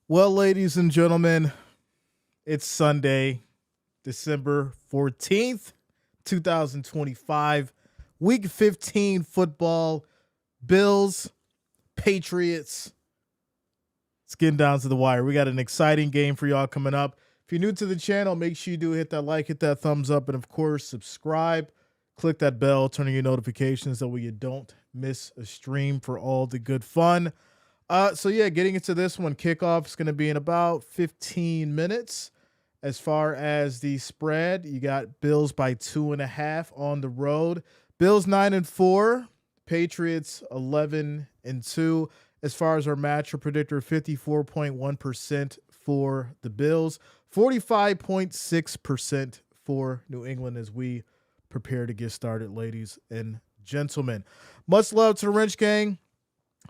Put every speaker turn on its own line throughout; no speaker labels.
Well, ladies and gentlemen, it's Sunday, December 14th, 2025, week 15 football, Bills, Patriots. It's getting down to the wire. We got an exciting game for y'all coming up. If you're new to the channel, make sure you do hit that like, hit that thumbs up, and of course, subscribe. Click that bell, turn on your notifications that way you don't miss a stream for all the good fun. So yeah, getting into this one, kickoff is going to be in about 15 minutes. As far as the spread, you got Bills by 2.5 on the road. Bills 9-4, Patriots 11-2. As far as our matchup predictor, 54.1% for the Bills, 45.6% for New England as we prepare to get started, ladies and gentlemen. Much love to the Wrench Gang.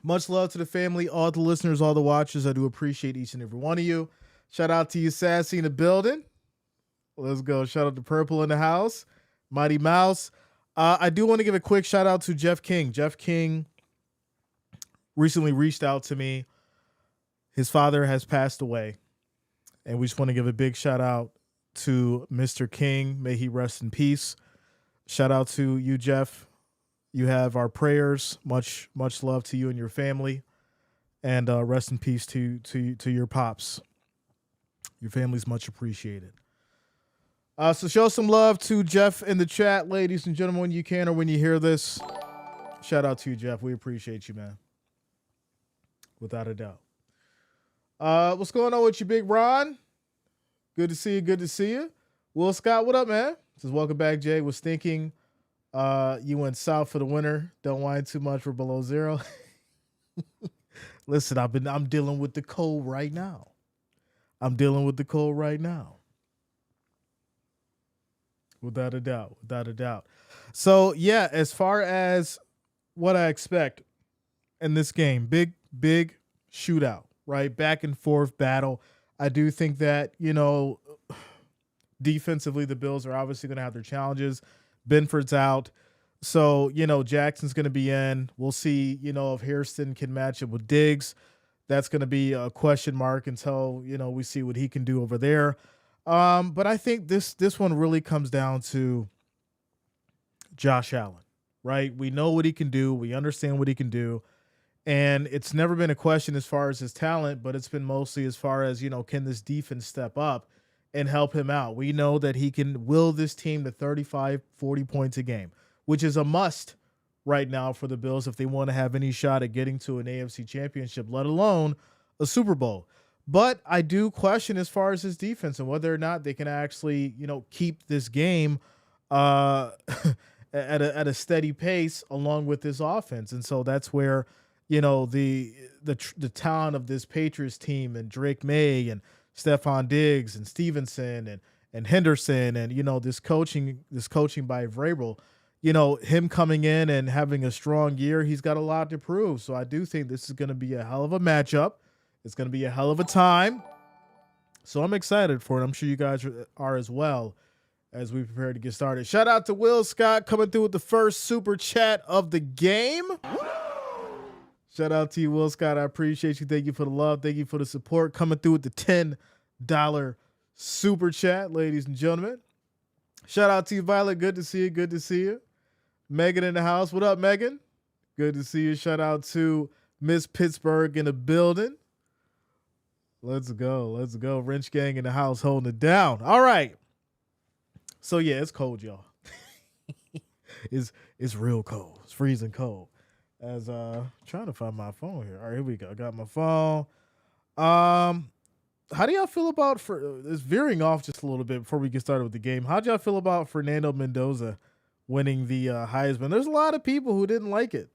Much love to the family, all the listeners, all the watchers. I do appreciate each and every one of you. Shout out to you, Sassy, in the building. Let's go. Shout out to Purple in the house. Mighty Mouse. I do want to give a quick shout out to Jeff King. Jeff King recently reached out to me. His father has passed away. And we just want to give a big shout out to Mr. King. May he rest in peace. Shout out to you, Jeff. You have our prayers. Much love to you and your family. And rest in peace to your pops. Your family's much appreciated. So show some love to Jeff in the chat, ladies and gentlemen, when you can or when you hear this. Shout out to you, Jeff. We appreciate you, man. Without a doubt. What's going on with you, Big Ron? Good to see you. Good to see you. Will Scott, what up, man? Says welcome back, Jay. Was thinking you went south for the winter. Don't whine too much. We're below zero. Listen, I'm dealing with the cold right now. Without a doubt. So yeah, as far as what I expect in this game, big shootout, right? Back and forth battle. I do think that, defensively, the Bills are obviously going to have their challenges. Benford's out. So, Jackson's going to be in. We'll see, if Hairston can match it with Diggs. That's going to be a question mark until, we see what he can do over there. But I think this one really comes down to Josh Allen, right? We know what he can do. We understand what he can do. And it's never been a question as far as his talent, but it's been mostly as far as, can this defense step up and help him out? We know that he can will this team to 35, 40 points a game, which is a must right now for the Bills if they want to have any shot at getting to an AFC championship, let alone a Super Bowl. But I do question as far as his defense and whether or not they can actually, keep this game at a steady pace along with this offense. And so that's where, the talent of this Patriots team and Drake May and Stephon Diggs and Stevenson and Henderson and, this coaching by Vrabel, him coming in and having a strong year, he's got a lot to prove. So I do think this is going to be a hell of a matchup. It's going to be a hell of a time. So I'm excited for it. I'm sure you guys are as well as we prepare to get started. Shout out to Will Scott coming through with the first super chat of the game. Shout out to you, Will Scott. I appreciate you. Thank you for the love. Thank you for the support. Coming through with the $10 super chat, ladies and gentlemen. Shout out to you, Violet. Good to see you. Good to see you. Megan in the house. What up, Megan? Good to see you. Shout out to Miss Pittsburgh in the building. Let's go. Wrench Gang in the house holding it down. All right. So yeah, it's cold, y'all. It's real cold. It's freezing cold. As trying to find my phone here. All right, here we go. I got my phone. How do y'all feel about it's veering off just a little bit before we get started with the game? How do y'all feel about Fernando Mendoza winning the Heisman? There's a lot of people who didn't like it.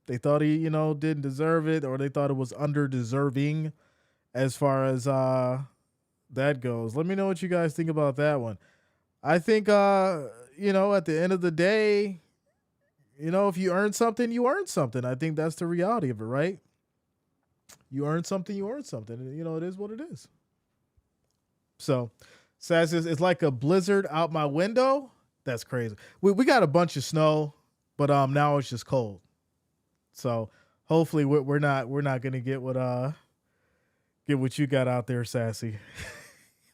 They thought he, didn't deserve it, or they thought it was under-deserving as far as that goes. Let me know what you guys think about that one. I think, at the end of the day, if you earn something, you earn something. I think that's the reality of it, right? You earn something, you earn something. It is what it is. So, Sass says, it's like a blizzard out my window. That's crazy. We got a bunch of snow, but now it's just cold. So hopefully we're not gonna get what Get what you got out there, Sassy.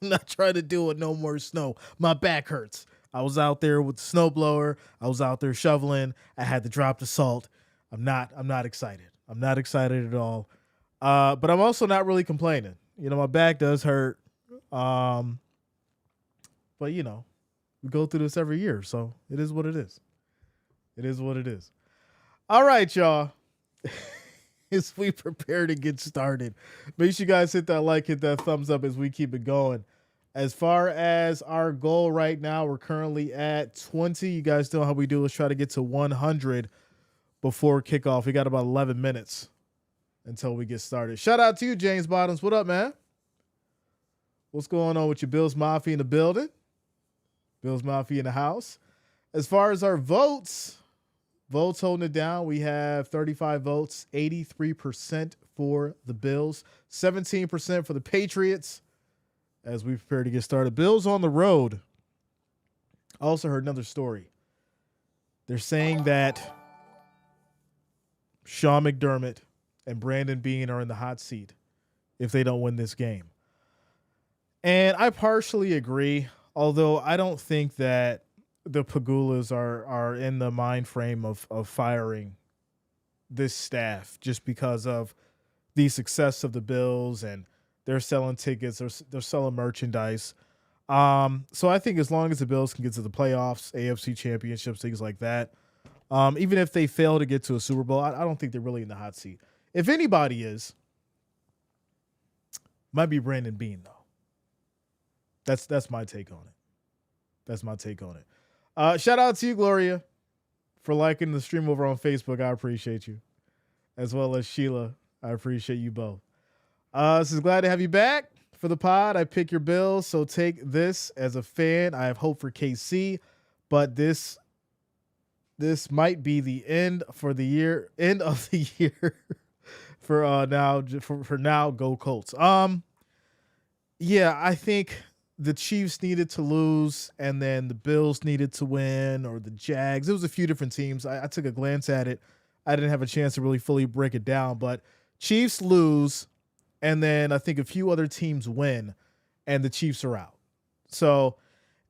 I'm not trying to deal with no more snow. My back hurts. I was out there with the snowblower. I was out there shoveling. I had to drop the salt. I'm not excited. I'm not excited at all. But I'm also not really complaining. My back does hurt. But we go through this every year, so it is what it is. It is what it is. All right, y'all. As we prepare to get started, make sure you guys hit that like, hit that thumbs up as we keep it going. As far as our goal right now, we're currently at 20. You guys know how we do. Let's try to get to 100 before kickoff. We got about 11 minutes until we get started. Shout out to you, James Bottoms. What up, man? What's going on with your Bills Mafia in the building? Bills Mafia in the house. As far as our votes holding it down, we have 35 votes, 83% for the Bills, 17% for the Patriots. As we prepare to get started, Bills on the road. I also heard another story. They're saying that Sean McDermott and Brandon Beane are in the hot seat if they don't win this game. And I partially agree, although I don't think that the Pagulas are in the mind frame of firing this staff just because of the success of the Bills, and they're selling tickets, they're selling merchandise. So I think as long as the Bills can get to the playoffs, AFC championships, things like that, even if they fail to get to a Super Bowl, I don't think they're really in the hot seat. If anybody is, might be Brandon Beane, though. That's my take on it. That's my take on it. Shout out to you, Gloria, for liking the stream over on Facebook. I appreciate you. As well as Sheila. I appreciate you both. This is glad to have you back for the pod. I pick your Bills, so take this as a fan. I have hope for KC, but this might be the end of the year for now. Go Colts. Yeah, I think the Chiefs needed to lose, and then the Bills needed to win, or the Jags. It was a few different teams. I took a glance at it. I didn't have a chance to really fully break it down, but Chiefs lose, and then I think a few other teams win, and the Chiefs are out. So,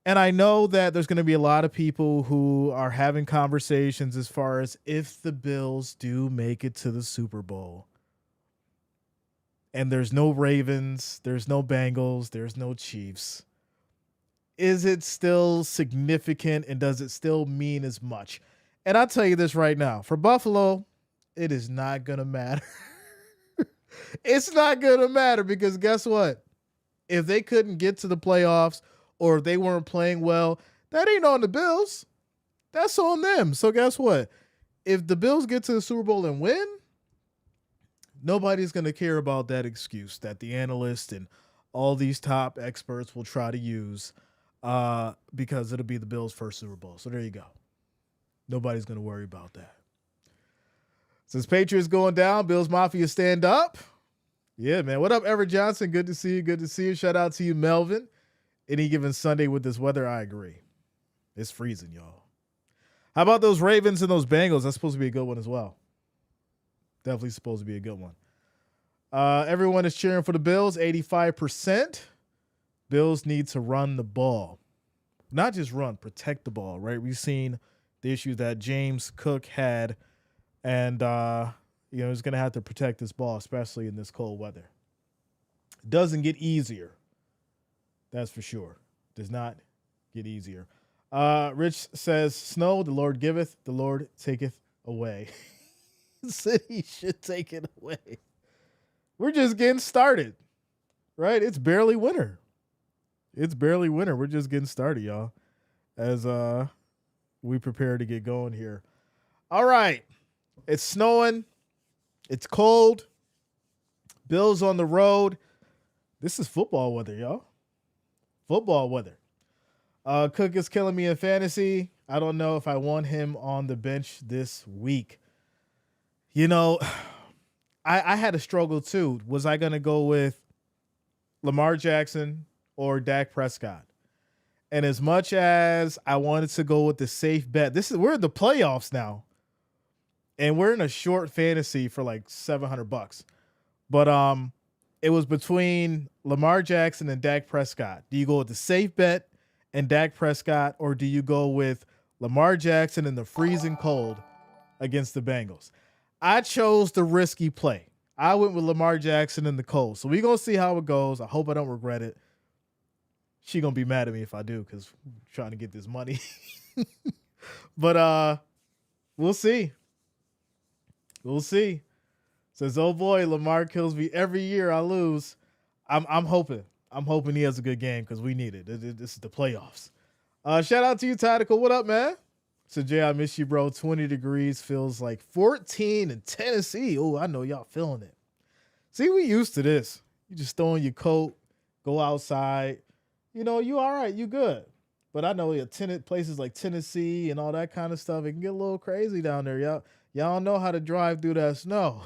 and I know that there's going to be a lot of people who are having conversations as far as if the Bills do make it to the Super Bowl, and there's no Ravens, there's no Bengals, there's no Chiefs, is it still significant, and does it still mean as much? And I'll tell you this right now. For Buffalo, it is not going to matter. It's not going to matter, because guess what? If they couldn't get to the playoffs, or if they weren't playing well, that ain't on the Bills. That's on them. So guess what? If the Bills get to the Super Bowl and win, nobody's going to care about that excuse that the analysts and all these top experts will try to use, because it'll be the Bills' first Super Bowl. So there you go. Nobody's going to worry about that. Since Patriots going down, Bills Mafia stand up. Yeah, man. What up, Everett Johnson? Good to see you. Good to see you. Shout out to you, Melvin. Any given Sunday with this weather, I agree. It's freezing, y'all. How about those Ravens and those Bengals? That's supposed to be a good one as well. Definitely supposed to be a good one. Everyone is cheering for the Bills, 85%. Bills need to run the ball. Not just run, protect the ball, right? We've seen the issue that James Cook had, and he's going to have to protect this ball, especially in this cold weather. It doesn't get easier. That's for sure. Does not get easier. Rich says, snow, the Lord giveth, the Lord taketh away. City should take it away. We're just getting started, right? It's barely winter. We're just getting started, y'all, as we prepare to get going here. All right. It's snowing. It's cold. Bills on the road. This is football weather, y'all. Football weather. Cook is killing me in fantasy. I don't know if I want him on the bench this week. I had a struggle too. Was I going to go with Lamar Jackson or Dak Prescott? And as much as I wanted to go with the safe bet, we're in the playoffs now, and we're in a short fantasy for like $700. But it was between Lamar Jackson and Dak Prescott. Do you go with the safe bet and Dak Prescott, or do you go with Lamar Jackson in the freezing cold against the Bengals? I chose the risky play. I went with Lamar Jackson in the cold. So we're going to see how it goes. I hope I don't regret it. She going to be mad at me if I do because I'm trying to get this money. But we'll see. We'll see. Says, oh boy, Lamar kills me every year. I lose. I'm hoping. I'm hoping he has a good game because we need it. This is the playoffs. Shout out to you, Tactical. What up, man? So Jay, I miss you, bro. 20 degrees feels like 14 in Tennessee. Oh, I know y'all feeling it. See, we used to this. You just throw on your coat, go outside. You know, you all right, you good. But I know places like Tennessee and all that kind of stuff, it can get a little crazy down there. Y'all don't know how to drive through that snow.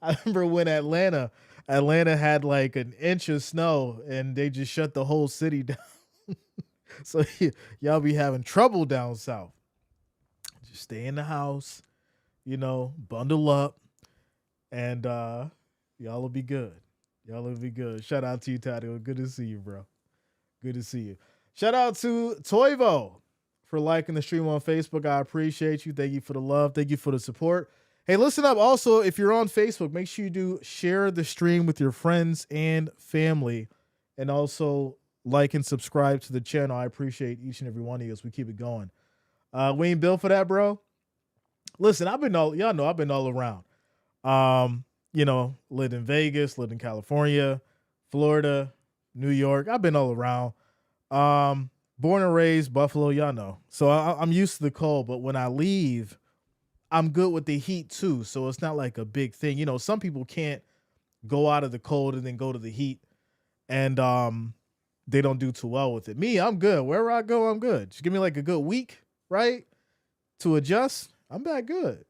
I remember when Atlanta had like an inch of snow and they just shut the whole city down. So y'all be having trouble down south. Just stay in the house, bundle up, and y'all will be good. Y'all will be good. Shout out to you, Tadio. Good to see you, bro. Good to see you. Shout out to Toivo for liking the stream on Facebook. I appreciate you. Thank you for the love. Thank you for the support. Hey, listen up. Also, if you're on Facebook, make sure you do share the stream with your friends and family, and also like and subscribe to the channel. I appreciate each and every one of you as we keep it going. We ain't built for that, bro. Listen, y'all know I've been all around. Lived in Vegas, lived in California, Florida, New York. I've been all around. Born and raised Buffalo, y'all know. So I'm used to the cold, but when I leave, I'm good with the heat too. So it's not like a big thing. Some people can't go out of the cold and then go to the heat, and they don't do too well with it. Me, I'm good. Wherever I go, I'm good. Just give me like a good week, right, to adjust. I'm back good.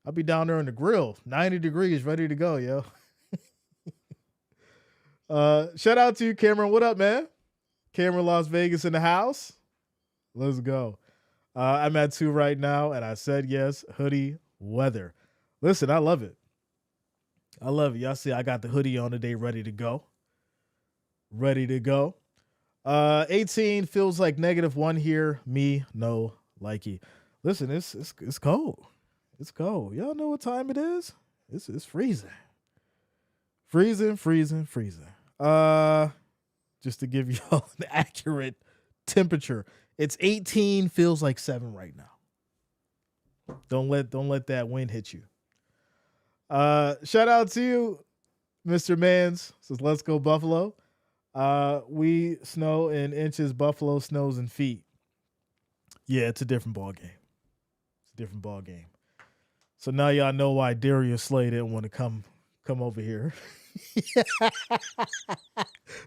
I'll be down there in the grill, 90 degrees, ready to go, yo. Shout out to you, Cameron. What up, man? Cameron, Las Vegas in the house. Let's go. I'm at 2 right now, and I said yes, hoodie weather. Listen, I love it. I love it. Y'all see I got the hoodie on today, ready to go. 18 feels like -1 here. Me, no likey. Listen, it's cold. It's cold. Y'all know what time it is? It's freezing. Freezing. Just to give y'all an accurate temperature. It's 18, feels like 7 right now. Don't let that wind hit you. Shout out to you, Mr. Mans. Says, let's go Buffalo. We snow in inches, Buffalo snows in feet. Yeah, it's a different ball game. So now y'all know why Darius Slay didn't want to come over here.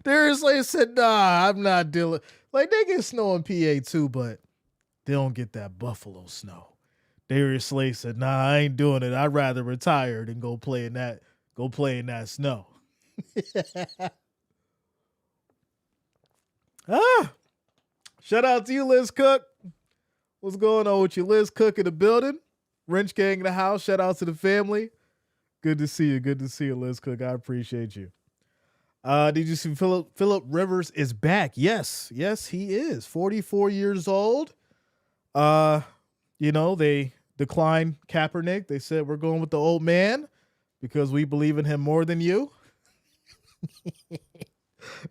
Darius Slay said, nah, I'm not dealing. Like, they get snow in PA too, but they don't get that Buffalo snow. Darius Slay said, nah, I ain't doing it. I'd rather retire than go play in that snow. Shout out to you, Liz Cook. What's going on with you? Liz Cook in the building. Wrench Gang in the house. Shout out to the family. Good to see you, Liz Cook. I appreciate you. Did you see Phillip Rivers is back? Yes, he is. 44 years old. They declined Kaepernick. They said, we're going with the old man because we believe in him more than you.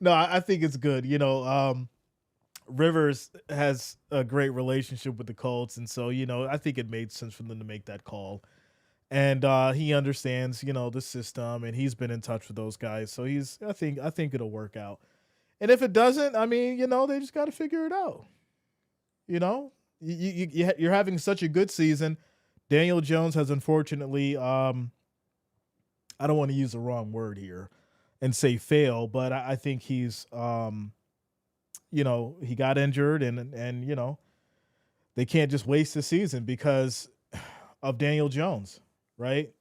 No, I think it's good. Rivers has a great relationship with the Colts, and so I think it made sense for them to make that call. And he understands, the system, and he's been in touch with those guys. So I think it'll work out. And if it doesn't, they just got to figure it out. You're having such a good season. Daniel Jones has unfortunately, I don't want to use the wrong word here and say fail, but I think he's, he got injured and they can't just waste the season because of Daniel Jones, right?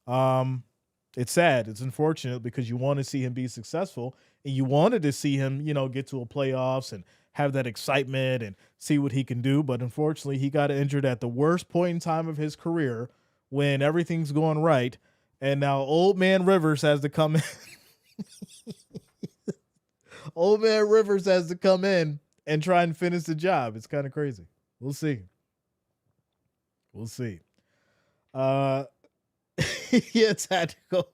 It's sad. It's unfortunate because you want to see him be successful and you wanted to see him, get to a playoffs and have that excitement and see what he can do. But unfortunately, he got injured at the worst point in time of his career when everything's going right. And now old man Rivers has to come in. Old man Rivers has to come in and try and finish the job. It's kind of crazy. We'll see. We'll see. Yeah, it's had to go.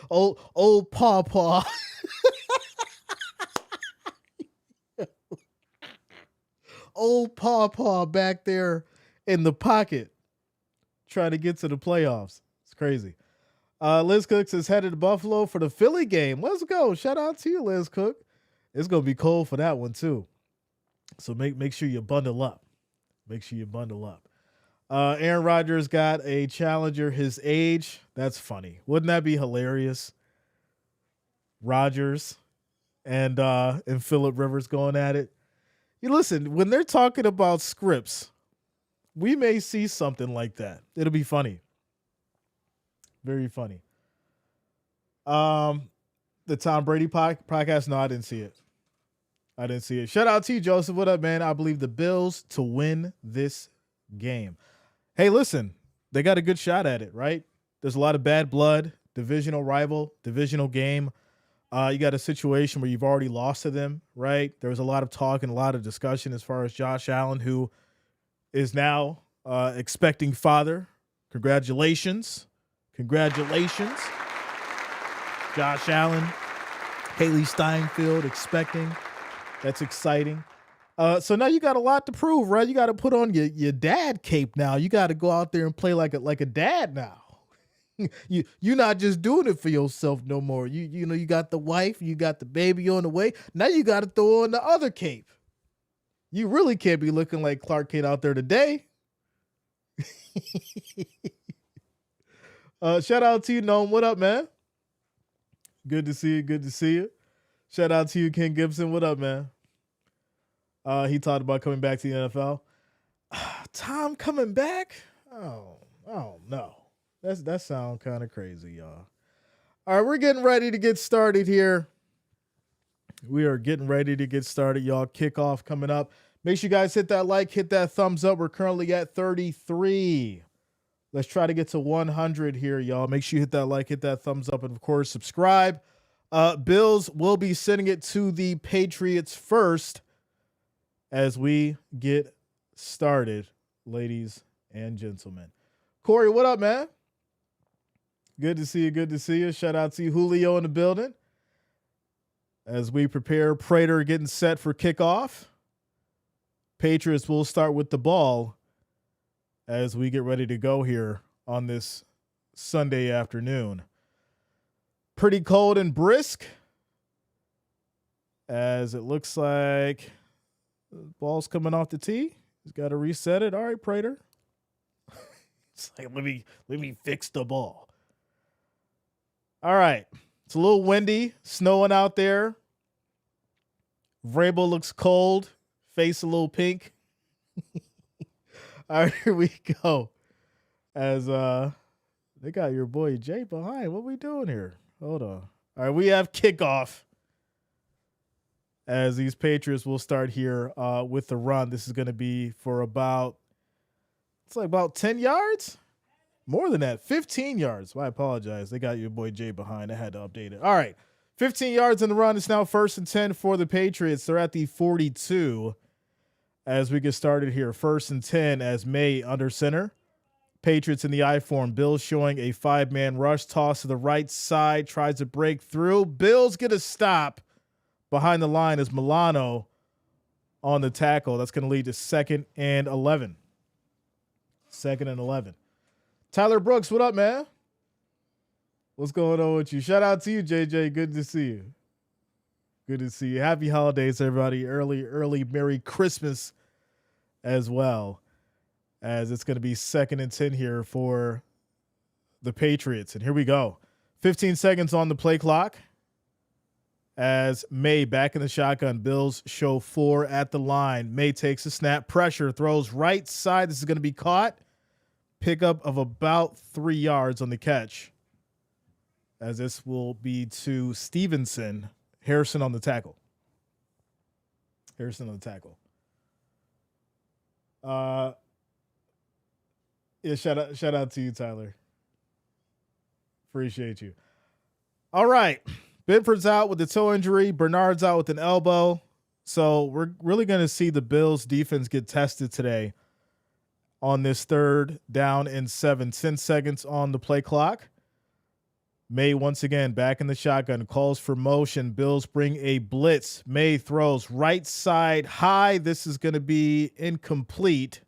Old Paw. Old Paw back there in the pocket trying to get to the playoffs. It's crazy. Liz Cooks is headed to Buffalo for the Philly game. Let's go. Shout out to you, Liz Cook. It's going to be cold for that one, too. So make sure you bundle up. Make sure you bundle up. Aaron Rodgers got a challenger his age. That's funny. Wouldn't that be hilarious? Rodgers and Phillip Rivers going at it. You listen, when they're talking about scripts, we may see something like that. It'll be funny. Very funny. The Tom Brady podcast. No, I didn't see it. Shout out to you, Joseph. What up, man? I believe the Bills to win this game. Hey, listen, they got a good shot at it, right? There's a lot of bad blood, divisional rival, divisional game. You got a situation where you've already lost to them, right? There was a lot of talk and a lot of discussion as far as Josh Allen, who is now expecting father. Congratulations, Josh Allen. Haley Steinfeld expecting. That's exciting. So now you got a lot to prove, right? You got to put on your dad cape now. You got to go out there and play like a dad now. You're not just doing it for yourself no more. You know you got the wife, you got the baby on the way. Now you got to throw on the other cape. You really can't be looking like Clark Kent out there today. Shout out to you, Noam. What up, man? Good to see you. Shout out to you, Ken Gibson. What up, man? He talked about coming back to the NFL. Tom coming back? Oh no. That sounds kind of crazy, y'all. All right, we're getting ready to get started here. We are getting ready to get started, y'all. Kickoff coming up. Make sure you guys hit that like, hit that thumbs up. We're currently at 33. Let's try to get to 100 here, y'all. Make sure you hit that like, hit that thumbs up, and of course, subscribe. Bills will be sending it to the Patriots first as we get started, ladies and gentlemen. Corey, what up, man? Good to see you. Shout out to you, Julio, in the building. As we prepare, Prater getting set for kickoff. Patriots will start with the ball as we get ready to go here on this Sunday afternoon. Pretty cold and brisk, as it looks like the ball's coming off the tee. He's got to reset it. All right, Prater. It's like, let me fix the ball. All right. It's a little windy, snowing out there. Vrabel looks cold, face a little pink. All right, here we go. As they got your boy Jay behind. What we doing here? Hold on. All right, we have kickoff. As these Patriots will start here with the run. This is going to be for about 10 yards? More than that, 15 yards. Well, I apologize. They got your boy Jay behind. I had to update it. All right, 15 yards in the run. It's now 1st and 10 for the Patriots. They're at the 42 as we get started here. 1st and 10 as May under center. Patriots in the I form. Bills showing a 5-man rush. Toss to the right side. Tries to break through. Bills get a stop. Behind the line is Milano on the tackle. That's going to lead to 2nd and 11. 2nd and 11. Tyler Brooks, what up, man? What's going on with you? Shout out to you, JJ. Good to see you. Good to see you. Happy holidays, everybody. Early Merry Christmas as well, as it's going to be 2nd and 10 here for the Patriots. And here we go. 15 seconds on the play clock as May back in the shotgun. Bills show 4 at the line. May takes a snap. Pressure. Throws right side. This is going to be caught. Pickup of about 3 yards on the catch, as this will be to Stevenson. Harrison on the tackle. Yeah, shout out to you, Tyler. Appreciate you. All right. Benford's out with a toe injury. Bernard's out with an elbow. So we're really going to see the Bills defense get tested today on this 3rd down and 7. 10 seconds on the play clock. May once again back in the shotgun, calls for motion. Bills bring a blitz. May throws right side high. This is going to be incomplete.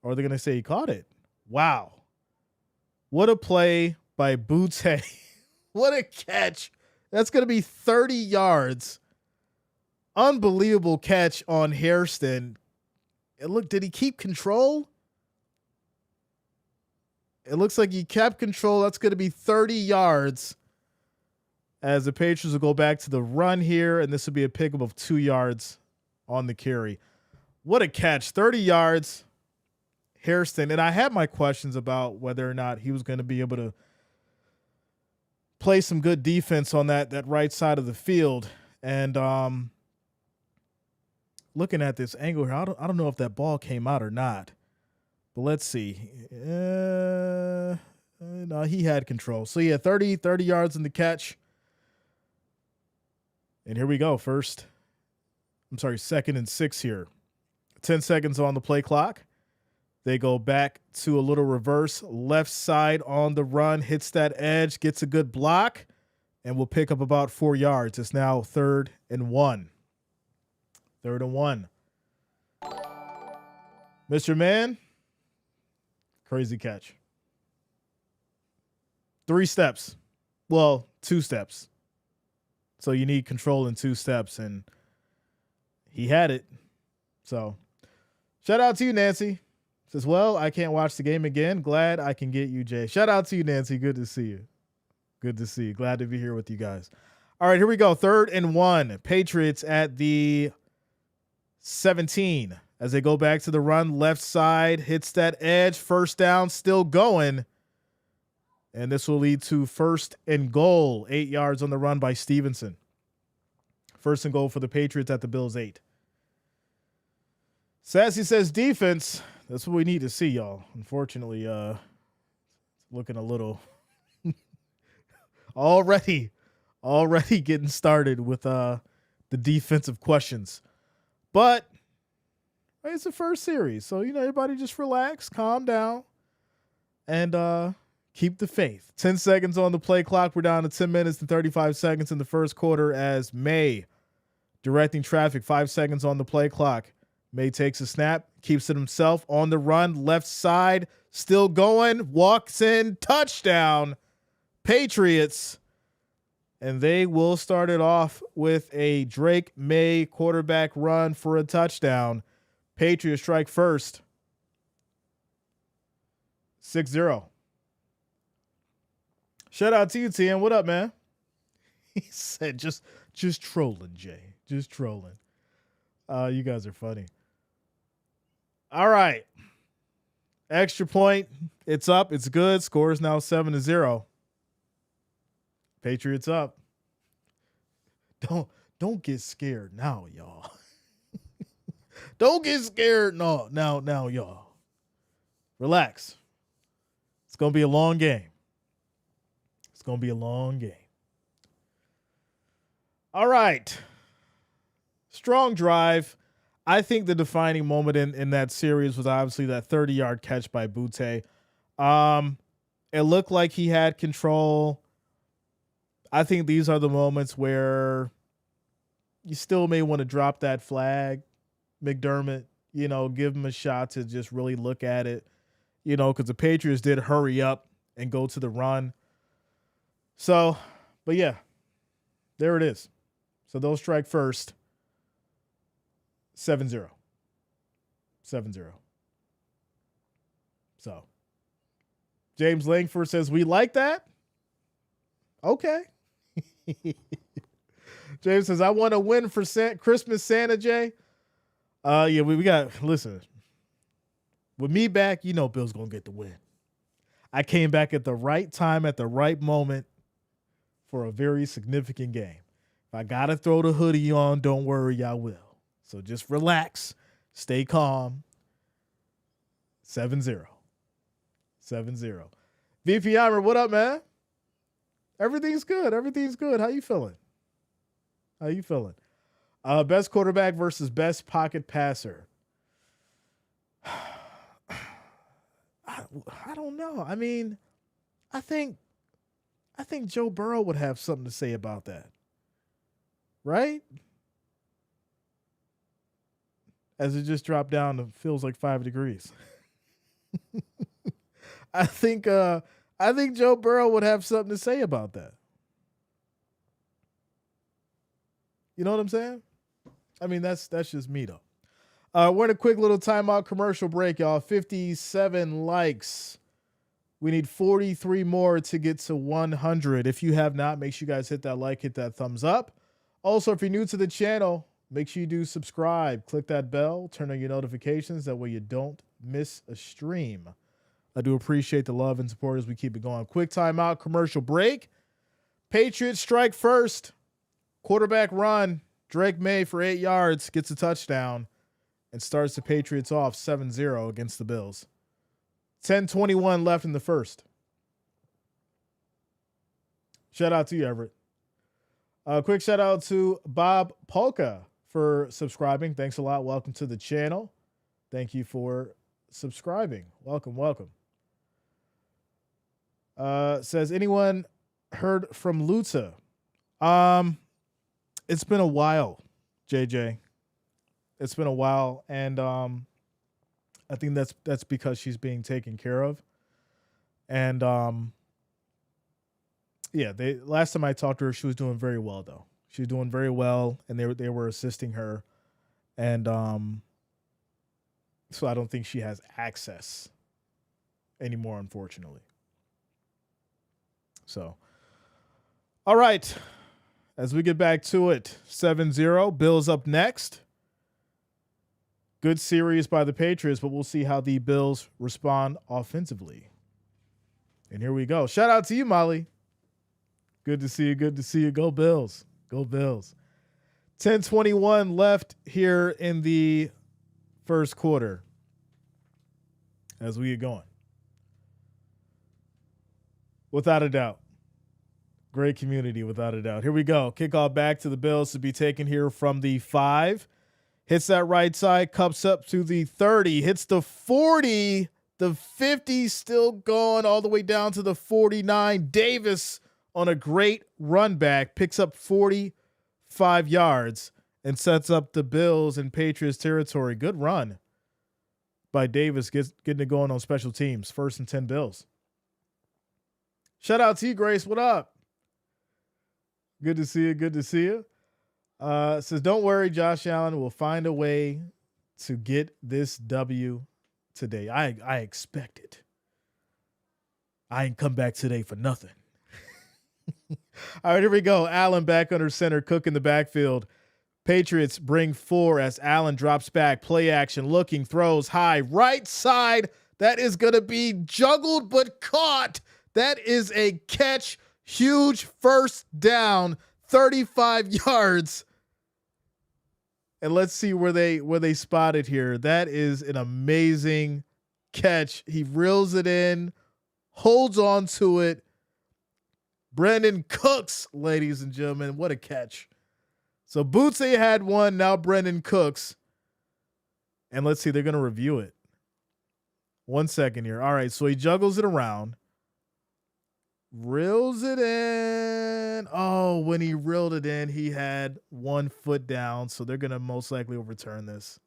Or they're going to say he caught it. Wow. What a play by Butte. What a catch. That's going to be 30 yards. Unbelievable catch on Hairston. And look, did he keep control? It looks like he kept control. That's going to be 30 yards as the Patriots will go back to the run here, and this will be a pickup of 2 yards on the carry. What a catch. 30 yards. Hairston. And I had my questions about whether or not he was going to be able to play some good defense on that right side of the field. And looking at this angle here, I don't know if that ball came out or not. But let's see. No, he had control. So, yeah, 30 yards in the catch. And here we go. 2nd and 6 here. 10 seconds on the play clock. They go back to a little reverse. Left side on the run. Hits that edge. Gets a good block. And will pick up about 4 yards. It's now 3rd and 1. 3rd and 1. Mr. Man. Crazy catch. 3 steps. Well, 2 steps. So you need control in 2 steps, and he had it. So shout out to you, Nancy. Says, well, I can't watch the game again. Glad I can get you, Jay. Shout out to you, Nancy. Good to see you. Good to see you. Glad to be here with you guys. All right, here we go. 3rd and 1. Patriots at the 17. As they go back to the run, left side, hits that edge, 1st down, still going. And this will lead to 1st and goal, 8 yards on the run by Stevenson. 1st and goal for the Patriots at the Bills' 8. Sassy says defense. That's what we need to see, y'all. Unfortunately, it's looking a little already getting started with the defensive questions. But it's the first series, so everybody just relax, calm down, and keep the faith. 10 seconds on the play clock. We're down to 10 minutes and 35 seconds in the first quarter as May directing traffic. 5 seconds on the play clock. May takes a snap, keeps it himself on the run, left side, still going, walks in, touchdown, Patriots. And they will start it off with a Drake May quarterback run for a touchdown. Patriots strike first. 6-0. Shout out to you, TM. What up, man? He said, just trolling, Jay. Just trolling. You guys are funny. All right. Extra point. It's up. It's good. Score is now 7-0. Patriots up. Don't get scared now, y'all. Don't get scared now, y'all. Relax. It's going to be a long game. It's going to be a long game. All right. Strong drive. I think the defining moment in that series was obviously that 30-yard catch by Butte. It looked like he had control. I think these are the moments where you still may want to drop that flag, McDermott, give him a shot to just really look at it, because the Patriots did hurry up and go to the run. So, but yeah, there it is. So they'll strike first. 7-0. 7-0. So, James Langford says, we like that? Okay. James says, I want to win for Christmas Santa, Jay. Yeah, we got, listen, with me back, Bill's going to get the win. I came back at the right time, at the right moment for a very significant game. If I got to throw the hoodie on, don't worry, I will. So just relax, stay calm. 7-0. 7-0. VP Armor, what up, man? Everything's good. Everything's good. How you feeling? How you feeling? Best quarterback versus best pocket passer. I don't know. I mean, I think Joe Burrow would have something to say about that. Right? As it just dropped down to feels like 5 degrees. I think Joe Burrow would have something to say about that. You know what I'm saying? I mean, that's just me though. We're in a quick little timeout commercial break, y'all. 57 likes. We need 43 more to get to 100. If you have not, make sure you guys hit that like, hit that thumbs up. Also, if you're new to the channel, make sure you do subscribe. Click that bell, turn on your notifications. That way you don't miss a stream. I do appreciate the love and support as we keep it going. Quick timeout, commercial break. Patriots strike first. Quarterback run. Drake May for 8 yards, gets a touchdown, and starts the Patriots off 7-0 against the Bills. 10:21 left in the first. Shout out to you, Everett. Quick shout out to Bob Polka for subscribing. Thanks a lot. Welcome to the channel. Thank you for subscribing. Welcome, welcome. Says, anyone heard from Luta? It's been a while, JJ. It's been a while, and I think that's because she's being taken care of. And yeah, last time I talked to her, she was doing very well though. She was doing very well, and they were assisting her. And so I don't think she has access anymore, unfortunately. So, all right. As we get back to it, 7-0, Bills up next. Good series by the Patriots, but we'll see how the Bills respond offensively. And here we go. Shout out to you, Molly. Good to see you. Good to see you. Go Bills. Go Bills. 10:21 left here in the first quarter as we get going. Without a doubt. Great community, without a doubt. Here we go. Kickoff back to the Bills to be taken here from the 5. Hits that right side, cups up to the 30, hits the 40, the 50 still going all the way down to the 49. Davis on a great run back, picks up 45 yards and sets up the Bills in Patriots territory. Good run by Davis, getting it going on special teams. 1st and 10 Bills. Shout out to you, Grace. What up? Good to see you. Good to see you. Says, don't worry, Josh Allen will find a way to get this W today. I expect it. I ain't come back today for nothing. All right, here we go. Allen back under center, Cook in the backfield. Patriots bring 4 as Allen drops back. Play action, looking, throws high. Right side, that is going to be juggled but caught. That is a catch. Huge first down, 35 yards. And let's see where they spot it here. That is an amazing catch. He reels it in, holds on to it. Brandon Cooks, ladies and gentlemen, what a catch. So Bootsy had one, now Brandon Cooks. And let's see, they're going to review it. 1 second here. All right, so he juggles it around. Reels it in. Oh, when he reeled it in, he had 1 foot down, so they're going to most likely overturn this.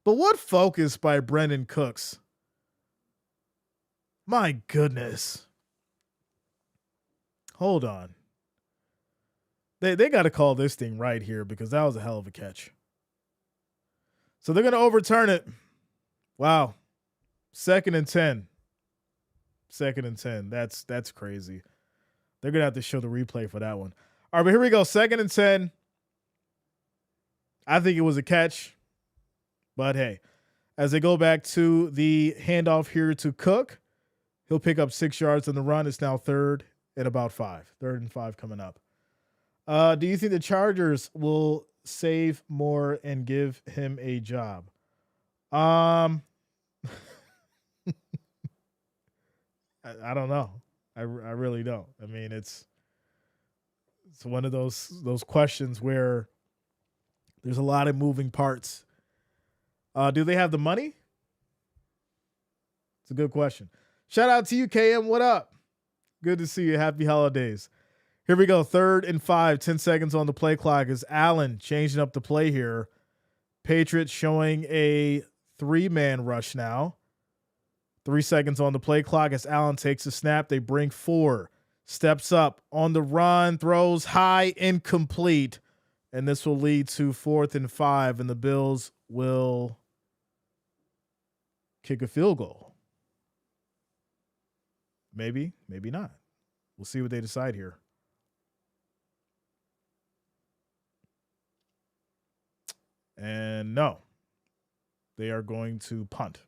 But what focus by Brandon Cooks. My goodness. Hold on. They got to call this thing right here because that was a hell of a catch. So they're going to overturn it. Wow. 2nd and 10. 2nd and 10. That's crazy. They're going to have to show the replay for that one. All right, but here we go. 2nd and 10. I think it was a catch. But hey, as they go back to the handoff here to Cook, he'll pick up 6 yards on the run. It's now 3rd and about 5. 3rd and 5 coming up. Do you think the Chargers will save more and give him a job? I don't know. I really don't. I mean, it's one of those questions where there's a lot of moving parts. Do they have the money? It's a good question. Shout out to you, KM. What up? Good to see you. Happy holidays. Here we go. 3rd and 5. 10 seconds on the play clock as Allen changing up the play here. Patriots showing a 3-man rush now. 3 seconds on the play clock as Allen takes a snap. They bring 4. Steps up on the run. Throws high, incomplete. And this will lead to 4th and 5. And the Bills will kick a field goal. Maybe, maybe not. We'll see what they decide here. And no, they are going to punt.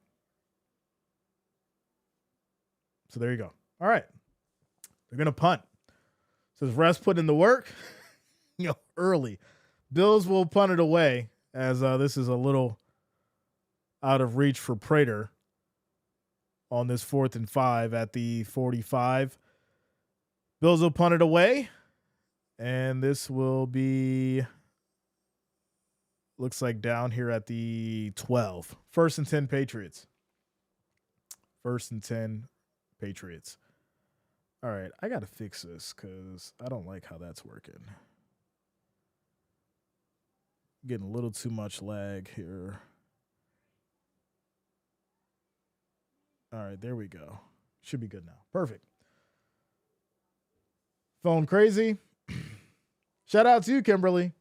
So there you go. All right. They're going to punt. So refs put in the work, early. Bills will punt it away as this is a little out of reach for Prater on this 4th and 5 at the 45. Bills will punt it away. And this will be, looks like down here at the 12. 1st and 10 Patriots. 1st and 10 Patriots. All right, I got to fix this because I don't like how that's working. Getting a little too much lag here. All right, there we go. Should be good now. Perfect. Phone crazy. Shout out to you, Kimberly.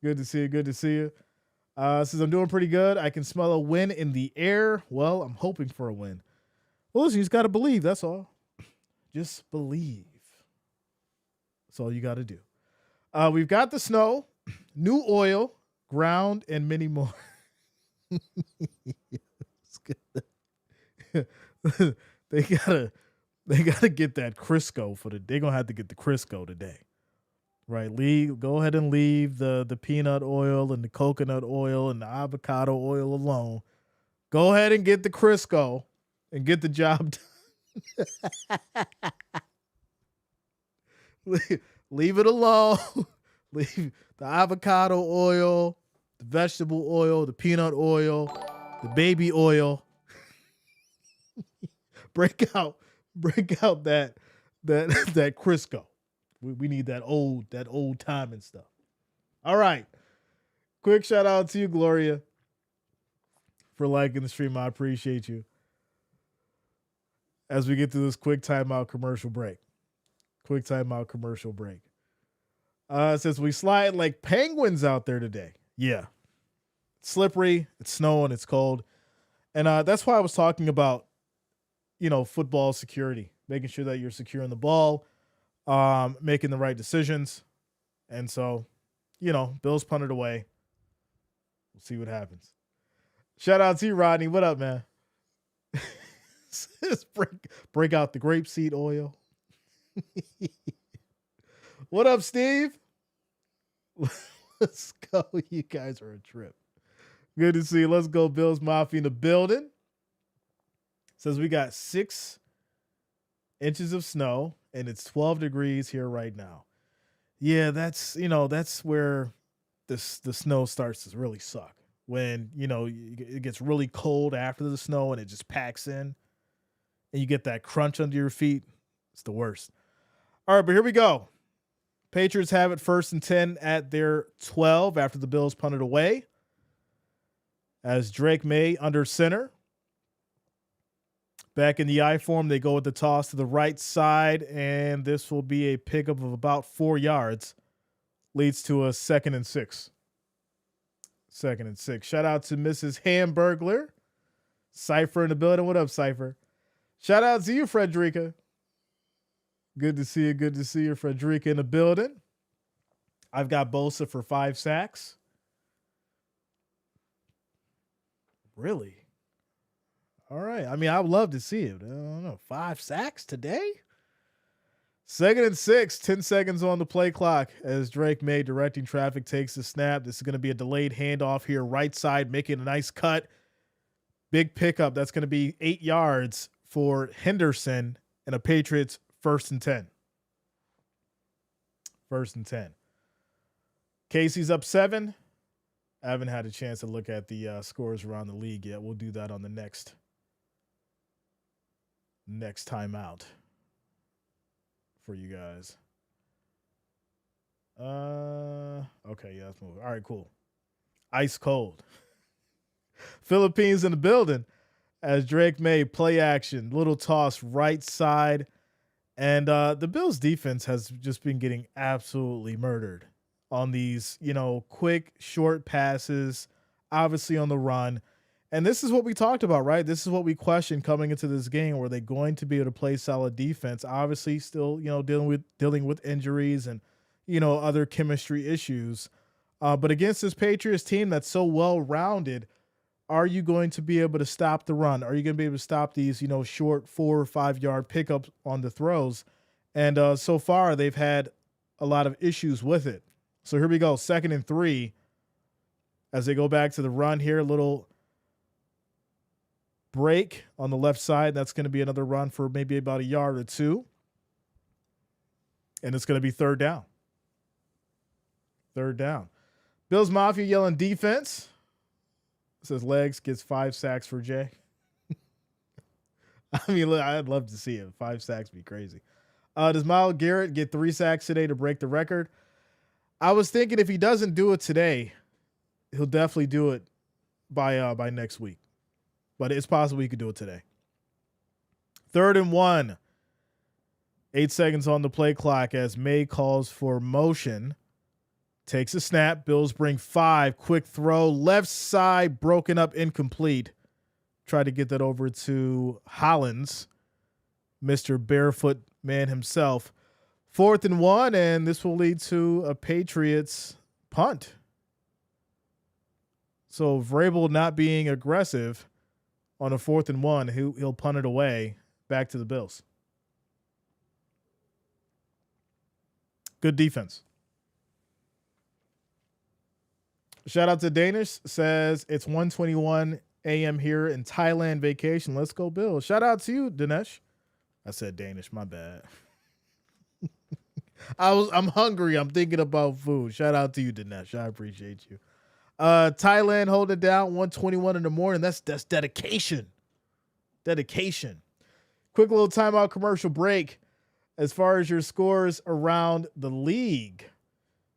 Good to see you. Good to see you. Says I'm doing pretty good. I can smell a win in the air. Well, I'm hoping for a win. Well, listen, you just got to believe. That's all. Just believe. That's all you got to do. We've got the snow, new oil, ground, and many more. They gotta get that Crisco they're gonna have to get the Crisco today. Right. Go ahead and leave the peanut oil and the coconut oil and the avocado oil alone. Go ahead and get the Crisco and get the job done. Leave it alone. Leave the avocado oil, the vegetable oil, the peanut oil, the baby oil. Break out that Crisco. We need that old time and stuff. All right. Quick shout out to you, Gloria, for liking the stream. I appreciate you. As we get to this quick timeout commercial break. It says we slide like penguins out there today. Yeah. It's slippery, it's snowing, it's cold. And that's why I was talking about, football security, making sure that you're securing the ball, making the right decisions. And so, Bills punt it away. We'll see what happens. Shout out to you, Rodney. What up, man? break out the grapeseed oil. What up, Steve? Let's go. You guys are a trip. Good to see you. Let's go, Bills Mafia in the building. Says we got 6 inches of snow and it's 12 degrees here right now. Yeah, that's where the snow starts to really suck. When, it gets really cold after the snow and it just packs in and you get that crunch under your feet. It's the worst. All right, but here we go. Patriots have it 1st and 10 at their 12 after the Bills punted away. As Drake May under center. Back in the I form, they go with the toss to the right side, and this will be a pickup of about 4 yards. Leads to a 2nd and 6. 2nd and 6. Shout out to Mrs. Hamburglar. Cypher in the building. What up, Cypher? Shout out to you, Frederica. Good to see you. Good to see you, Frederica, in the building. I've got Bosa for 5 sacks. Really? All right. I mean, I would love to see it. I don't know. 5 sacks today? 2nd and 6. 10 seconds on the play clock as Drake May directing traffic takes the snap. This is going to be a delayed handoff here. Right side making a nice cut. Big pickup. That's going to be 8 yards for Henderson. and a Patriots 1st and 10. 1st and 10. Casey's up 7. I haven't had a chance to look at the scores around the league yet. We'll do that on the next time out for you guys. Okay, yeah, let's move. All right, cool. Ice cold. Philippines in the building as Drake made play action, little toss right side. And the Bills defense has just been getting absolutely murdered on these, quick, short passes, obviously on the run. And this is what we talked about, right? This is what we questioned coming into this game. Were they going to be able to play solid defense? Obviously, still, dealing with injuries and, other chemistry issues. But against this Patriots team that's so well-rounded, are you going to be able to stop the run? Are you going to be able to stop these, short 4 or 5 yard pickups on the throws? And so far, they've had a lot of issues with it. So here we go, 2nd and 3. As they go back to the run here, little break on the left side. That's going to be another run for maybe about a yard or 2. And it's going to be 3rd down. 3rd down. Bills Mafia yelling defense. Says Legs gets 5 sacks for Jay. I mean, I'd love to see it. 5 sacks would be crazy. Does Myles Garrett get 3 sacks today to break the record? I was thinking if he doesn't do it today, he'll definitely do it by next week. But it's possible he could do it today. 3rd and 1. 8 seconds on the play clock as May calls for motion. Takes a snap. Bills bring 5. Quick throw. Left side broken up, incomplete. Try to get that over to Hollins, Mr. Barefoot Man himself. 4th and 1, and this will lead to a Patriots punt. So Vrabel not being aggressive on a 4th and 1, he'll punt it away back to the Bills. Good defense. Shout out to Danish. Says it's 1:21 a.m. here in Thailand vacation. Let's go, Bills. Shout out to you, Dinesh. I said Danish. My bad. I'm hungry. I'm thinking about food. Shout out to you, Dinesh. I appreciate you. Thailand hold it down 1:21 in the morning. That's dedication. Dedication. Quick little timeout commercial break. As far as your scores around the league,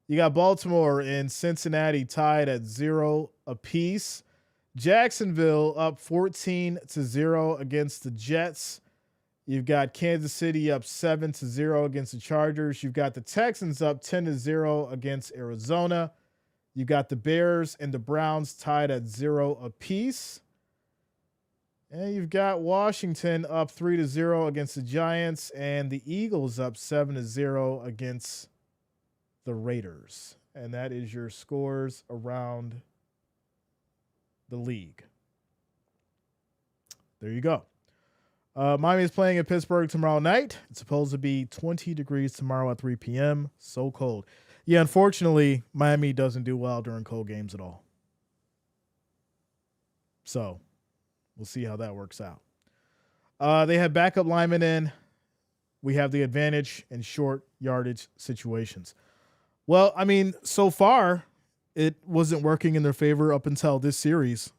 you got Baltimore and Cincinnati tied at 0 apiece. Jacksonville up 14-0 against the Jets. You've got Kansas City up 7-0 against the Chargers. You've got the Texans up 10-0 against Arizona. You got the Bears and the Browns tied at 0 apiece. And you've got Washington up 3-0 against the Giants, and the Eagles up 7-0 against the Raiders. And that is your scores around the league. There you go. Miami is playing in Pittsburgh tomorrow night. It's supposed to be 20 degrees tomorrow at 3 p.m. So cold. Yeah, unfortunately, Miami doesn't do well during cold games at all. So we'll see how that works out. They have backup linemen in. We have the advantage in short yardage situations. Well, I mean, so far, it wasn't working in their favor up until this series.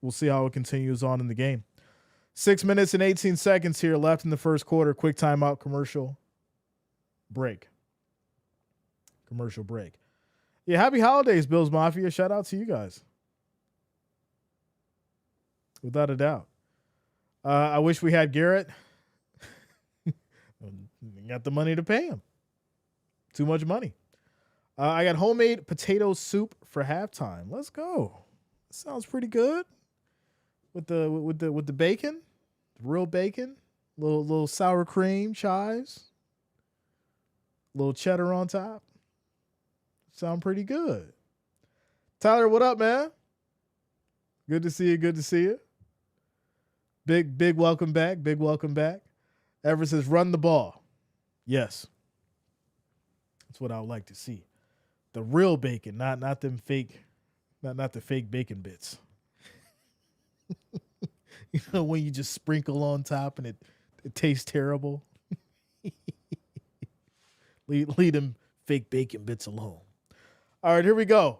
We'll see how it continues on in the game. 6 minutes and 18 seconds here left in the first quarter. Quick timeout, commercial break. Commercial break. Yeah, happy holidays, Bills Mafia. Shout out to you guys. Without a doubt. I wish we had Garrett. Got the money to pay him. Too much money. I got homemade potato soup for halftime. Let's go. Sounds pretty good. With the bacon, real bacon, little sour cream, chives, little cheddar on top. Sound pretty good. Tyler, what up, man? Good to see you. Good to see you. Big welcome back. Big welcome back. Ever says run the ball. Yes. That's what I would like to see. The real bacon, not them fake, not the fake bacon bits. You know, when you just sprinkle on top and it It tastes terrible. leave them fake bacon bits alone. All right, here we go.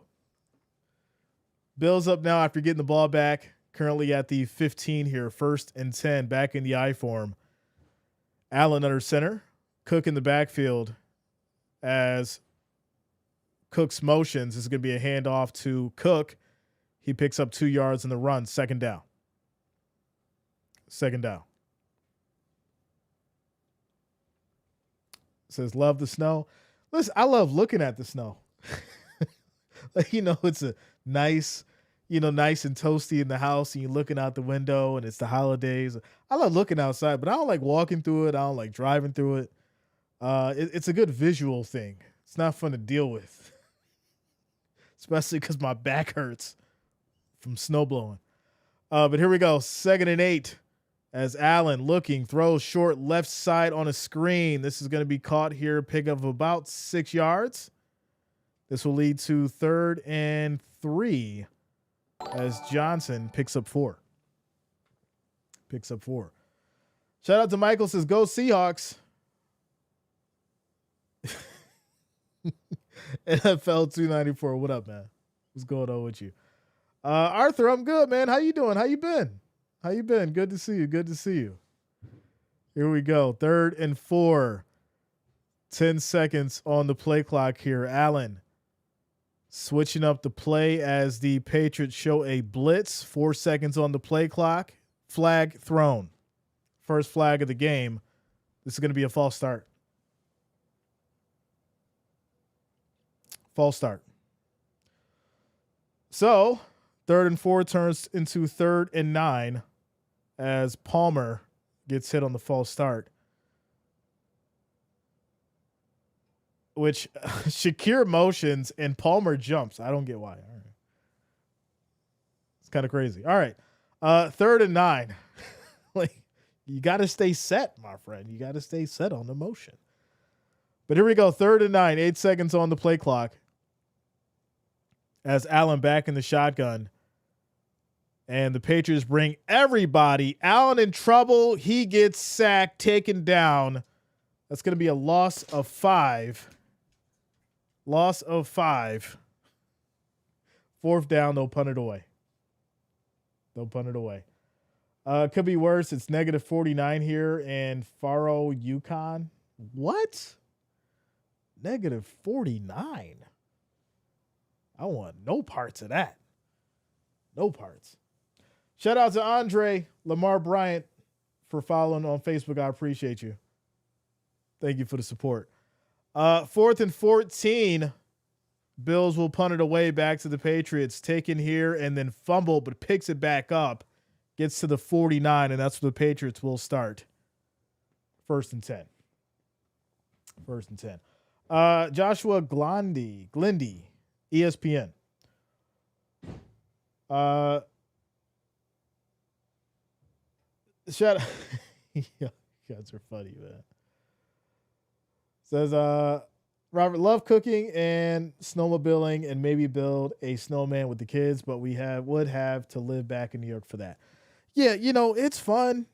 Bills up now after getting the ball back. Currently at the 15 here. 1st and 10. Back in the I form. Allen under center. Cook in the backfield as Cook's motions. This is going to be a handoff to Cook. He picks up 2 yards in the run. 2nd down. 2nd down. Says, love the snow. Listen, I love looking at the snow. Like, it's a nice, nice and toasty in the house, and you're looking out the window, and it's the holidays. I love looking outside, but I don't like walking through it. I don't like driving through it. It's a good visual thing. It's not fun to deal with, especially because my back hurts from snow blowing. But here we go. 2nd and 8 as Allen looking, throws short left side on a screen. This is going to be caught here, pick up about 6 yards. This will lead to 3rd and 3 as Johnson picks up 4. Shout out to Michael, says, go Seahawks. NFL 294. What up, man? What's going on with you? Arthur, I'm good, man. How you doing? How you been? Good to see you. Here we go. 3rd and 4. 10 seconds on the play clock here. Allen switching up the play as the Patriots show a blitz. 4 seconds on the play clock. Flag thrown. First flag of the game. This is going to be a false start. So 3rd and 4 turns into 3rd and 9 as Palmer gets hit on the false start. Which Shakir motions and Palmer jumps. I don't get why. All right. It's kind of crazy. All right. 3rd and 9. Like, you got to stay set, my friend. You got to stay set on the motion. But here we go. 3rd and 9. 8 seconds on the play clock as Allen back in the shotgun. And the Patriots bring everybody. Allen in trouble. He gets sacked, taken down. That's going to be a loss of 5. 4th down, they'll punt it away. Could be worse. It's -49 here in Faro, Yukon. What? -49? I want no parts of that. No parts. Shout out to Andre Lamar Bryant for following on Facebook. I appreciate you. Thank you for the support. 4th and 14. Bills will punt it away back to the Patriots. Taken here and then fumble, but picks it back up. Gets to the 49, and that's where the Patriots will start. 1st and 10. Joshua Glindy, ESPN. Shout out. You guys are funny, man. Says, Robert, love cooking and snowmobiling and maybe build a snowman with the kids, but would have to live back in New York for that. Yeah, it's fun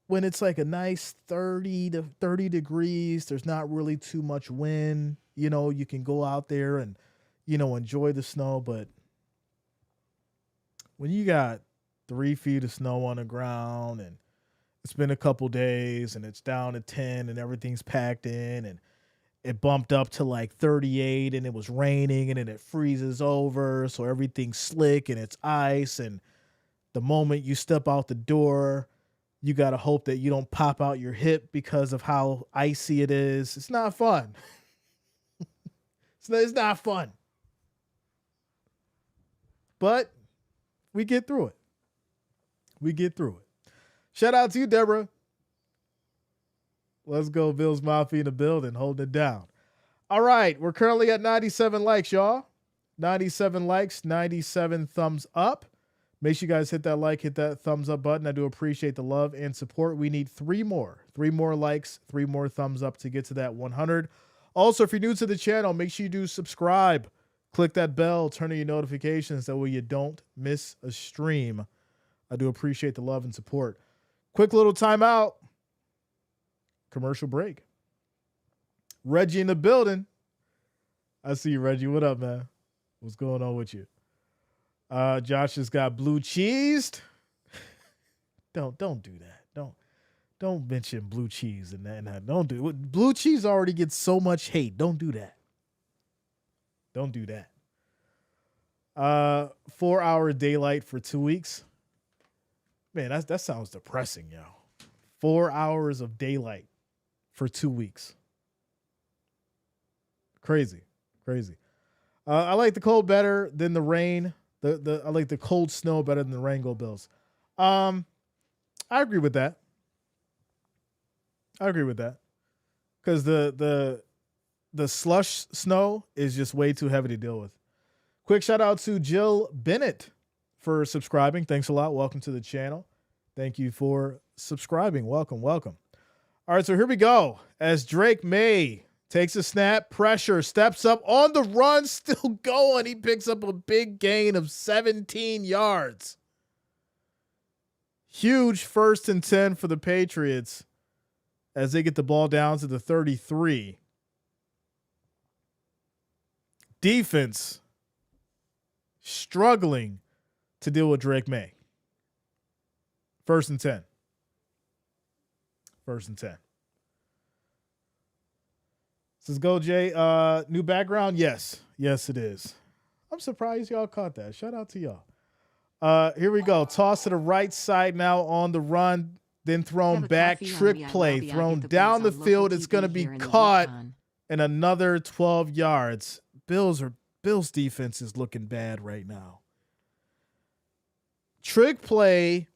when it's like a nice 30 to 30 degrees. There's not really too much wind. You can go out there and, enjoy the snow. But when you got 3 feet of snow on the ground and it's been a couple days and it's down to 10 and everything's packed in and it bumped up to like 38 and it was raining and then it freezes over. So everything's slick and it's ice. And the moment you step out the door, you got to hope that you don't pop out your hip because of how icy it is. It's not fun. It's not fun. But we get through it. Shout out to you, Deborah. Let's go, Bills Mafia in the building, holding it down. All right, we're currently at 97 likes, y'all. 97 likes, 97 thumbs up. Make sure you guys hit that like, hit that thumbs up button. I do appreciate the love and support. We need 3 more likes, 3 more thumbs up to get to that 100. Also, if you're new to the channel, make sure you do subscribe. Click that bell, turn on your notifications. That way you don't miss a stream. I do appreciate the love and support. Quick little timeout. commercial break. Reggie in the building. I see you, Reggie. What up, man? What's going on with you? Josh has got blue cheesed. Don't do that. Don't mention blue cheese and that. Don't do it. Blue cheese already gets so much hate. Don't do that. Don't do that. 4-hour daylight for 2 weeks. Man, that sounds depressing, yo. 4 hours of daylight for 2 weeks. Crazy. I like the cold better than the rain. I like the cold snow better than the rain. Go Bills. I agree with that. Because the slush snow is just way too heavy to deal with. Quick shout out to Jill Bennett for subscribing. Thanks a lot. Welcome to the channel. Thank you for subscribing. Welcome. All right, so here we go. As Drake May takes a snap, pressure, steps up on the run, still going. He picks up a big gain of 17 yards. Huge 1st and 10 for the Patriots as they get the ball down to the 33. Defense struggling to deal with Drake May. 1st and 10. Says Go Jay. New background? Yes, it is. I'm surprised y'all caught that. Shout out to y'all. Here we go. Toss to the right side now on the run, then thrown back. Trick play. Thrown down the field. It's going to be caught and another 12 yards. Bills defense is looking bad right now. Trick play.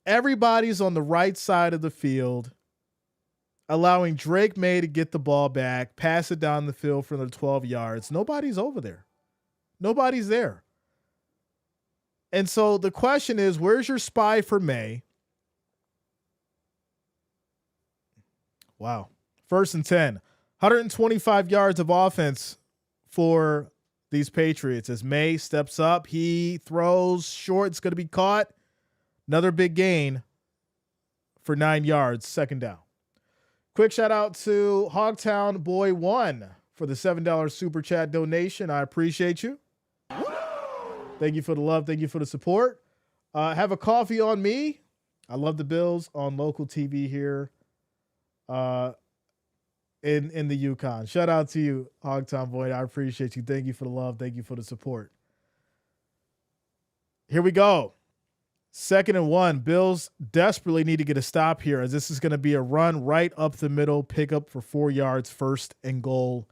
Everybody's on the right side of the field, allowing Drake May to get the ball back, pass it down the field for the 12 yards. Nobody's over there. Nobody's there. And so the question is, where's your spy for May? Wow. 1st and 10. 125 yards of offense for these Patriots as May steps up. He throws short. It's going to be caught. Another big gain for 9 yards, 2nd down. Quick shout out to Hogtown Boy 1 for the $7 super chat donation. I appreciate you. Thank you for the love. Thank you for the support. Have a coffee on me. I love the Bills on local TV here in the Yukon. Shout out to you, Hogtown Boy. I appreciate you. Thank you for the love. Thank you for the support. Here we go. 2nd and 1. Bills desperately need to get a stop here as this is going to be a run right up the middle, pickup for 4 yards, 1st and goal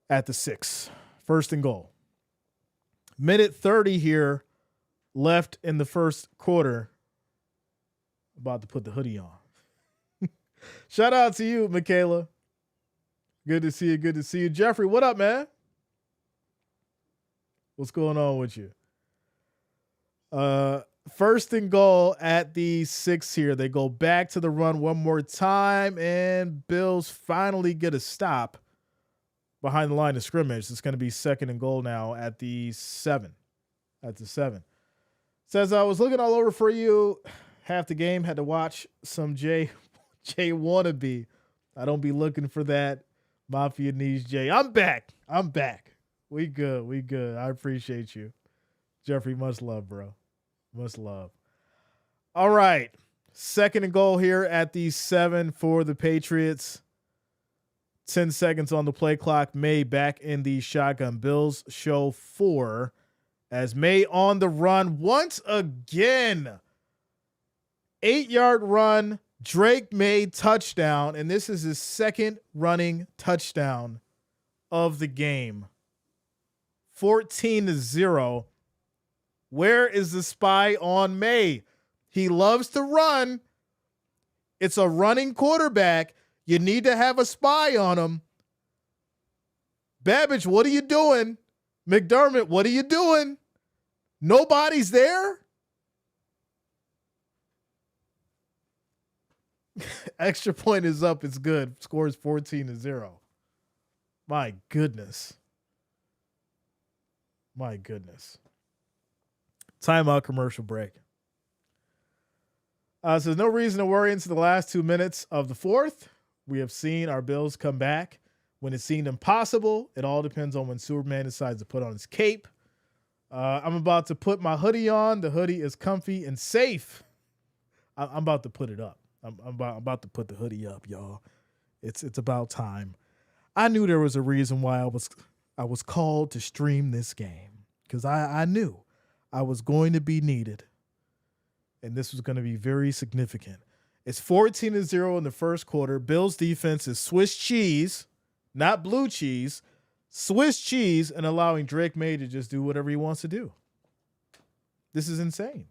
at the 6. 1st and goal. Minute 30 here left in the first quarter. About to put the hoodie on. Shout out to you, Michaela. Good to see you. Jeffrey, what up, man? What's going on with you? 1st and goal at the 6 here. They go back to the run one more time, and Bills finally get a stop behind the line of scrimmage. It's going to be 2nd and goal now at the 7. Says, I was looking all over for you. Half the game had to watch some Jay wannabe. I don't be looking for that. Mafia needs Jay. I'm back. We good. I appreciate you. Jeffrey, much love, bro. Much love. All right. 2nd and goal here at the 7 for the Patriots. 10 seconds on the play clock. May back in the shotgun. Bills show 4 as May on the run once again. 8-yard run. Drake May touchdown. And this is his 2nd running touchdown of the game. 14-0. Where is the spy on May? He loves to run. It's a running quarterback. You need to have a spy on him. Babbage, what are you doing? McDermott, what are you doing? Nobody's there? Extra point is up. It's good. Scores 14-0. My goodness. Timeout, commercial break. So there's no reason to worry into the last 2 minutes of the fourth. We have seen our Bills come back when it seemed impossible. It all depends on when Superman decides to put on his cape. I'm about to put my hoodie on. The hoodie is comfy and safe. I'm about to put it up. I'm about to put the hoodie up, y'all. It's about time. I knew there was a reason why I was called to stream this game, because I knew I was going to be needed, and this was going to be very significant. It's 14-0 in the first quarter. Bills defense is Swiss cheese, not blue cheese, Swiss cheese, and allowing Drake May to just do whatever he wants to do. This is insane.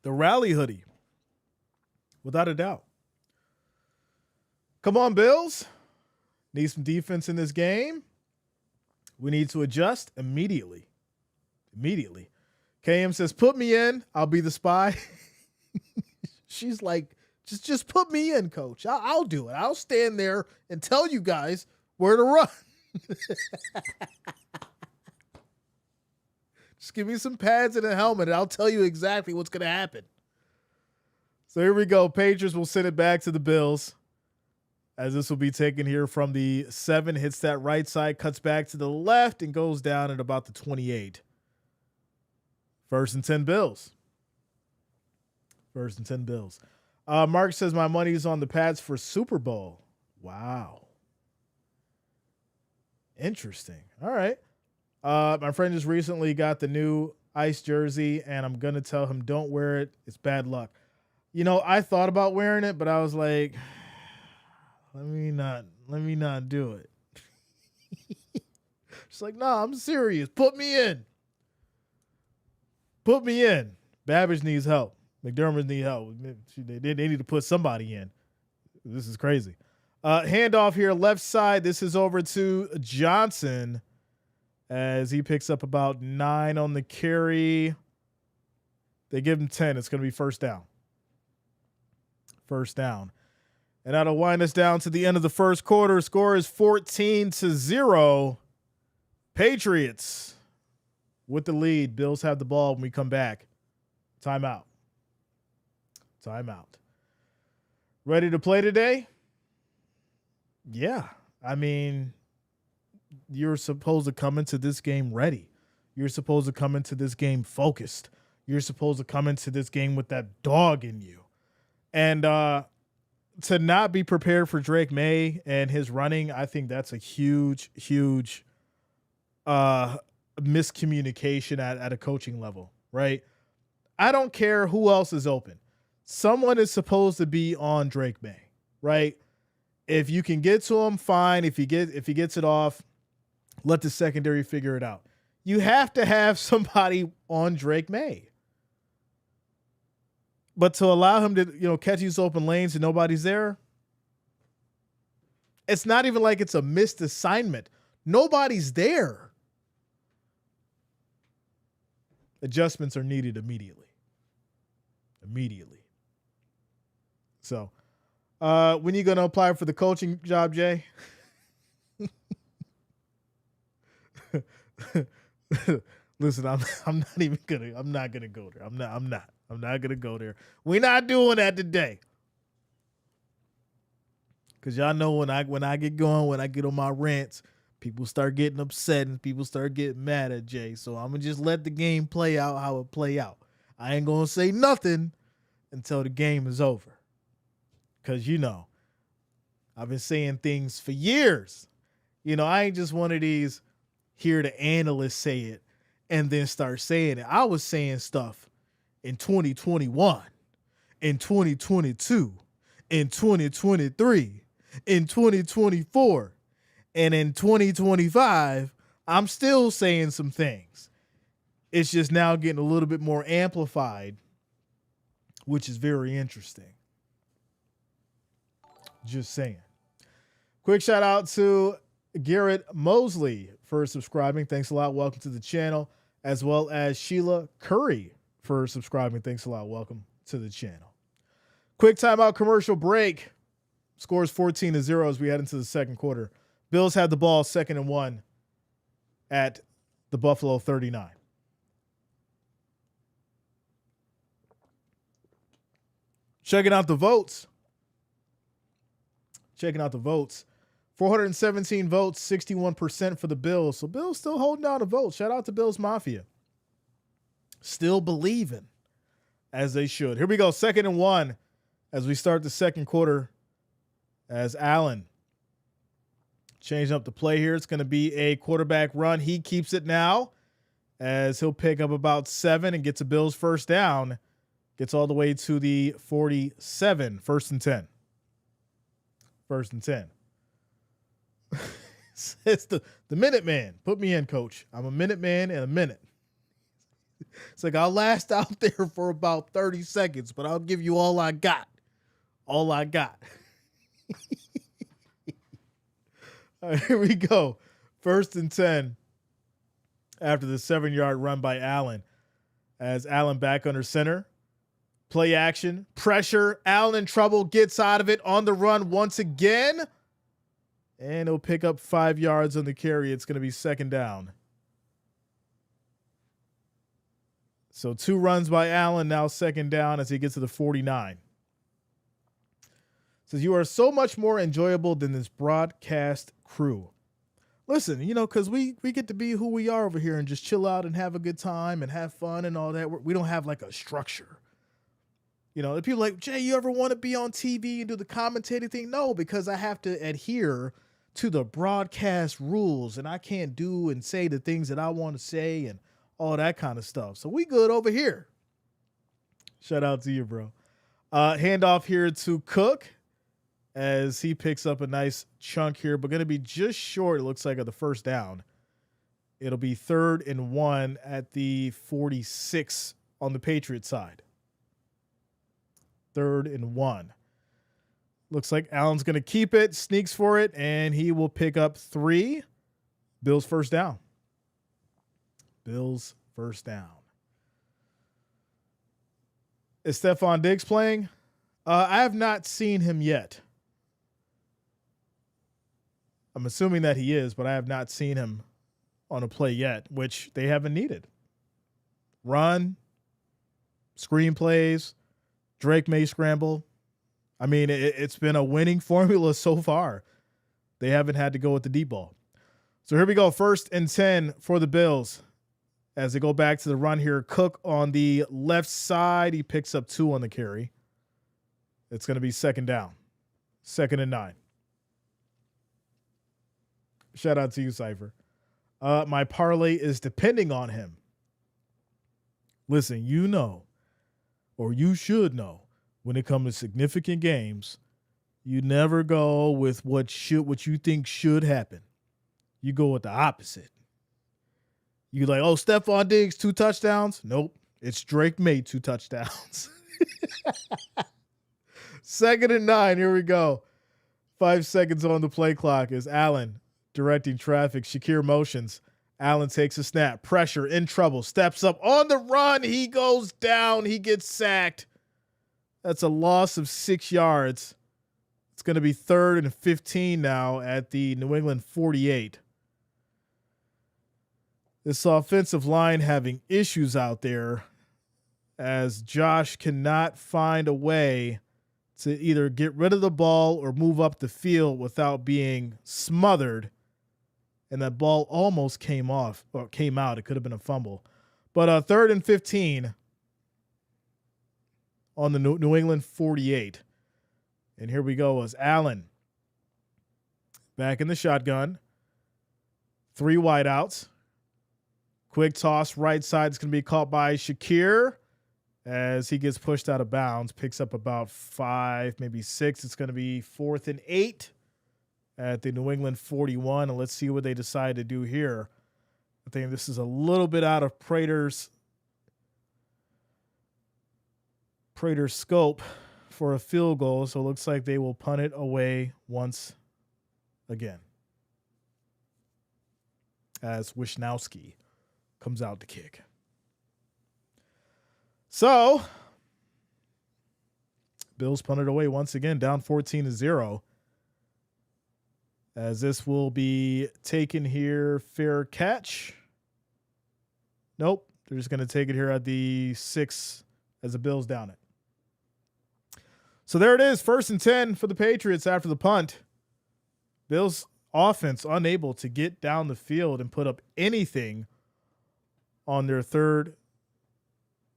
The rally hoodie, without a doubt. Come on, Bills. Need some defense in this game. We need to adjust immediately. Immediately. KM says, put me in. I'll be the spy. She's like, just put me in, coach. I'll do it. I'll stand there and tell you guys where to run. Just give me some pads and a helmet, and I'll tell you exactly what's going to happen. So here we go. Patriots will send it back to the Bills, as this will be taken here from the 7, hits that right side, cuts back to the left, and goes down at about the 28. 1st and 10 Bills. 1st and 10 Bills. Mark says, my money is on the Pats for Super Bowl. Wow. Interesting. All right. My friend just recently got the new ice jersey, and I'm going to tell him don't wear it. It's bad luck. You know, I thought about wearing it, but I was like, let me not do it. She's like, no, I'm serious. Put me in. Put me in. Babbage needs help. McDermott needs help. They need to put somebody in. This is crazy. Handoff here, left side. This is over to Johnson, as he picks up about 9 on the carry. They give him 10. It's going to be first down. First down. And that'll wind us down to the end of the first quarter. Score is 14-0. Patriots with the lead. Bills have the ball when we come back. Timeout. Timeout. Ready to play today? Yeah. I mean, you're supposed to come into this game ready. You're supposed to come into this game focused. You're supposed to come into this game with that dog in you. And to not be prepared for Drake May and his running, I think that's a huge, huge miscommunication at a coaching level, right? I don't care who else is open. Someone is supposed to be on Drake May, right? If you can get to him, fine. If he gets it off, let the secondary figure it out. You have to have somebody on Drake May. But to allow him to, catch these open lanes and nobody's there, it's not even like it's a missed assignment. Nobody's there. Adjustments are needed immediately. So, when you going to apply for the coaching job, Jay? Listen, I'm not gonna go there. I'm not gonna go there. We're not doing that today. Cause y'all know when I get going, when I get on my rants, people start getting upset and people start getting mad at Jay. So I'm gonna just let the game play out how it play out. I ain't gonna say nothing until the game is over. Cause I've been saying things for years. I ain't just one of these hear the analysts say it and then start saying it. I was saying stuff in 2021, in 2022, in 2023, in 2024, and in 2025, I'm still saying some things. It's just now getting a little bit more amplified, which is very interesting. Just saying. Quick shout out to Garrett Mosley for subscribing. Thanks a lot. Welcome to the channel. As well as Sheila Curry for subscribing. Thanks a lot. Welcome to the channel. Quick timeout commercial break. Scores 14-0 as we head into the second quarter. Bills had the ball 2nd and 1 at the Buffalo 39. Checking out the votes. 417 votes, 61% for the Bills. So Bills still holding down the vote. Shout out to Bills Mafia. Still believing, as they should. Here we go, 2nd and 1 as we start the second quarter, as Allen changing up the play here. It's going to be a quarterback run. He keeps it now as he'll pick up about 7 and gets a Bills first down. Gets all the way to the 47, 1st and 10. 1st and 10. It's the minute man. Put me in, coach. I'm a minute man in a minute. It's like I'll last out there for about 30 seconds, but I'll give you all I got. All I got. All right, here we go. 1st and 10 after the 7-yard run by Allen. As Allen back under center. Play action. Pressure. Allen in trouble. Gets out of it on the run once again. And he'll pick up 5 yards on the carry. It's going to be 2nd down. So 2 runs by Allen, now 2nd down as he gets to the 49. Says, you are so much more enjoyable than this broadcast crew. Listen, because we get to be who we are over here and just chill out and have a good time and have fun and all that. We don't have like a structure. If people like, Jay, you ever want to be on TV and do the commentating thing? No, because I have to adhere to the broadcast rules and I can't do and say the things that I want to say and all that kind of stuff. So we good over here. Shout out to you, bro. Handoff here to Cook as he picks up a nice chunk here, but going to be just short, it looks like, of the first down. It'll be 3rd and 1 at the 46 on the Patriots side. 3rd and 1. Looks like Allen's going to keep it, sneaks for it, and he will pick up 3. Bills first down. Bills first down. Is Stephon Diggs playing? I have not seen him yet. I'm assuming that he is, but I have not seen him on a play yet, which they haven't needed. Run, screenplays, Drake may scramble. I mean, it's been a winning formula so far. They haven't had to go with the deep ball. So here we go, 1st and 10 for the Bills. As they go back to the run here, Cook on the left side. He picks up 2 on the carry. It's going to be 2nd down. 2nd and 9. Shout out to you, Cypher. My parlay is depending on him. Listen, or you should know, when it comes to significant games, you never go with what you think should happen. You go with the opposite. You like, oh, Stephon Diggs, 2 touchdowns? Nope. It's Drake May, 2 touchdowns. 2nd and 9. Here we go. 5 seconds on the play clock as Allen directing traffic. Shakir motions. Allen takes a snap. Pressure, in trouble. Steps up on the run. He goes down. He gets sacked. That's a loss of 6 yards. It's going to be 3rd and 15 now at the New England 48. This offensive line having issues out there as Josh cannot find a way to either get rid of the ball or move up the field without being smothered. And that ball almost came out. It could have been a fumble. But 3rd and 15 on the New England 48. And here we go as Allen back in the shotgun. 3 wideouts. Quick toss right side is going to be caught by Shakir as he gets pushed out of bounds. Picks up about 5, maybe 6. It's going to be 4th and 8 at the New England 41. And let's see what they decide to do here. I think this is a little bit out of Prater's scope for a field goal. So it looks like they will punt it away once again as Wisnowski comes out to kick. So Bills punted away once again, down 14-0. As this will be taken here, fair catch. Nope, they're just going to take it here at the 6 as the Bills down it. So there it is. 1st and 10 for the Patriots after the punt. Bills offense unable to get down the field and put up anything on their third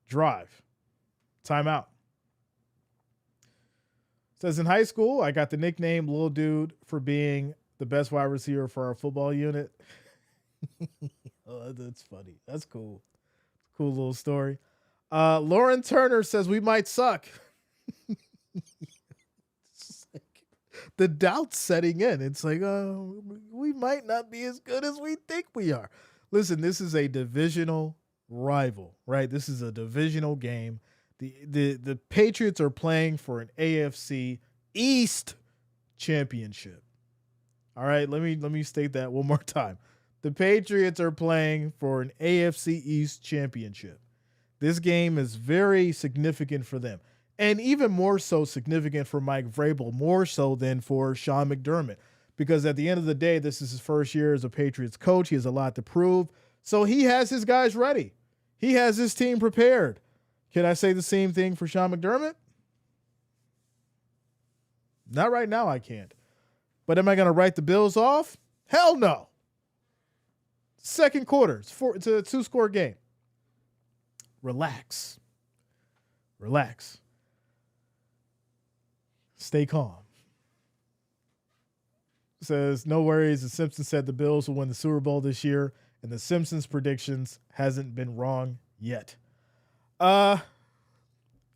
drive. Timeout. Says in high school, I got the nickname Lil Dude for being the best wide receiver for our football unit. Oh, that's funny. That's cool. Cool little story. Lauren Turner says we might suck. Like the doubt's setting in. It's like, we might not be as good as we think we are. Listen, this is a divisional rival, right? This is a divisional game. The Patriots are playing for an AFC East championship. All right, let me state that one more time. The Patriots are playing for an AFC East championship. This game is very significant for them, and even more so significant for Mike Vrabel, more so than for Sean McDermott, because at the end of the day, this is his first year as a Patriots coach. He has a lot to prove, so he has his guys ready. He has his team prepared. Can I say the same thing for Sean McDermott? Not right now, I can't. But am I going to write the Bills off? Hell no. Second quarter. It's a 2-score game. Relax. Stay calm. Says, no worries. The Simpsons said the Bills will win the Super Bowl this year, and the Simpsons predictions hasn't been wrong yet. Yeah,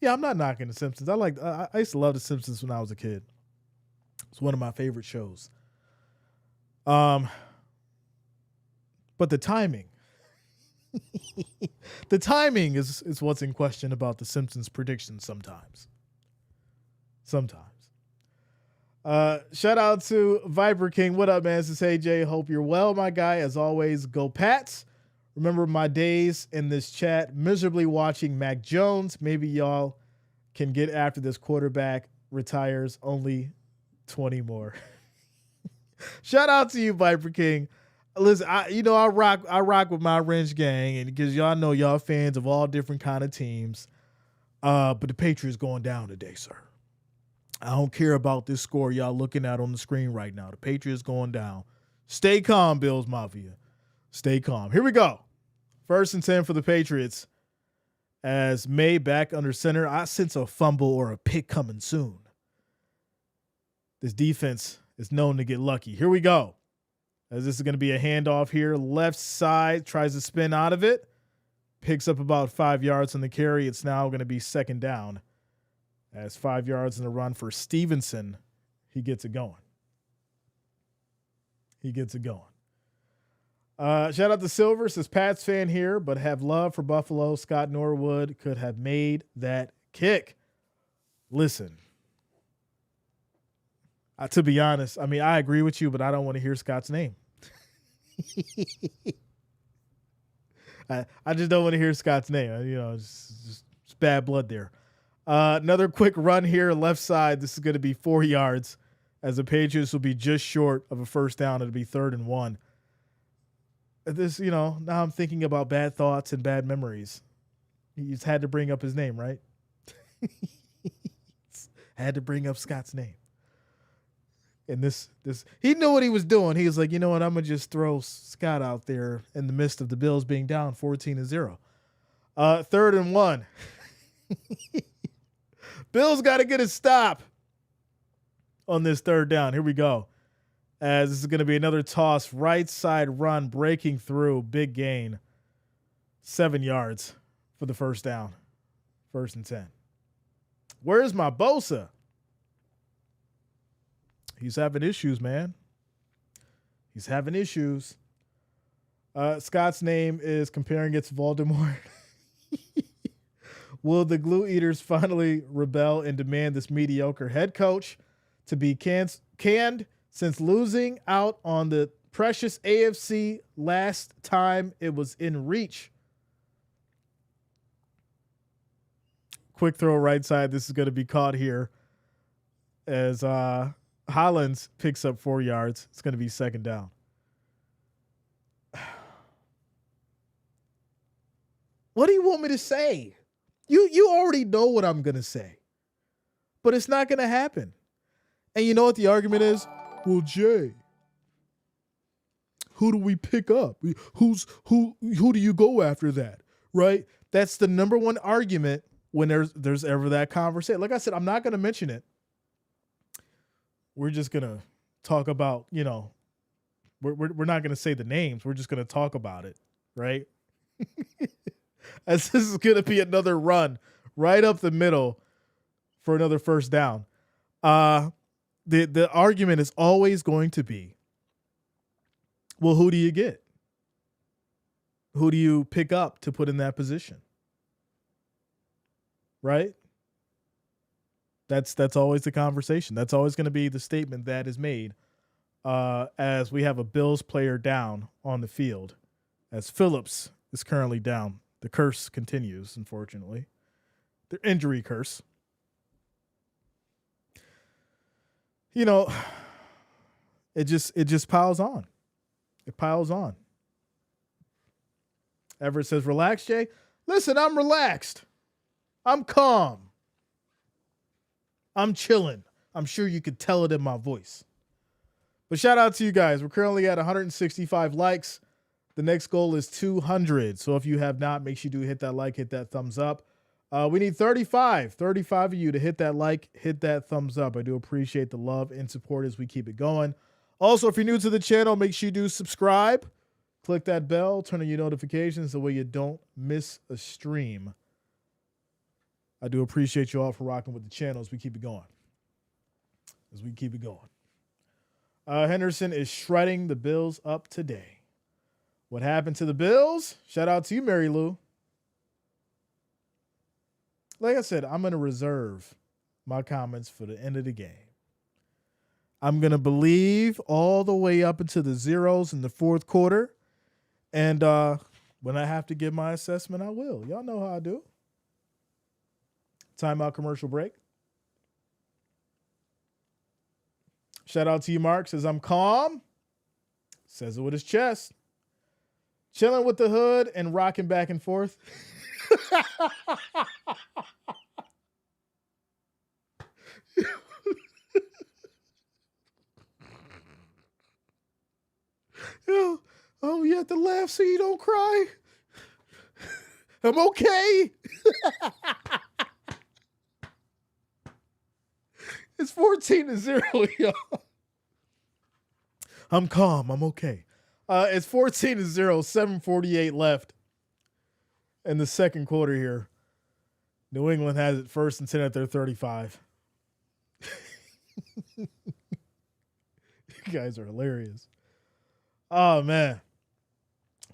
I'm not knocking the Simpsons. I used to love the Simpsons when I was a kid. It's one of my favorite shows. But the timing. The timing is what's in question about the Simpsons predictions sometimes. Shout out to Viper King. What up, man? This is AJ. Hope you're well, my guy. As always, go Pats. Remember my days in this chat miserably watching Mac Jones. Maybe y'all can get after this quarterback retires. Only 20 more. Shout out to you, Viper King. Listen, I rock with my wrench gang, and because y'all know y'all fans of all different kind of teams. But the Patriots going down today, sir. I don't care about this score y'all looking at on the screen right now. The Patriots going down. Stay calm, Bills Mafia. Stay calm. Here we go. 1st and 10 for the Patriots. As May back under center, I sense a fumble or a pick coming soon. This defense is known to get lucky. Here we go. As this is going to be a handoff here. Left side tries to spin out of it. Picks up about 5 yards on the carry. It's now going to be 2nd down. As 5 yards in the run for Stevenson. He gets it going. Shout out to Silver. Says Pats fan here, but have love for Buffalo. Scott Norwood could have made that kick. Listen. To be honest, I mean, I agree with you, but I don't want to hear Scott's name. I just don't want to hear Scott's name. It's bad blood there. Another quick run here, left side. This is going to be 4 yards, as the Patriots will be just short of a 1st down. It'll be 3rd and 1. This, now I'm thinking about bad thoughts and bad memories. He's had to bring up his name, right? Had to bring up Scott's name. And this, he knew what he was doing. He was like, you know what? I'm going to just throw Scott out there in the midst of the Bills being down 14-0. 3rd and 1. Bills got to get a stop on this 3rd down. Here we go. As this is going to be another toss, right side run, breaking through, big gain. 7 yards for the 1st down. 1st and 10. Where's my Bosa? He's having issues, man. He's having issues. Scott's name is comparing it to Voldemort. Will the Glue Eaters finally rebel and demand this mediocre head coach to be canned since losing out on the precious AFC last time it was in reach? Quick throw right side. This is going to be caught here as Hollins picks up 4 yards. It's going to be 2nd down. What do you want me to say? You already know what I'm going to say. but it's not going to happen. And you know what the argument is? Well, Jay, who do we pick up? Who do you go after that? Right? That's the number one argument when there's ever that conversation. Like I said, I'm not going to mention it. We're just going to talk about, we're not going to say the names. We're just going to talk about it, right? As this is going to be another run right up the middle for another first down. The argument is always going to be, well, who do you get? Who do you pick up to put in that position? Right? That's always the conversation. That's always going to be the statement that is made as we have a Bills player down on the field, as Phillips is currently down. The curse continues, unfortunately. The injury curse. It just piles on. It piles on. Everett says, relax, Jay. Listen, I'm relaxed. I'm calm. I'm chilling. I'm sure you could tell it in my voice. But shout out to you guys. We're currently at 165 likes. The next goal is 200. So if you have not, make sure you do hit that like, hit that thumbs up. We need 35 of you to hit that like, hit that thumbs up. I do appreciate the love and support as we keep it going. Also, if you're new to the channel, make sure you do subscribe. Click that bell, turn on your notifications so you don't miss a stream. I do appreciate you all for rocking with the channel as we keep it going. Henderson is shredding the Bills up today. What happened to the Bills? Shout out to you, Mary Lou. Like I said, I'm going to reserve my comments for the end of the game. I'm going to believe all the way up into the zeros in the fourth quarter. And when I have to give my assessment, I will. Y'all know how I do. Timeout, commercial break. Shout out to you, Mark. Says, I'm calm. Says it with his chest. Chilling with the hood and rocking back and forth. Oh, you have to laugh so you don't cry. I'm okay. It's 14-0, y'all. I'm calm. I'm okay. It's 14-0, 7:48 left in the second quarter here. New England has it 1st and 10 at their 35. You guys are hilarious. Oh, man.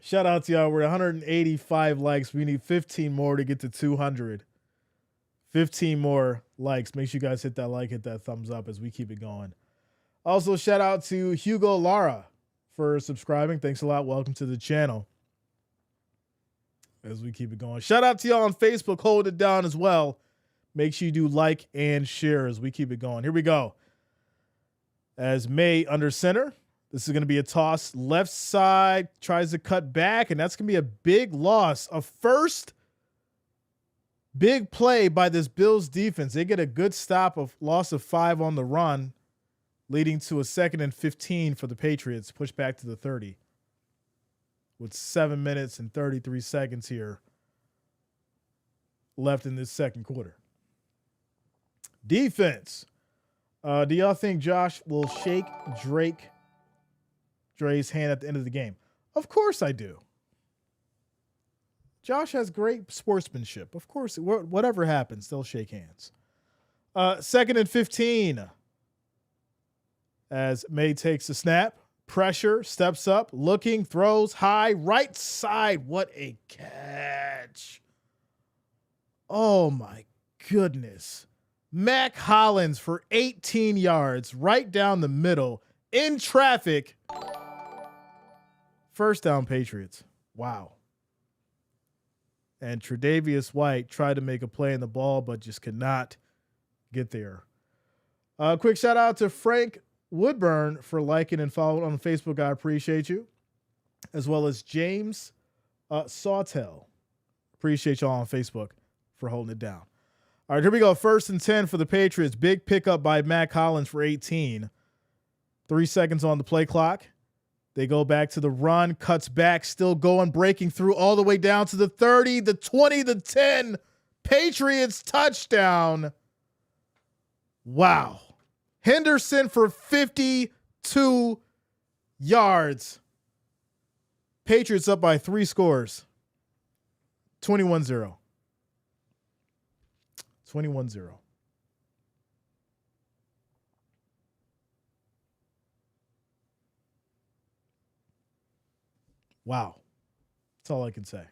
Shout out to y'all. We're at 185 likes. We need 15 more to get to 200. 15 more likes. Make sure you guys hit that like, hit that thumbs up as we keep it going. Also, shout out to Hugo Lara for subscribing. Thanks a lot. Welcome to the channel as we keep it going. Shout out to y'all on Facebook. Hold it down as well. Make sure you do like and share as we keep it going. Here we go. As May under center. This is going to be a toss. Left side tries to cut back, and that's going to be a big loss. A first big play by this Bills defense. They get a good stop of loss of 5 on the run, leading to a 2nd and 15 for the Patriots. Push back to the 30 with 7 minutes and 33 seconds here left in this second quarter. Defense. Do y'all think Josh will shake Dre's hand at the end of the game? Of course I do. Josh has great sportsmanship. Of course, whatever happens, they'll shake hands. 2nd and 15. As May takes the snap. Pressure, steps up, looking, throws high, right side. What a catch. Oh, my goodness. Mac Hollins for 18 yards, right down the middle, in traffic. First down, Patriots. Wow. And Tre'Davious White tried to make a play in the ball, but just could not get there. Quick shout out to Frank Woodburn for liking and following on Facebook. I appreciate you. As well as James Sawtell. Appreciate y'all on Facebook for holding it down. All right, here we go. 1st and 10 for the Patriots. Big pickup by Matt Collins for 18. 3 seconds on the play clock. They go back to the run, cuts back, still going, breaking through all the way down to the 30, the 20, the 10. Patriots touchdown. Wow. Henderson for 52 yards. Patriots up by 3 scores. 21-0. 21-0. Wow. That's all I can say.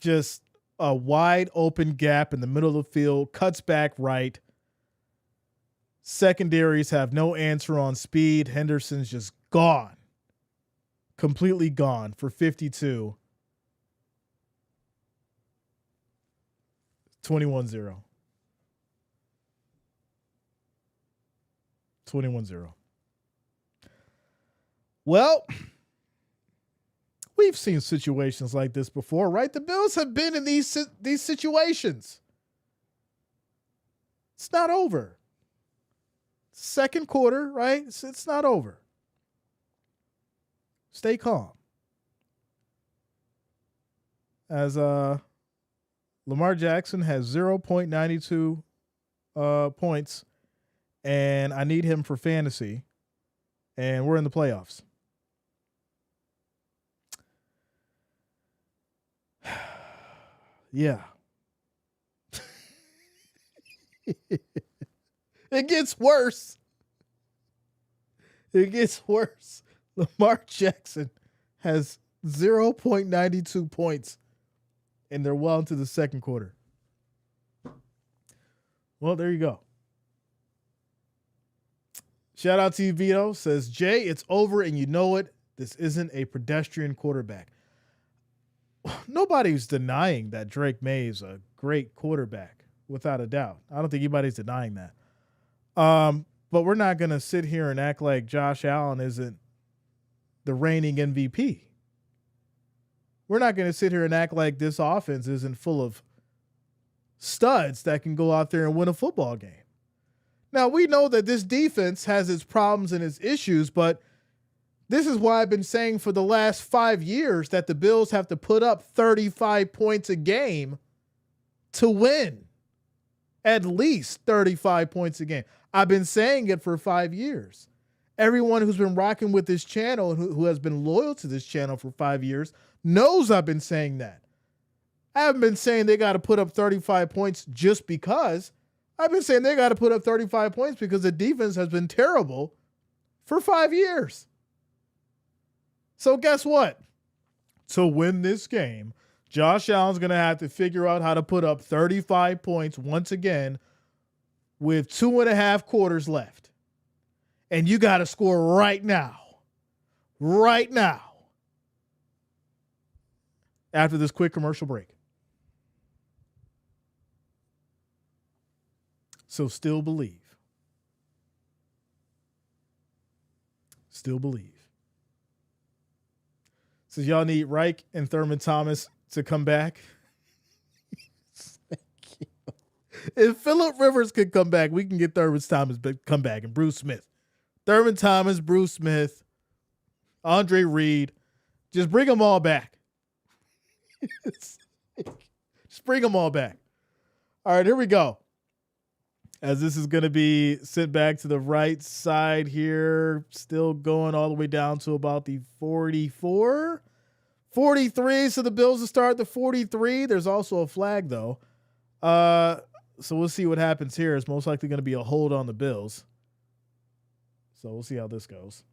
Just a wide open gap in the middle of the field, cuts back right. Secondaries have no answer on speed. Henderson's just gone. Completely gone for 52. 21-0. 21-0. Well, we've seen situations like this before, right? The Bills have been in these situations. It's not over. Second quarter, right? It's not over. Stay calm. As Lamar Jackson has 0.92 points, and I need him for fantasy, and we're in the playoffs. Yeah. It gets worse. It gets worse. Lamar Jackson has 0.92 points, and they're well into the second quarter. Well, there you go. Shout out to you, Vito. Says, Jay, it's over and you know it. This isn't a pedestrian quarterback. Nobody's denying that Drake May is a great quarterback, without a doubt. I don't think anybody's denying that. But we're not going to sit here and act like Josh Allen isn't the reigning MVP. We're not going to sit here and act like this offense isn't full of studs that can go out there and win a football game. Now, we know that this defense has its problems and its issues, but this is why I've been saying for the last 5 years that the Bills have to put up 35 points a game to win. At least 35 points a game. I've been saying it for 5 years. Everyone who's been rocking with this channel and who has been loyal to this channel for 5 years knows I've been saying that. I haven't been saying they got to put up 35 points just because. I've been saying they got to put up 35 points because the defense has been terrible for 5 years. So guess what? To win this game, Josh Allen's going to have to figure out how to put up 35 points once again with 2.5 quarters left. And you got to score right now. Right now. After this quick commercial break. So still believe. Still believe. So y'all need Reich and Thurman Thomas to come back. If Phillip Rivers could come back, we can get Thurman Thomas come back and Bruce Smith. Thurman Thomas, Bruce Smith, Andre Reed. Just bring them all back. Just bring them all back. All right, here we go. As this is going to be sent back to the right side here, still going all the way down to about the 44, 43. So the Bills will start the 43. There's also a flag, though. So we'll see what happens here. It's most likely going to be a hold on the Bills. So we'll see how this goes.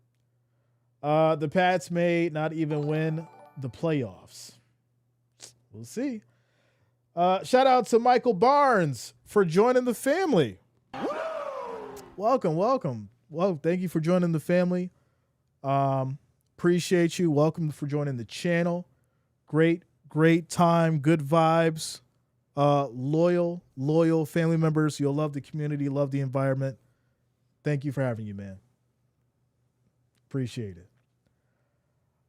The Pats may not even win the playoffs. We'll see. Shout out to Michael Barnes for joining the family. Welcome. Well, thank you for joining the family. Appreciate you. Welcome for joining the channel. Great time, good vibes. Loyal family members. You'll love the community, love the environment. Thank you for having you, man. Appreciate it.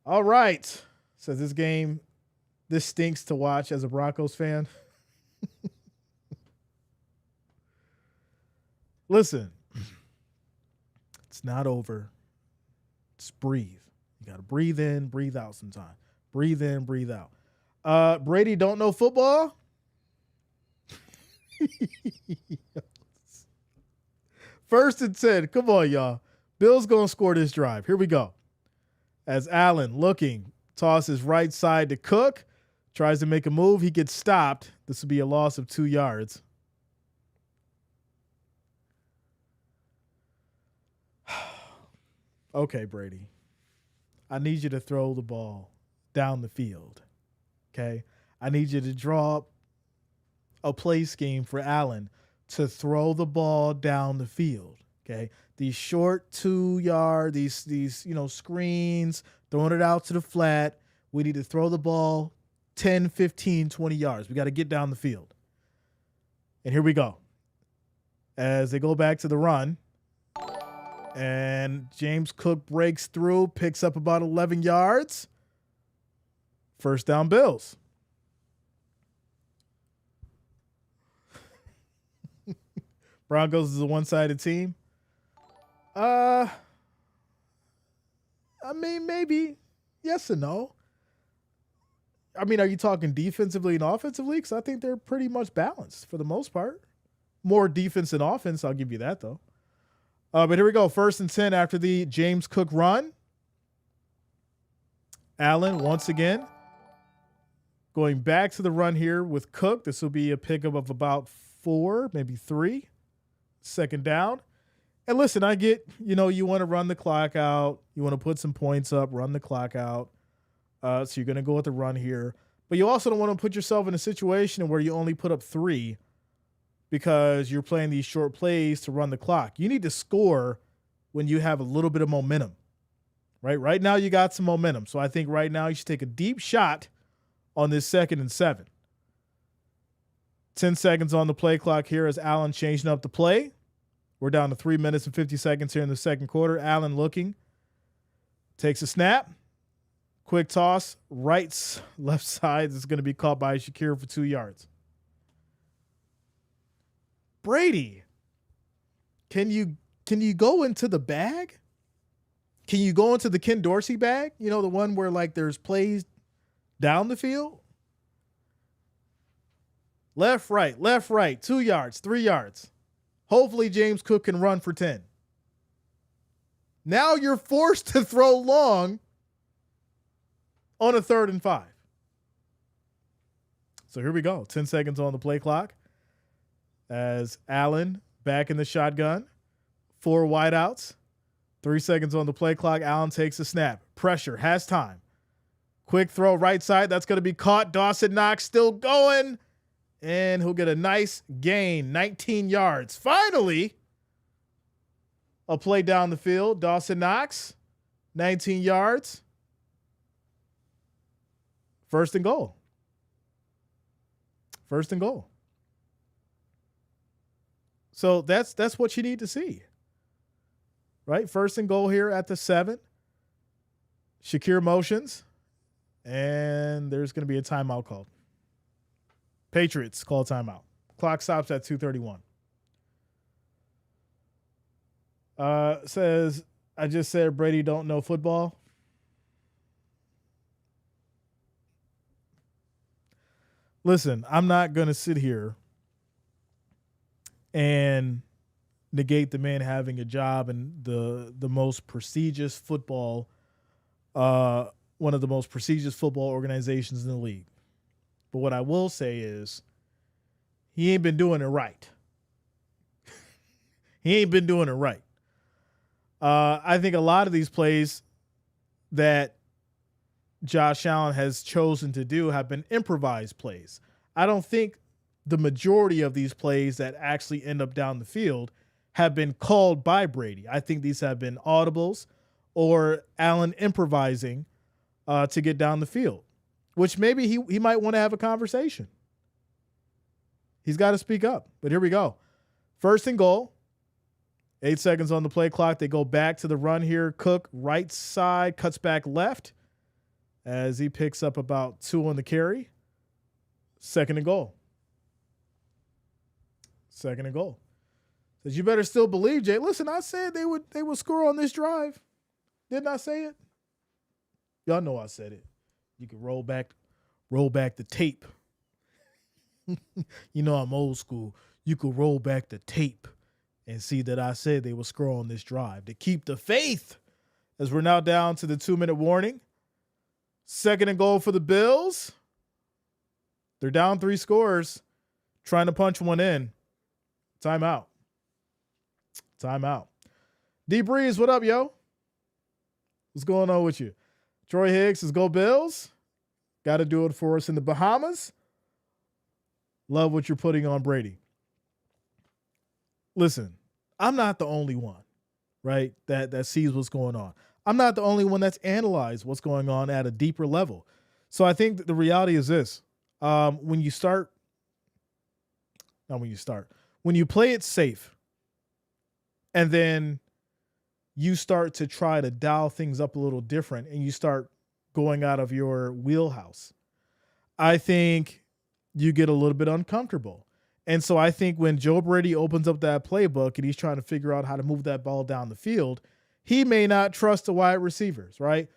All right. Says this stinks to watch as a Broncos fan. Listen, it's not over. Just breathe. You got to breathe in, breathe out sometime. Breathe in, breathe out. Brady don't know football? First and 10. Come on, y'all. Bill's going to score this drive. Here we go. As Allen looking, tosses right side to Cook. Tries to make a move. He gets stopped. This would be a loss of 2 yards. Okay, Brady. I need you to throw the ball down the field. Okay? I need you to draw up a play scheme for Allen to throw the ball down the field. Okay? These short 2 yard, these screens, throwing it out to the flat. We need to throw the ball 10, 15, 20 yards. We got to get down the field. And here we go. As they go back to the run, and James Cook breaks through, picks up about 11 yards. First down, Bills. Broncos is a one-sided team. I mean, maybe yes and no. I mean, are you talking defensively and offensively? Because I think they're pretty much balanced for the most part. More defense than offense, I'll give you that, though. But here we go. First and 10 after the James Cook run. Allen once again going back to the run here with Cook. This will be a pickup of about 4, maybe 3. Second down. And listen, I get, you want to run the clock out. You want to put some points up, run the clock out. So you're going to go with the run here. But you also don't want to put yourself in a situation where you only put up 3 because you're playing these short plays to run the clock. You need to score when you have a little bit of momentum, right? Right now you got some momentum. So I think right now you should take a deep shot on this 2nd and 7. 10 seconds on the play clock here as Allen changing up the play. We're down to 3 minutes and 50 seconds here in the second quarter. Allen looking, takes a snap. Quick toss, left side is going to be caught by Shakir for 2 yards. Brady, can you go into the bag? Can you go into the Ken Dorsey bag? The one where there's plays down the field? Left, right, 2 yards, 3 yards. Hopefully James Cook can run for 10. Now you're forced to throw long on a 3rd and 5. So here we go. 10 seconds on the play clock. As Allen back in the shotgun. 4 wideouts. 3 seconds on the play clock. Allen takes a snap. Pressure. Has time. Quick throw right side. That's going to be caught. Dawson Knox still going. And he'll get a nice gain. 19 yards. Finally, a play down the field. Dawson Knox. 19 yards. First and goal. First and goal. So that's what you need to see. Right? First and goal here at the 7. Shakir motions. And there's going to be a timeout called. Patriots call timeout. Clock stops at 2:31. Says, I just said Brady don't know football. Listen, I'm not going to sit here and negate the man having a job in the most prestigious football, one of the most prestigious football organizations in the league. But what I will say is he ain't been doing it right. He ain't been doing it right. I think a lot of these plays that Josh Allen has chosen to do have been improvised plays. I don't think the majority of these plays that actually end up down the field have been called by Brady. I think these have been audibles or Allen improvising to get down the field, which maybe he might want to have a conversation. He's got to speak up. But here we go. First and goal. 8 seconds on the play clock. They go back to the run here. Cook, right side, cuts back left as he picks up about 2 on the carry. Second and goal. 2nd and goal. Says you better still believe, Jay. Listen, I said they would score on this drive. Didn't I say it? Y'all know I said it. You can roll back the tape. You know I'm old school. You could roll back the tape and see that I said they would score on this drive to keep the faith. As we're now down to the 2-minute warning. 2nd and goal for the Bills. They're down 3 scores, trying to punch one in. Timeout. D Breeze, what up, yo? What's going on with you? Troy Hicks says, go Bills. Got to do it for us in the Bahamas. Love what you're putting on Brady. Listen, I'm not the only one, right, that sees what's going on. I'm not the only one that's analyzed what's going on at a deeper level. So I think that the reality is this. When you play it safe and then you start to try to dial things up a little different and you start going out of your wheelhouse, I think you get a little bit uncomfortable. And so I think when Joe Brady opens up that playbook and he's trying to figure out how to move that ball down the field, he may not trust the wide receivers, right?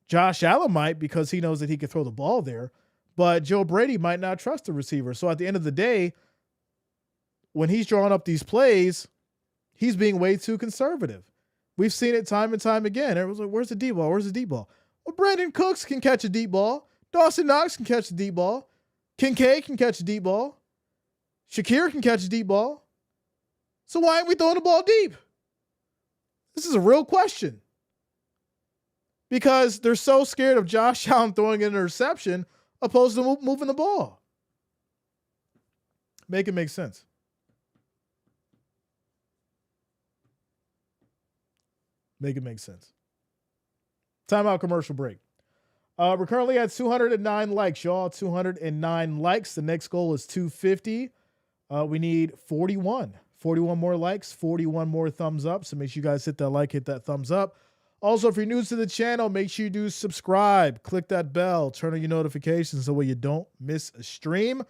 Josh Allen might because he knows that he can throw the ball there, but Joe Brady might not trust the receiver. So at the end of the day, when he's drawing up these plays, he's being way too conservative. We've seen it time and time again. Everyone's like, where's the deep ball? Where's the deep ball? Well, Brandon Cooks can catch a deep ball. Dawson Knox can catch a deep ball. Kincaid can catch a deep ball. Shakir can catch a deep ball. So why aren't we throwing the ball deep? This is a real question. Because they're so scared of Josh Allen throwing an interception opposed to moving the ball. Make it make sense. Make it make sense. Timeout, commercial break. We're currently at 209 likes, y'all. 209 likes. The next goal is 250. We need 41 more likes, 41 more thumbs up. So make sure you guys hit that like, hit that thumbs up. Also, if you're new to the channel, make sure you do subscribe, click that bell, turn on your notifications so you don't miss a stream.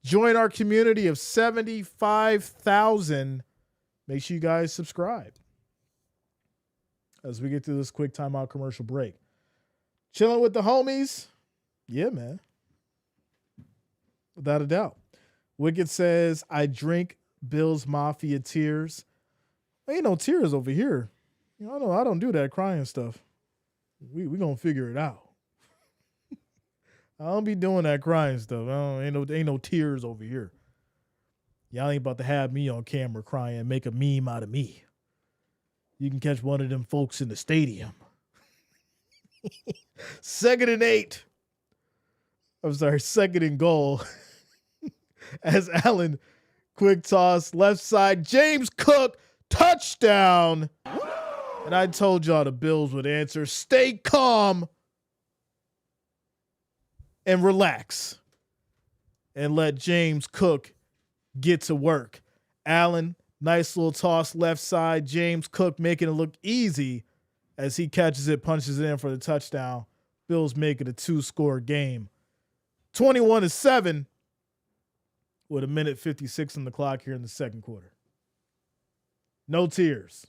Join our community of 75,000. Make sure you guys subscribe as we get through this quick timeout commercial break. Chilling with the homies. Yeah, man. Without a doubt. Wicked says, I drink Bills Mafia tears. Ain't no tears over here. You know, I don't do that crying stuff. We gonna figure it out. I don't be doing that crying stuff. Ain't no tears over here. Y'all ain't about to have me on camera crying, make a meme out of me. You can catch one of them folks in the stadium. 2nd and 8. I'm sorry, 2nd and goal. As Allen, quick toss, left side, James Cook, touchdown. And I told y'all the Bills would answer, stay calm and relax and let James Cook get to work. Allen, nice little toss left side, James Cook making it look easy as he catches it, punches it in for the touchdown. Bills make it a 2-score game. 21-7 with 1:56 on the clock here in the second quarter. No tears.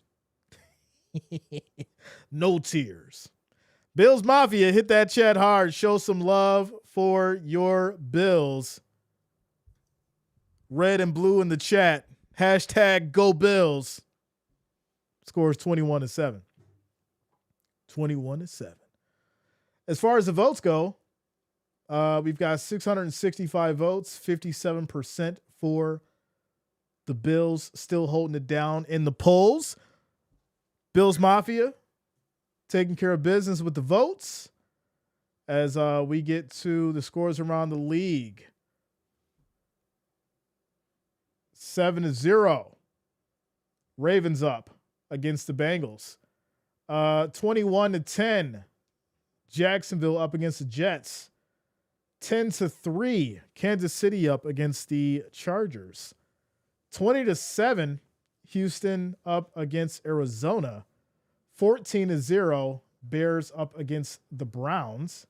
No tears. Bills Mafia, hit that chat hard. Show some love for your Bills. Red and blue in the chat. Hashtag Go Bills. Scores 21-7. 21-7. As far as the votes go, we've got 665 votes, 57% for the Bills, still holding it down in the polls. Bills Mafia taking care of business with the votes as we get to the scores around the league. 7-0. Ravens up against the Bengals. 21-10. Jacksonville up against the Jets. 10-3. Kansas City up against the Chargers. 20-7. Houston up against Arizona. 14-0. Bears up against the Browns.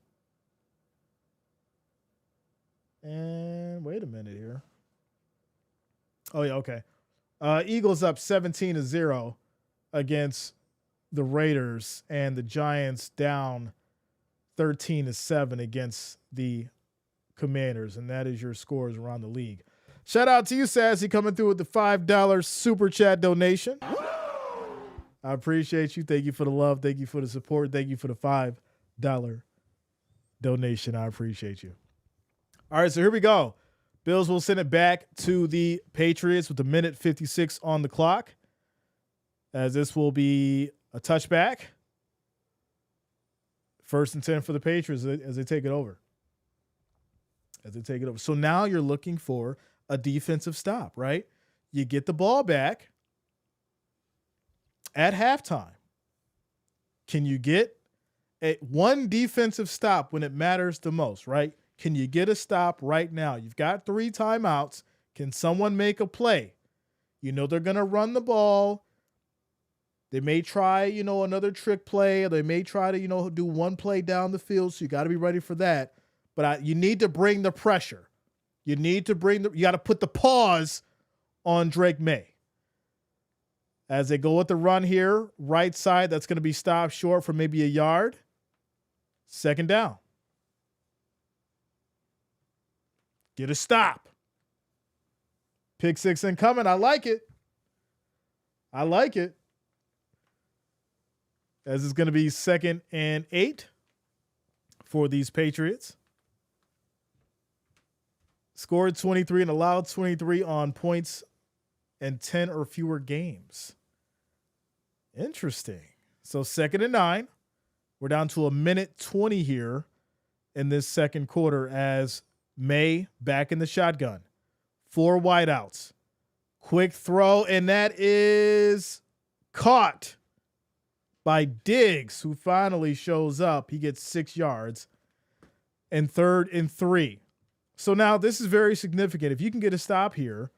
And wait a minute here. Oh, yeah, okay. Eagles up 17-0 against the Raiders, and the Giants down 13-7 against the Commanders, and that is your scores around the league. Shout out to you, Sassy, coming through with the $5 super chat donation. I appreciate you. Thank you for the love. Thank you for the support. Thank you for the $5 donation. I appreciate you. All right, so here we go. Bills will send it back to the Patriots with a minute 56 on the clock, as this will be a touchback. 1st and 10 for the Patriots as they take it over. So now you're looking for a defensive stop, right? You get the ball back at halftime. Can you get one defensive stop when it matters the most, right? Can you get a stop right now? You've got 3 timeouts. Can someone make a play? You know they're going to run the ball. They may try, another trick play, or they may try to, do one play down the field. So you got to be ready for that. But you need to bring the pressure. You got to put the pause on Drake May. As they go with the run here, right side, that's going to be stopped short for maybe a yard. 2nd down. Get a stop. Pick 6 incoming. I like it. As it's going to be 2nd and 8 for these Patriots. Scored 23 and allowed 23 on points and 10 or fewer games. Interesting. So 2nd and 9. We're down to a minute 20 here in this second quarter as May back in the shotgun. 4 wideouts. Quick throw, and that is caught by Diggs, who finally shows up. He gets 6 yards. And 3rd and 3. So now this is very significant. If you can get a stop here,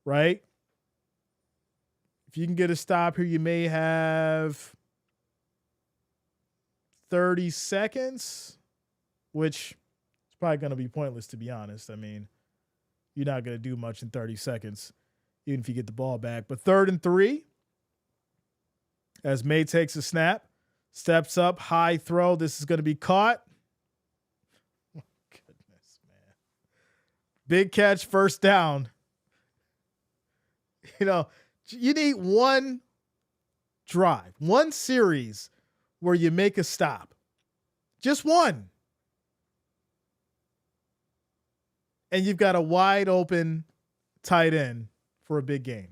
right? If you can get a stop here, you may have 30 seconds, which is probably going to be pointless, to be honest. I mean, you're not going to do much in 30 seconds, even if you get the ball back. But 3rd and 3, as May takes a snap, steps up, high throw. This is going to be caught. Oh, goodness, man. Big catch, 1st down. You need one drive, one series where you make a stop. Just one. And you've got a wide open tight end for a big game.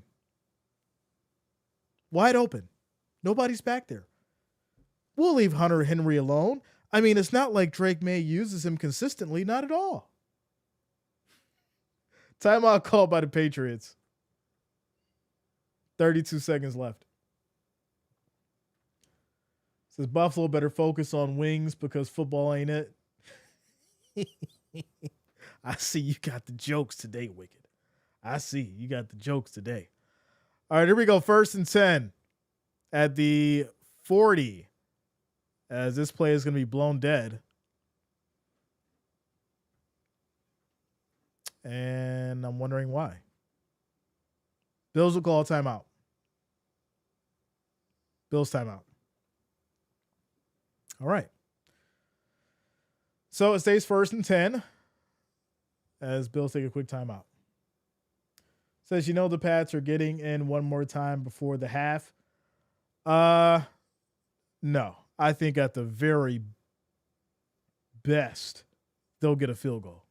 Wide open. Nobody's back there. We'll leave Hunter Henry alone. I mean, it's not like Drake May uses him consistently. Not at all. Timeout called by the Patriots. 32 seconds left. Says Buffalo better focus on wings because football ain't it. I see you got the jokes today, Wicked. I see you got the jokes today. All right, here we go. 1st and 10 at the 40, as this play is going to be blown dead. And I'm wondering why. Bills will call a timeout. Bills timeout. All right. So it stays 1st and 10 as Bills take a quick timeout. Says, the Pats are getting in one more time before the half. No. I think at the very best, they'll get a field goal.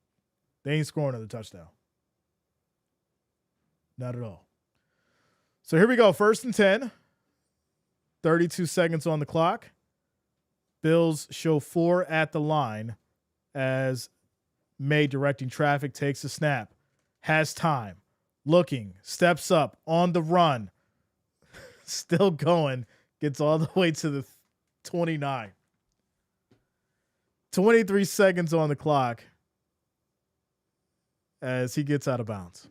They ain't scoring another touchdown. Not at all. So here we go. 1st and 10. 32 seconds on the clock. Bills show 4 at the line as May, directing traffic, takes a snap. Has time. Looking. Steps up. On the run. Still going. Gets all the way to the 29. 23 seconds on the clock as he gets out of bounds.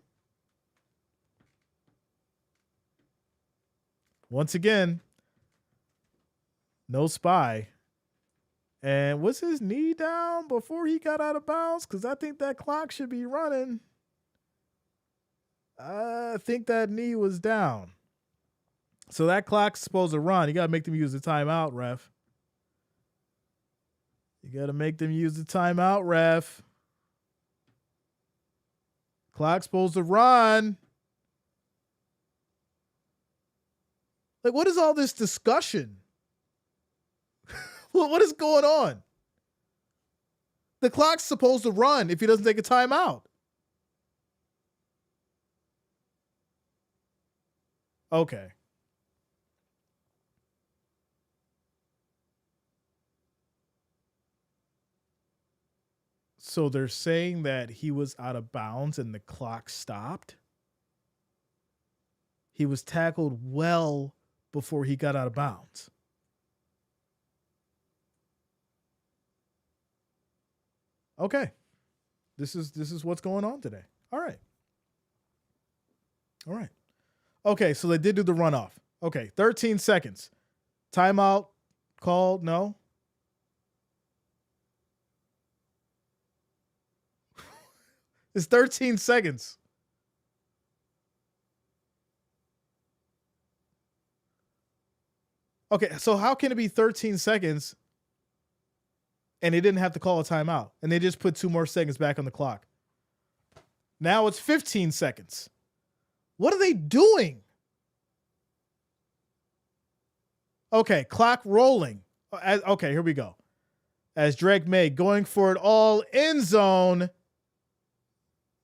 Once again, no spy. And was his knee down before he got out of bounds? Because I think that clock should be running. I think that knee was down. So that clock's supposed to run. You got to make them use the timeout, ref. You got to make them use the timeout, ref. Clock's supposed to run. Like, what is all this discussion? What is going on? The clock's supposed to run if he doesn't take a timeout. Okay. So they're saying that he was out of bounds and the clock stopped? He was tackled well before he got out of bounds. Okay. This is what's going on today. All right. All right. Okay, so they did do the runoff. Okay, 13 seconds. Timeout called? No. It's 13 seconds. Okay, so how can it be 13 seconds and they didn't have to call a timeout and they just put 2 more seconds back on the clock? Now it's 15 seconds. What are they doing? Okay, clock rolling. Okay, here we go. As Drake May going for it all, end zone.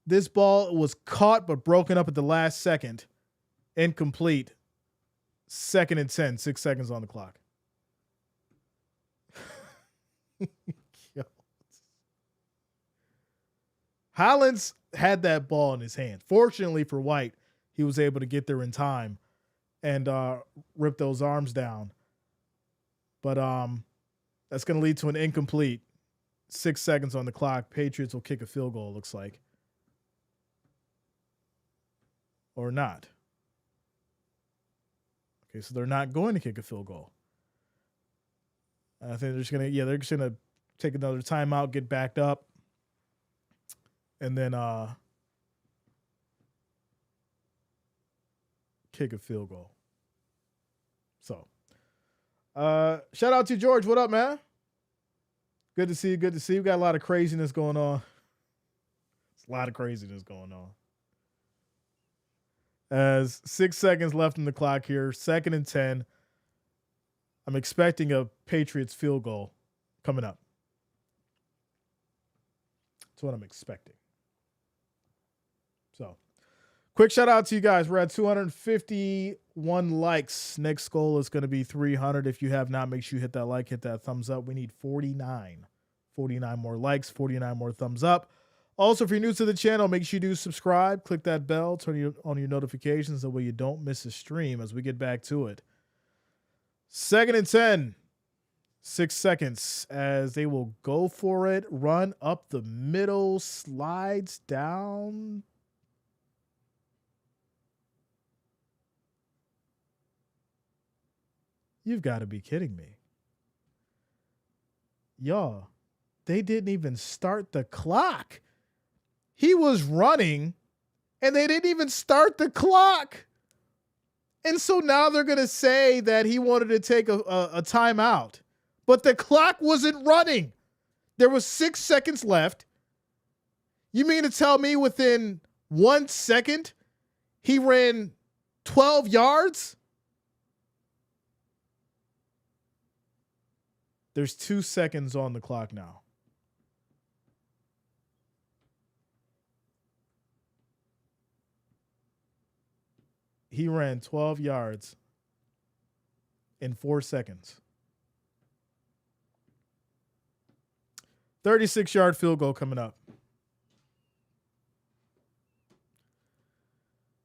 This ball was caught but broken up at the last second. Incomplete. 2nd and 10, 6 seconds on the clock. Hollins had that ball in his hand. Fortunately for White, he was able to get there in time and rip those arms down. But that's going to lead to an incomplete. 6 seconds on the clock. Patriots will kick a field goal, looks like. Or not. Okay, so they're not going to kick a field goal. I think they're just gonna take another timeout, get backed up, and then kick a field goal. So shout out to George. What up, man? Good to see you. Good to see you. We got a lot of craziness going on. It's a lot of craziness going on. As 6 seconds left in the clock here, 2nd and 10. I'm expecting a Patriots field goal coming up. That's what I'm expecting. So, quick shout out to you guys. We're at 251 likes. Next goal is going to be 300. If you have not, make sure you hit that like, hit that thumbs up. We need 49. 49 more likes, 49 more thumbs up. Also, if you're new to the channel, make sure you do subscribe, click that bell, turn on your notifications, that way you don't miss a stream as we get back to it. 2nd and 10, 6 seconds as they will go for it, run up the middle, slides down. You've got to be kidding me. Y'all, they didn't even start the clock. He was running, and they didn't even start the clock. And so now they're going to say that he wanted to take a timeout. But the clock wasn't running. There was 6 seconds left. You mean to tell me within 1 second he ran 12 yards? There's 2 seconds on the clock now. He ran 12 yards in 4 seconds. 36-yard field goal coming up.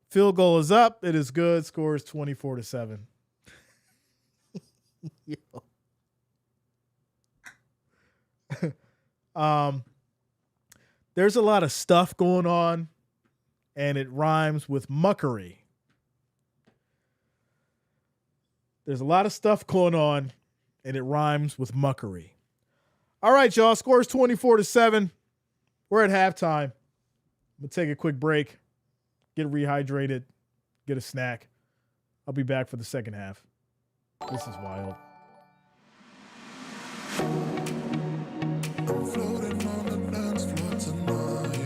Field goal is up. It is good. Score is 24-7. There's a lot of stuff going on, and it rhymes with muckery. There's a lot of stuff going on, and it rhymes with muckery. All right, y'all. Score is 24-7. We're at halftime. I'm going to take a quick break. get rehydrated, get a snack. I'll be back for the second half. This is wild.
I'm floating on the dance floor tonight.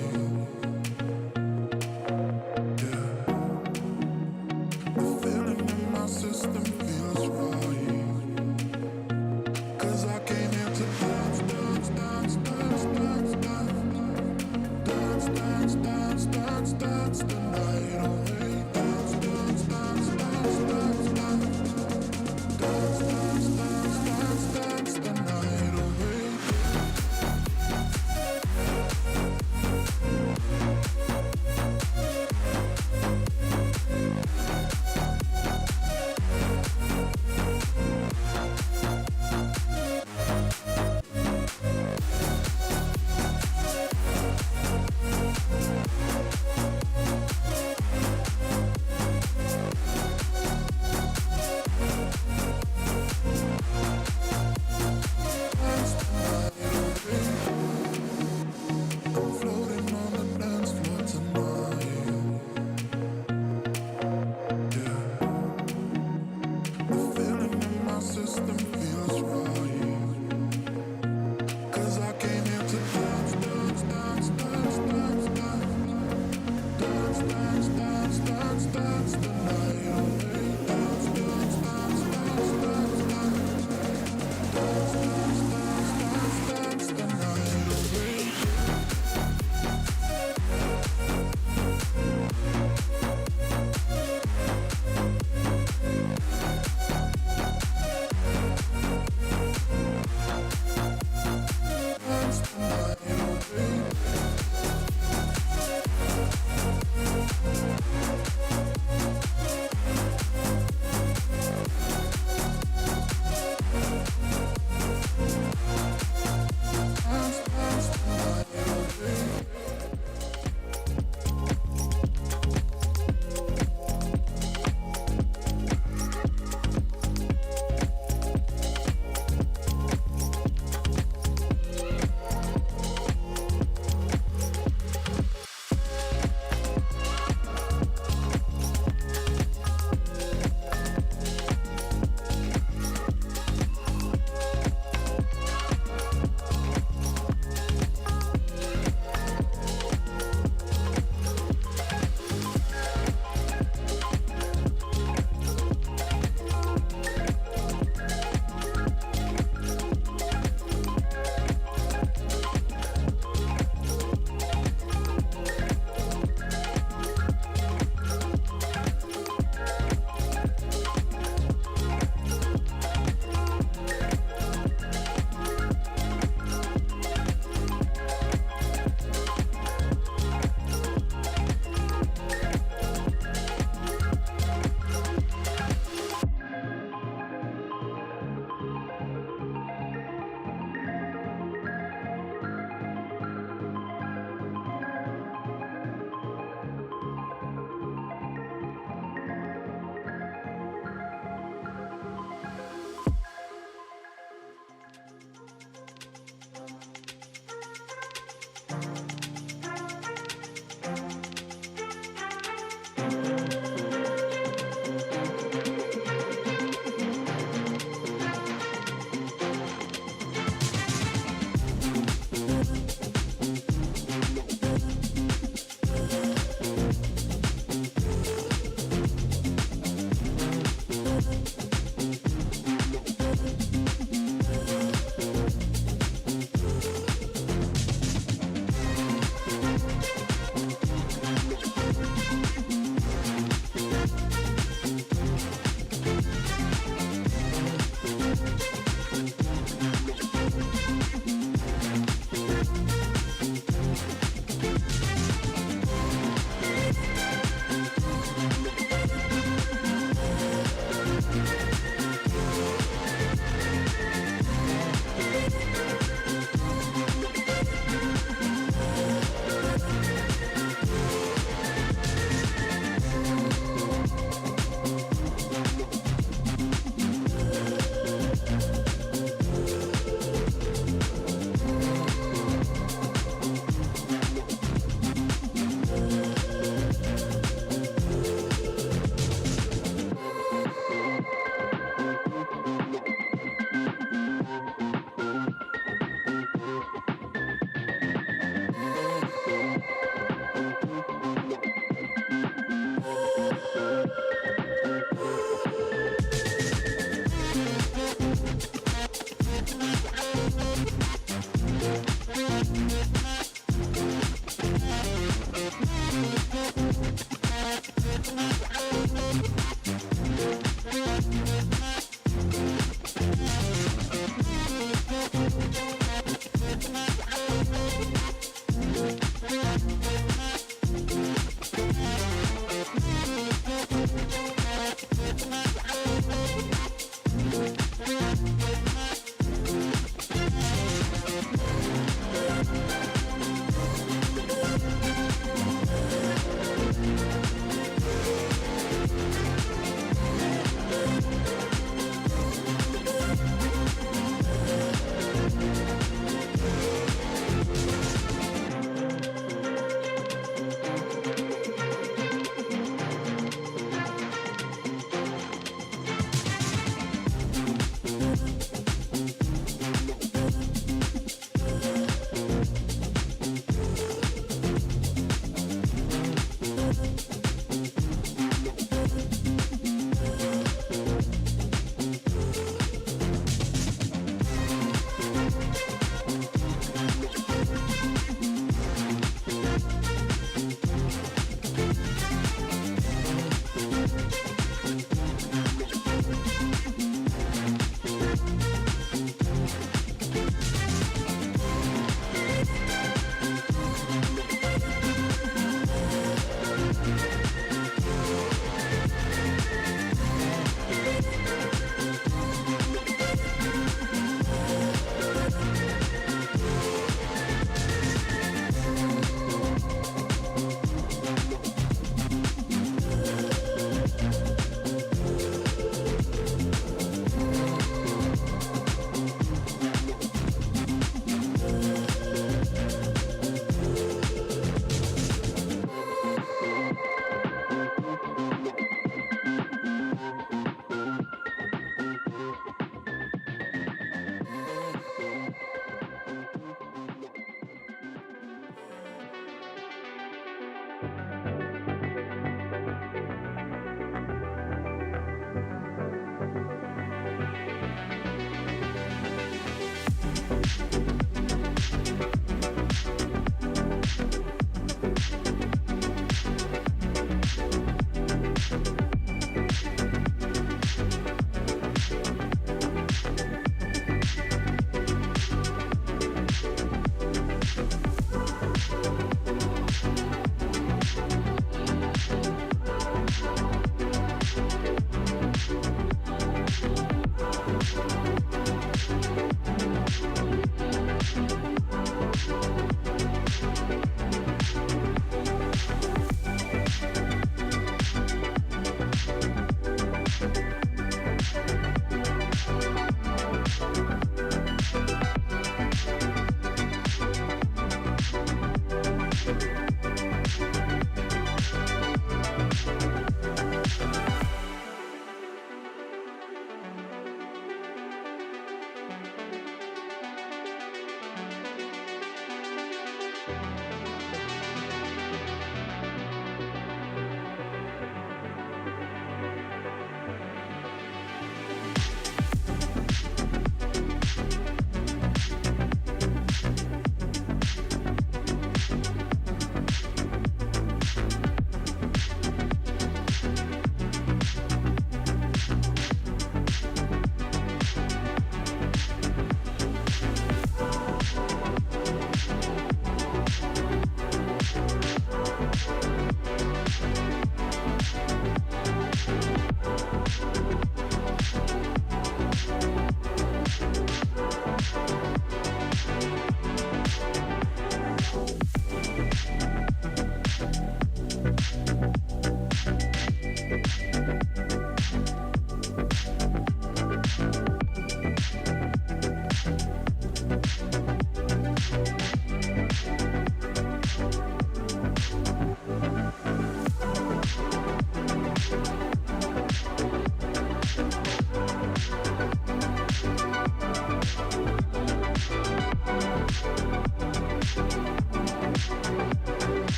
Yeah. The feeling in my system feels right. 'Cause I came here to dance, dance, dance, dance, dance, dance, dance, dance, dance, dance the night away. Dance, dance, dance, dance, dance, dance, dance, dance, dance, dance the night away.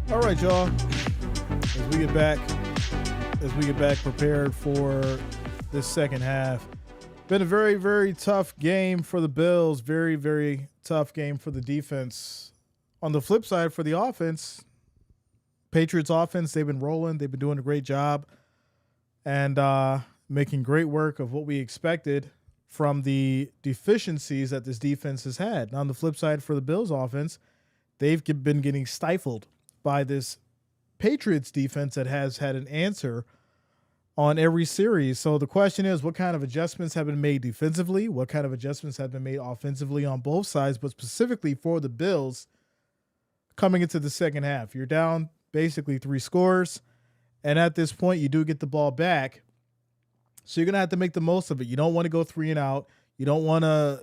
All right, y'all. As we get back prepared for this second half. Been a very, very tough game for the Bills. Very, very tough game for the defense. On the flip side, for the offense, Patriots offense, they've been rolling. They've been doing a great job and making great work of what we expected from the deficiencies that this defense has had. And on the flip side, for the Bills offense, they've been getting stifled by this Patriots defense that has had an answer on every series. So the question is, what kind of adjustments have been made defensively? What kind of adjustments have been made offensively on both sides, but specifically for the Bills coming into the second half? You're down basically 3 scores, and at this point, you do get the ball back. So you're going to have to make the most of it. You don't want to go 3 and out. You don't want to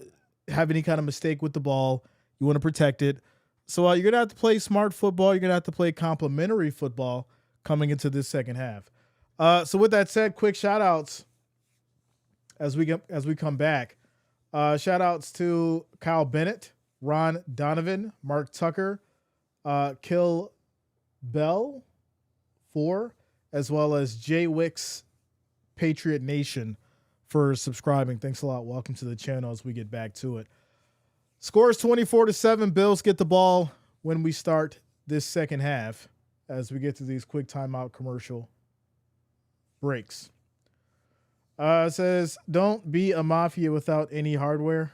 have any kind of mistake with the ball. You want to protect it. So you're going to have to play smart football. You're going to have to play complementary football coming into this second half. So with that said, quick shout outs as we come back. Shout outs to Kyle Bennett, Ron Donovan, Mark Tucker, Kill Bell 4, as well as Jay Wicks Patriot Nation for subscribing. Thanks a lot. Welcome to the channel as we get back to it. Score is 24-7. Bills get the ball when we start this second half as we get to these quick timeout commercial breaks. It says, don't be a mafia without any hardware.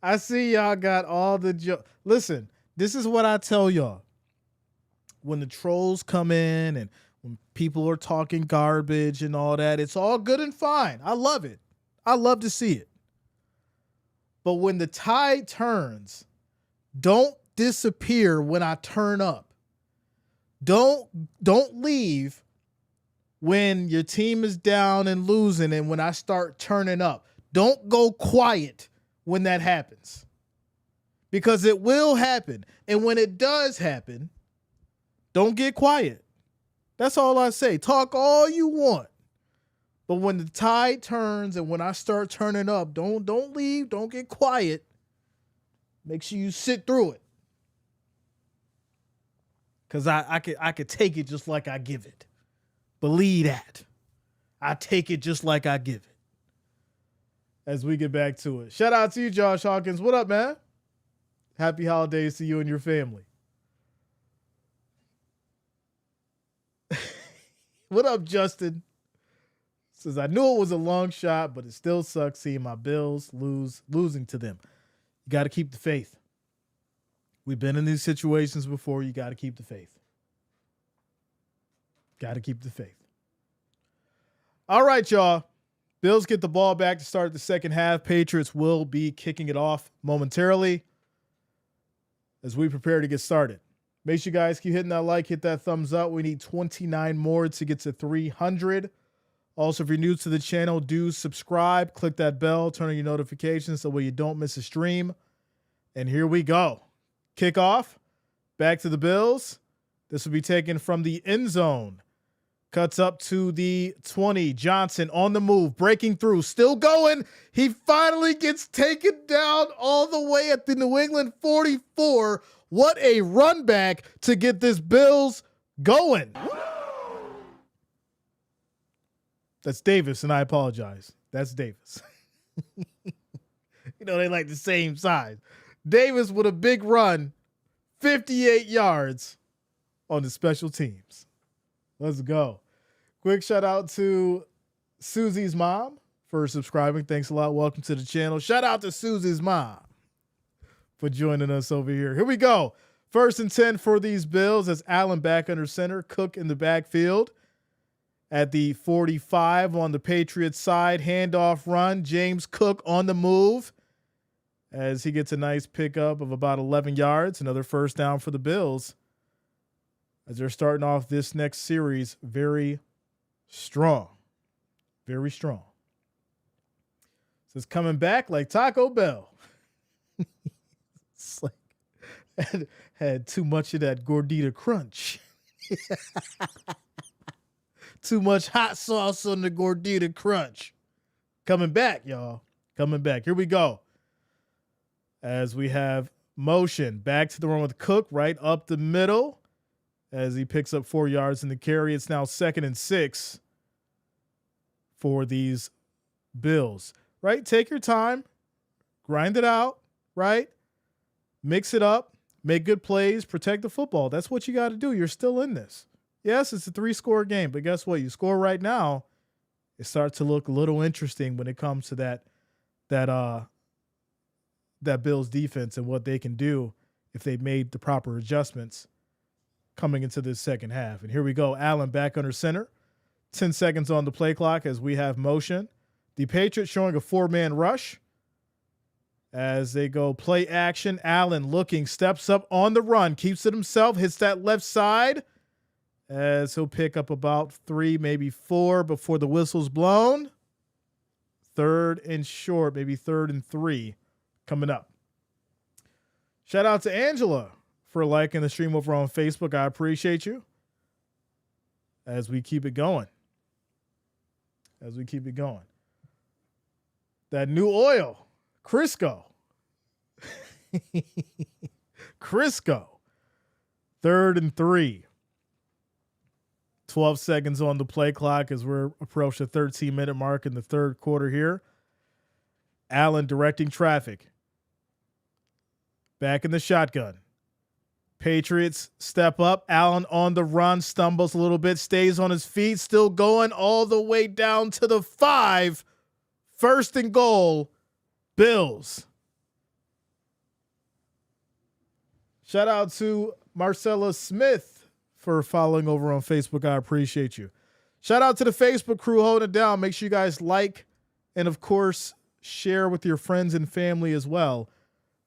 I see y'all got all the Listen, this is what I tell y'all. When the trolls come in and when people are talking garbage and all that, it's all good and fine. I love it. I love to see it. But when the tide turns, don't disappear when I turn up. Don't leave when your team is down and losing and when I start turning up. Don't go quiet when that happens. Because it will happen. And when it does happen, don't get quiet. That's all I say. Talk all you want. But when the tide turns and when I start turning up, don't leave, don't get quiet. Make sure you sit through it. Cause I could take it just like I give it. Believe that. I take it just like I give it. As we get back to it. Shout out to you, Josh Hawkins. What up, man? Happy holidays to you and your family. What up, Justin? Says, I knew it was a long shot, but it still sucks seeing my Bills losing to them. You got to keep the faith. We've been in these situations before. You got to keep the faith. Got to keep the faith. All right, y'all. Bills get the ball back to start the second half. Patriots will be kicking it off momentarily as we prepare to get started. Make sure you guys keep hitting that like, hit that thumbs up. We need 29 more to get to 300. Also, if you're new to the channel, do subscribe, click that bell, turn on your notifications so that you don't miss a stream. And here we go. Kickoff. Back to the Bills. This will be taken from the end zone. Cuts up to the 20. Johnson on the move, breaking through, still going. He finally gets taken down all the way at the New England 44. What a run back to get this Bills going. That's Davis, and I apologize. That's Davis. They like the same size. Davis with a big run, 58 yards on the special teams. Let's go. Quick shout out to Susie's mom for subscribing. Thanks a lot. Welcome to the channel. Shout out to Susie's mom for joining us over here. Here we go. 1st and 10 for these Bills as Allen back under center. Cook in the backfield at the 45 on the Patriots side. Handoff run. James Cook on the move as he gets a nice pickup of about 11 yards. Another first down for the Bills as they're starting off this next series very strong. Very strong. So it's coming back like Taco Bell. It's like had too much of that gordita crunch. Too much hot sauce on the gordita crunch. Coming back, y'all. Coming back. Here we go. As we have motion. Back to the run with Cook right up the middle. As he picks up 4 yards in the carry. It's now 2nd and 6 for these Bills. Right? Take your time. Grind it out. Right? Mix it up. Make good plays. Protect the football. That's what you got to do. You're still in this. Yes, it's a 3-score game, but guess what? You score right now, it starts to look a little interesting when it comes to that Bills defense and what they can do if they made the proper adjustments coming into this second half. And here we go. Allen back under center. 10 seconds on the play clock as we have motion. The Patriots showing a 4-man rush as they go play action. Allen looking, steps up on the run, keeps it himself, hits that left side as he'll pick up about 3, maybe 4 before the whistle's blown. 3rd and short, maybe 3rd and 3 coming up. Shout out to Angela for liking the stream over on Facebook. I appreciate you. As we keep it going. That new oil, Crisco. Crisco. 3rd and 3. 12 seconds on the play clock as we're approaching the 13-minute mark in the third quarter here. Allen directing traffic. Back in the shotgun. Patriots step up. Allen on the run, stumbles a little bit, stays on his feet, still going all the way down to the 5. 1st and goal, Bills. Shout out to Marcella Smith for following over on Facebook. I appreciate you. Shout out to the Facebook crew holding it down. Make sure you guys like and, of course, share with your friends and family as well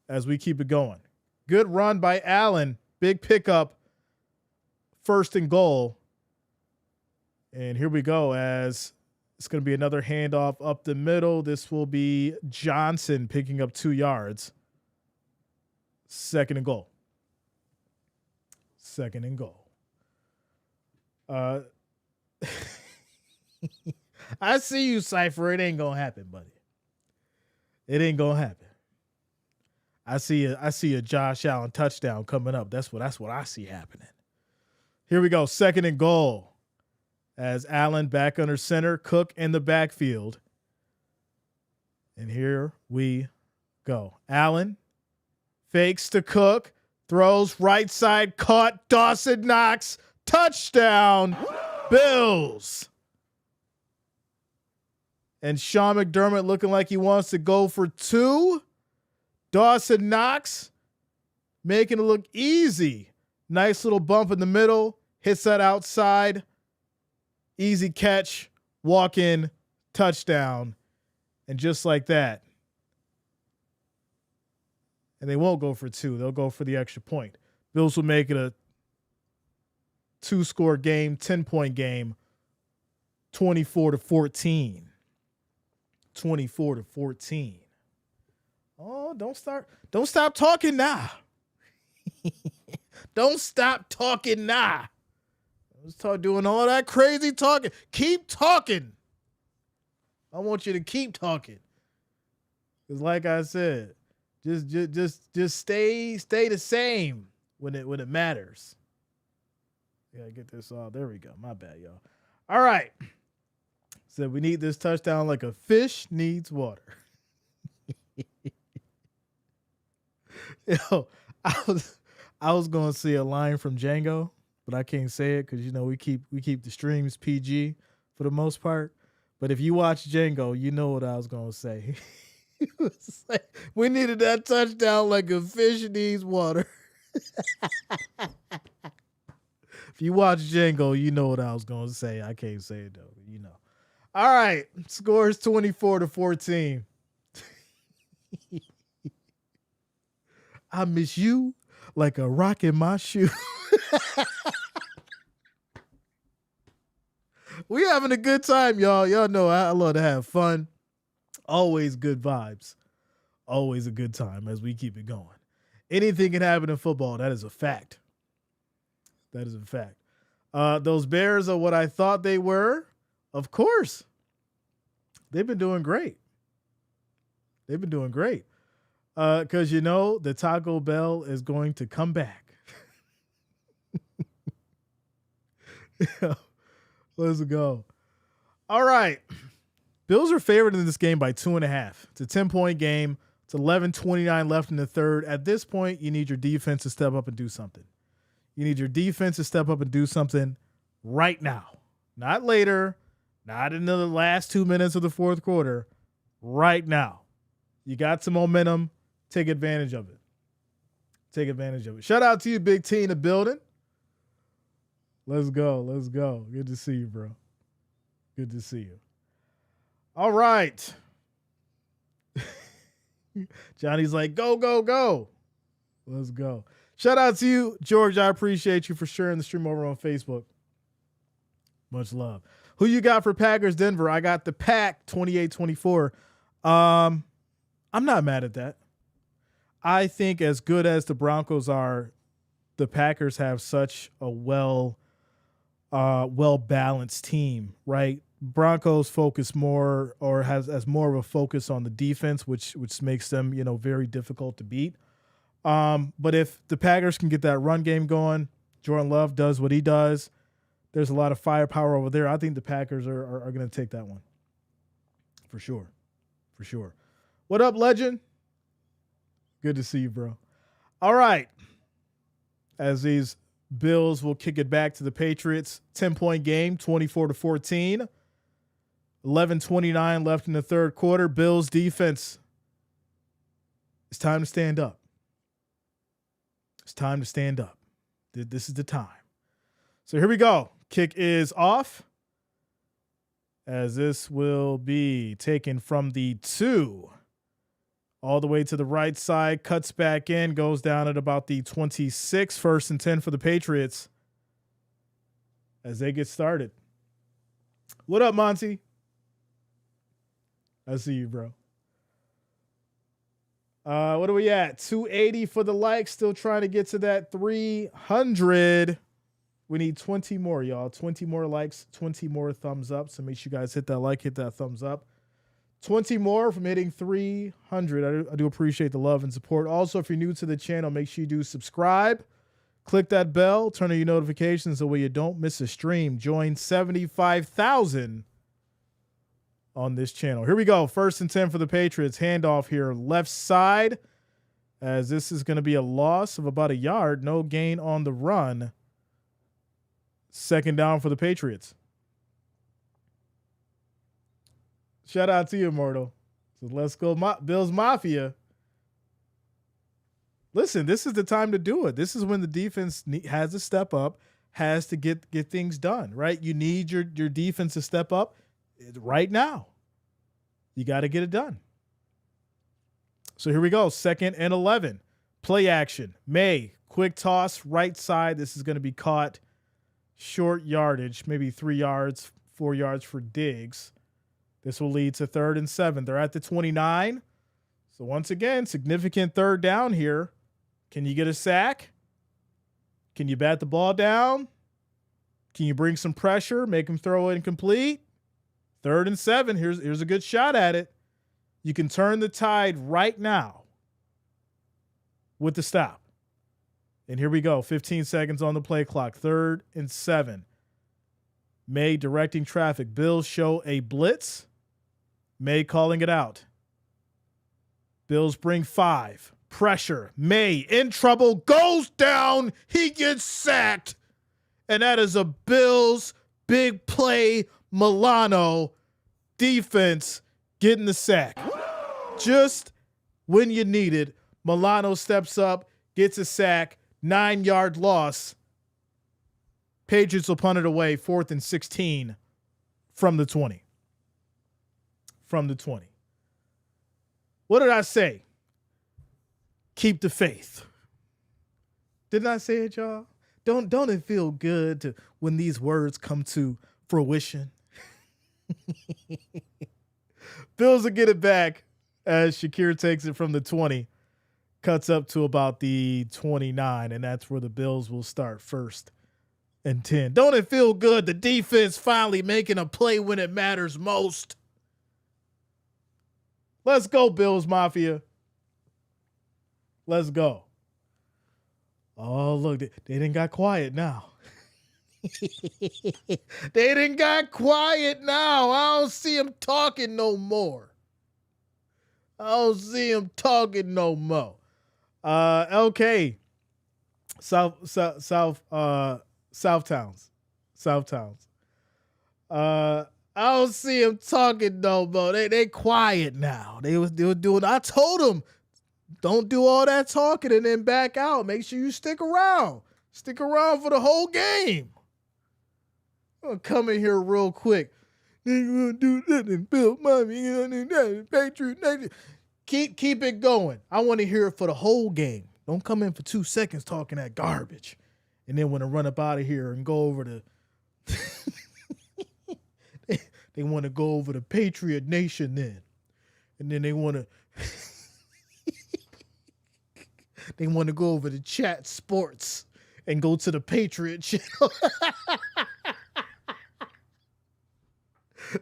as we keep it going. Good run by Allen. Big pickup. 1st and goal. And here we go as it's going to be another handoff up the middle. This will be Johnson picking up 2 yards. 2nd and goal. 2nd and goal. I see you, Cypher. It ain't gonna happen, buddy. It ain't gonna happen. I see a Josh Allen touchdown coming up. That's what I see happening. Here we go. 2nd and goal. As Allen back under center, Cook in the backfield. And here we go. Allen fakes to Cook, throws right side, caught. Dawson Knox, touchdown, Bills. And Sean McDermott looking like he wants to go for 2. Dawson Knox making it look easy. Nice little bump in the middle, hits that outside. Easy catch, walk in, touchdown. And just like that. And they won't go for 2. They'll go for the extra point. Bills will make it a 2-score game, 10-point game, 24-14. 24-14. Oh, don't stop talking now. Don't stop talking now. Doing all that crazy talking. Keep talking. I want you to keep talking. Because like I said, just stay the same when it matters. Yeah, get this all. There we go. My bad, y'all. All right. So we need this touchdown like a fish needs water. Yo, I was gonna say a line from Django, but I can't say it because we keep the streams PG for the most part. But if you watch Django, you know what I was gonna say. He was like, we needed that touchdown like a fish needs water. If you watch Django, you know what I was gonna say. I can't say it though, All right, scores 24-14. I miss you like a rock in my shoe. We having a good time, y'all. Y'all know I love to have fun. Always good vibes. Always a good time as we keep it going. Anything can happen in football. That is a fact. That is a fact. Those Bears are what I thought they were. Of course. They've been doing great. They've been doing great. Because the Taco Bell is going to come back. Let's go. All right. Bills are favored in this game by 2.5. It's a 10-point game. It's 11:29 left in the third. At this point, you need your defense to step up and do something. You need your defense to step up and do something right now. Not later. Not in the last 2 minutes of the fourth quarter. Right now. You got some momentum. Take advantage of it. Take advantage of it. Shout out to you, Big T in the building. Let's go. Let's go. Good to see you, bro. Good to see you. All right. Johnny's like, go, go, go. Let's go. Shout out to you, George. I appreciate you for sharing the stream over on Facebook. Much love. Who you got for Packers Denver? I got the Pack 28-24. I'm not mad at that. I think as good as the Broncos are, the Packers have such a well-balanced team, right? Broncos focus more or has more of a focus on the defense, which makes them, very difficult to beat. But if the Packers can get that run game going, Jordan Love does what he does, there's a lot of firepower over there. I think the Packers are going to take that one. For sure. For sure. What up, legend? Good to see you, bro. All right. As these Bills will kick it back to the Patriots. 10-point game, 24-14. 11:29 left in the third quarter. Bills defense. It's time to stand up. It's time to stand up. This is the time. So here we go. Kick is off. As this will be taken from the 2. All the way to the right side. Cuts back in. Goes down at about the 26. 1st and 10 for the Patriots. As they get started. What up, Monty? I see you, bro. What are we at? 280 for the likes. Still trying to get to that 300. We need 20 more, y'all. 20 more likes, 20 more thumbs up. So make sure you guys hit that like, hit that thumbs up. 20 more from hitting 300. I do appreciate the love and support. Also, if you're new to the channel, make sure you do subscribe. Click that bell, turn on your notifications so you don't miss a stream. Join 75,000 on this channel. Here we go. 1st and 10 for the Patriots. Handoff here, left side, as this is going to be a loss of about a yard. No gain on the run. 2nd down for the Patriots. Shout out to you, Immortal. So let's go, Bills Mafia. Listen, this is the time to do it. This is when the defense has to step up, has to get things done, right? You need your defense to step up right now. You got to get it done. So here we go. 2nd and 11. Play action. May, quick toss, right side. This is going to be caught. Short yardage, maybe 3 yards, 4 yards for Diggs. This will lead to 3rd and 7. They're at the 29. So once again, significant 3rd down here. Can you get a sack? Can you bat the ball down? Can you bring some pressure, make him throw it incomplete? 3rd and 7. Here's a good shot at it. You can turn the tide right now with the stop. And here we go. 15 seconds on the play clock. 3rd and 7. May directing traffic. Bills show a blitz. May calling it out. Bills bring 5. Pressure. May in trouble. Goes down. He gets sacked. And that is a Bills big play. Milano defense getting the sack. Just when you need it, Milano steps up, gets a sack. 9-yard loss. Patriots will punt it away. 4th and 16 from the 20. From the 20. What did I say? Keep the faith. Didn't I say it, y'all? Don't it feel good to when these words come to fruition? Bills will get it back as Shakir takes it from the 20. Cuts up to about the 29, and that's where the Bills will start 1st and 10. Don't it feel good? The defense finally making a play when it matters most. Let's go, Bills Mafia. Let's go. Oh, look, they didn't got quiet now. They didn't got quiet now. I don't see them talking no more. I don't see them talking no more. LK, Southtowns. I don't see them talking no more. They quiet now. They were doing. I told them, don't do all that talking and then back out. Make sure you stick around. Stick around for the whole game. I'm gonna come in here real quick. They gonna do that and build money and that Patriots. Keep it going. I want to hear it for the whole game. Don't come in for 2 seconds talking that garbage, and then want to run up out of here and go over to. They want to go over to Patriot Nation then, and then they want to. They want to go over to Chat Sports and go to the Patriot channel.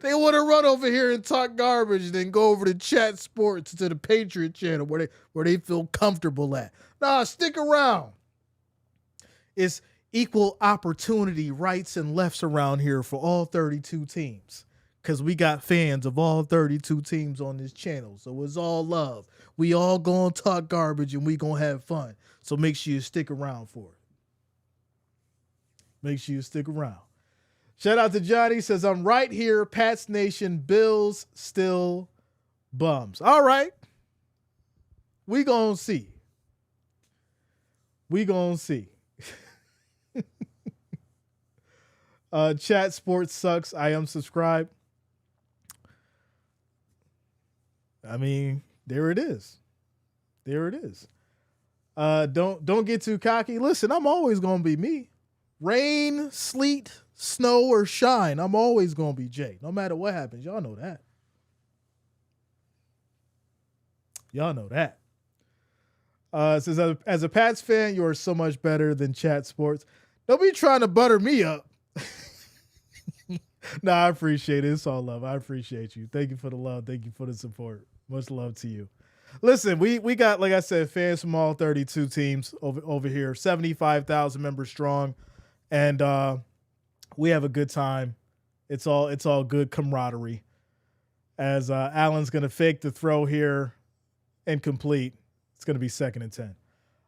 They want to run over here and talk garbage, then go over to Chat Sports to the Patriot channel where they feel comfortable at. Nah, stick around. It's equal opportunity rights and lefts around here for all 32 teams, because we got fans of all 32 teams on this channel. So it's all love. We all gonna talk garbage and we gonna have fun. So make sure you stick around for it. Make sure you stick around. Shout out to Johnny, says, I'm right here. Pats Nation, Bills still bums. All right. We gonna see. We gonna see. Chat Sports sucks. I am subscribed. I mean, there it is. There it is. Don't get too cocky. Listen, I'm always gonna be me. Rain, sleet, snow, or shine, I'm always gonna be Jay. No matter what happens. Y'all know that. Y'all know that. It says, as a Pats fan, you are so much better than Chat Sports. Don't be trying to butter me up. No, I appreciate it. It's all love. I appreciate you. Thank you for the love. Thank you for the support. Much love to you. Listen, we got, like I said, fans from all 32 teams over here, 75,000 members strong, and we have a good time. It's all good camaraderie. As Allen's gonna fake the throw here, incomplete. It's gonna be 2nd and 10.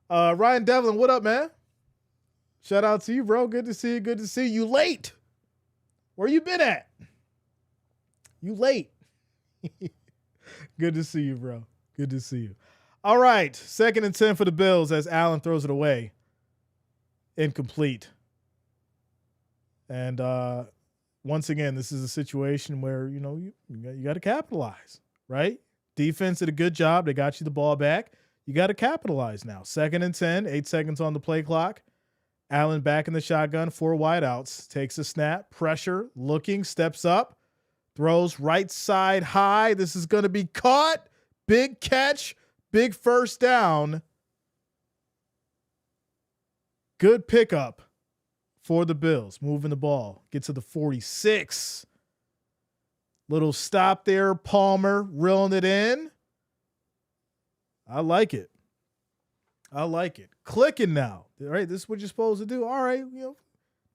Ryan Devlin, what up, man? Shout out to you, bro. Good to see you. Good to see you. Late. Where you been at? You late. Good to see you, bro. Good to see you. All right. 2nd and 10 for the Bills as Allen throws it away. Incomplete. And once again, this is a situation where, you got to capitalize, right? Defense did a good job. They got you the ball back. You got to capitalize now. 2nd and 10, 8 seconds on the play clock. Allen back in the shotgun, 4 wideouts, takes a snap, pressure, looking, steps up, throws right side high. This is going to be caught. Big catch, big first down. Good pickup for the Bills, moving the ball. Get to the 46. Little stop there, Palmer reeling it in. I like it. I like it. Clicking now. All right, this is what you're supposed to do. All right,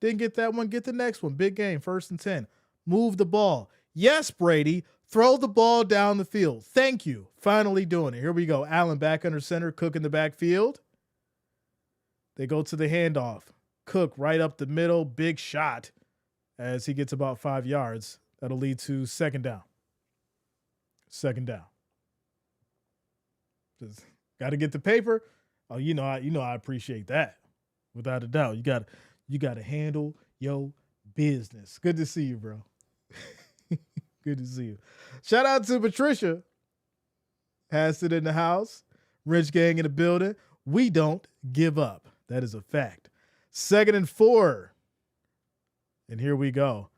didn't get that one. Get the next one. Big game, 1st and 10. Move the ball. Yes, Brady. Throw the ball down the field. Thank you. Finally doing it. Here we go. Allen back under center. Cook in the backfield. They go to the handoff. Cook right up the middle. Big shot as he gets about 5 yards. That'll lead to 2nd down. 2nd down. Just got to get the paper. Oh, I appreciate that. Without a doubt. You got to handle your business. Good to see you, bro. Good to see you. Shout out to Patricia. Has it in the house. Rich gang in the building. We don't give up. That is a fact. 2nd and 4. And here we go.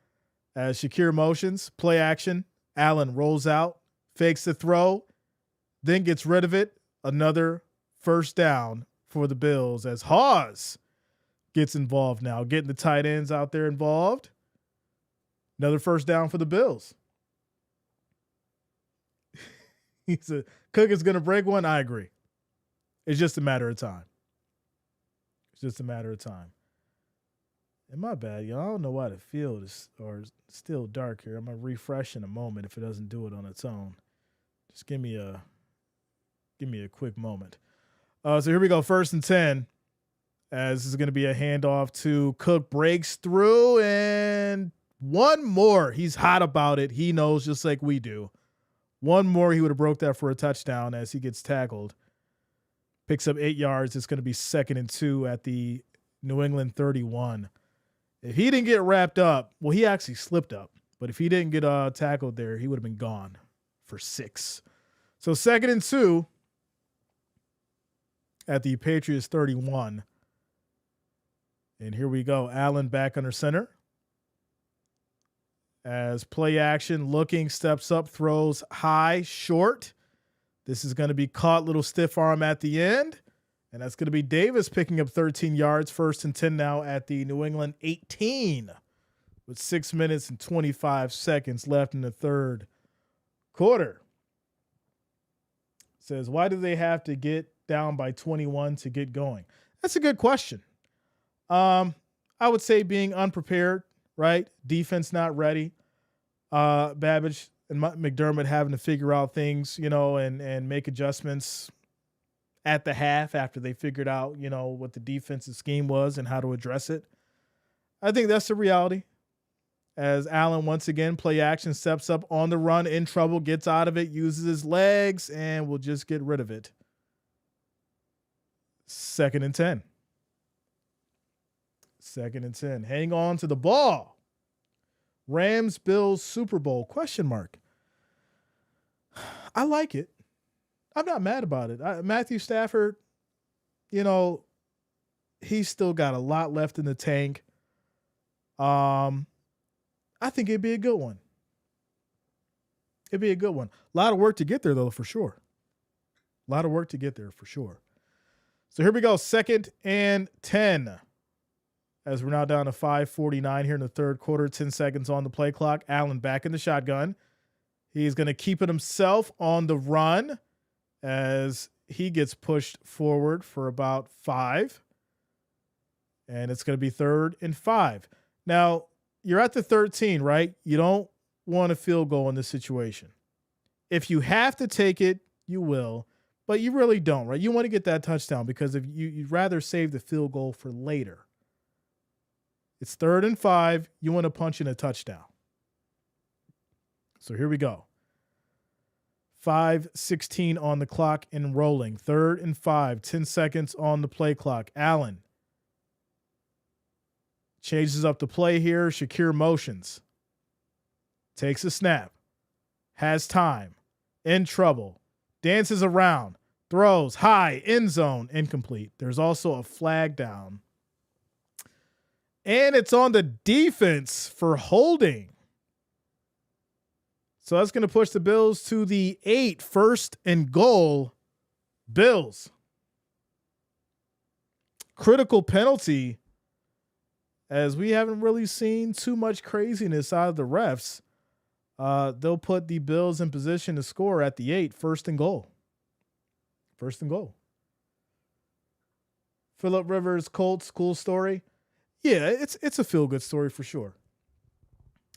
As Shakir motions, play action. Allen rolls out, fakes the throw, then gets rid of it. Another 1st down for the Bills as Hawes gets involved now, getting the tight ends out there involved. Another 1st down for the Bills. He said, Cook is going to break one. I agree. It's just a matter of time. It's just a matter of time. And my bad, I don't know why the field is still dark here. I'm going to refresh in a moment if it doesn't do it on its own. Just give me a quick moment. So here we go, 1st and 10. As this is going to be a handoff to Cook, breaks through, and one more. He's hot about it. He knows just like we do. One more, he would have broke that for a touchdown as he gets tackled. Picks up 8 yards. It's going to be 2nd and 2 at the New England 31. If he didn't get wrapped up, well, he actually slipped up. But if he didn't get tackled there, he would have been gone for 6. So 2nd and 2 at the Patriots 31. And here we go. Allen back under center. As play action, looking, steps up, throws high, short. This is going to be caught, little stiff arm at the end. And that's going to be Davis picking up 13 yards, 1st and 10 now at the New England 18 with 6 minutes and 25 seconds left in the 3rd quarter. Says, why do they have to get down by 21 to get going? That's a good question. I would say being unprepared, right? Defense not ready. Babbage and McDermott having to figure out things, and make adjustments at the half after they figured out, what the defensive scheme was and how to address it. I think that's the reality. As Allen once again, play action, steps up on the run, in trouble, gets out of it, uses his legs, and will just get rid of it. 2nd and 10. 2nd and 10. Hang on to the ball. Rams, Bills, Super Bowl, ? I like it. I'm not mad about it. Matthew Stafford, he's still got a lot left in the tank. I think it'd be a good one. It'd be a good one. A lot of work to get there, though, for sure. A lot of work to get there, for sure. So here we go, 2nd and 10. as we're now down to 5:49 here in the third quarter, 10 seconds on the play clock. Allen back in the shotgun. He's going to keep it himself on the run as he gets pushed forward for about 5. And it's going to be 3rd and 5. Now, you're at the 13, right? You don't want a field goal in this situation. If you have to take it, you will, but you really don't, right? You want to get that touchdown because if you'd rather save the field goal for later. It's 3rd and 5. You want to punch in a touchdown. So here we go. 5:16 on the clock and rolling. 3rd and 5. 10 seconds on the play clock. Allen changes up the play here. Shakir motions. Takes a snap. Has time. In trouble. Dances around. Throws high. End zone. Incomplete. There's also a flag down. And it's on the defense for holding. So that's going to push the Bills to the 8. 1st and goal. Bills. Critical penalty, as we haven't really seen too much craziness out of the refs. They'll put the Bills in position to score at the 8. 1st and goal. 1st and goal. Phillip Rivers, Colts, cool story. Yeah, it's a feel-good story for sure.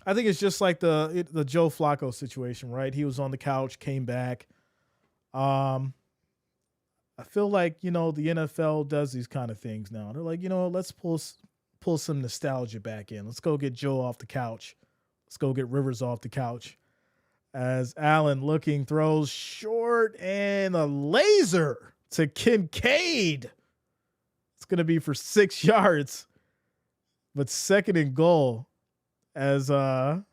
I think it's just like the Joe Flacco situation, right? He was on the couch, came back. I feel like, the NFL does these kind of things now. They're like, let's pull some nostalgia back in. Let's go get Joe off the couch. Let's go get Rivers off the couch. As Allen looking, throws short and a laser to Kincaid. It's going to be for 6 yards. But 2nd and goal as Allen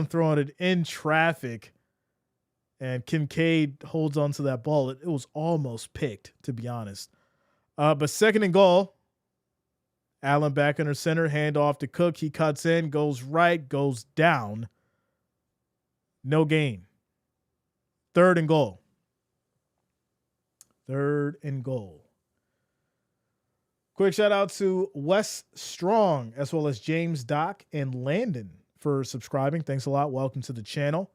throwing it in traffic and Kincaid holds onto that ball. It was almost picked, to be honest. But 2nd and goal. Allen back under center, hand off to Cook. He cuts in, goes right, goes down. No gain. 3rd and goal. 3rd and goal. Quick shout out to Wes Strong, as well as James, Doc, and Landon for subscribing. Thanks a lot. Welcome to the channel.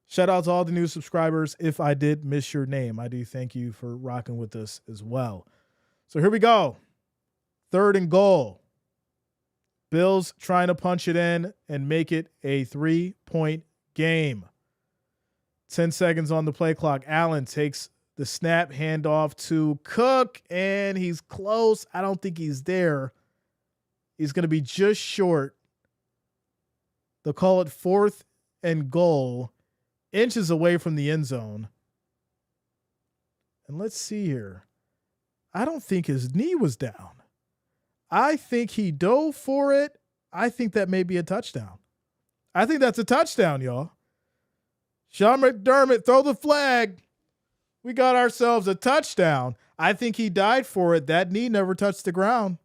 Shout out to all the new subscribers. If I did miss your name, I do thank you for rocking with us as well. So here we go. 3rd and goal. Bills trying to punch it in and make it a 3-point game. 10 seconds on the play clock. Allen takes the snap, handoff to Cook, and he's close. I don't think he's there. He's going to be just short. They'll call it 4th and goal, inches away from the end zone. And let's see here. I don't think his knee was down. I think he dove for it. I think that may be a touchdown. I think that's a touchdown, y'all. Sean McDermott, throw the flag. We got ourselves a touchdown. I think he died for it. That knee never touched the ground.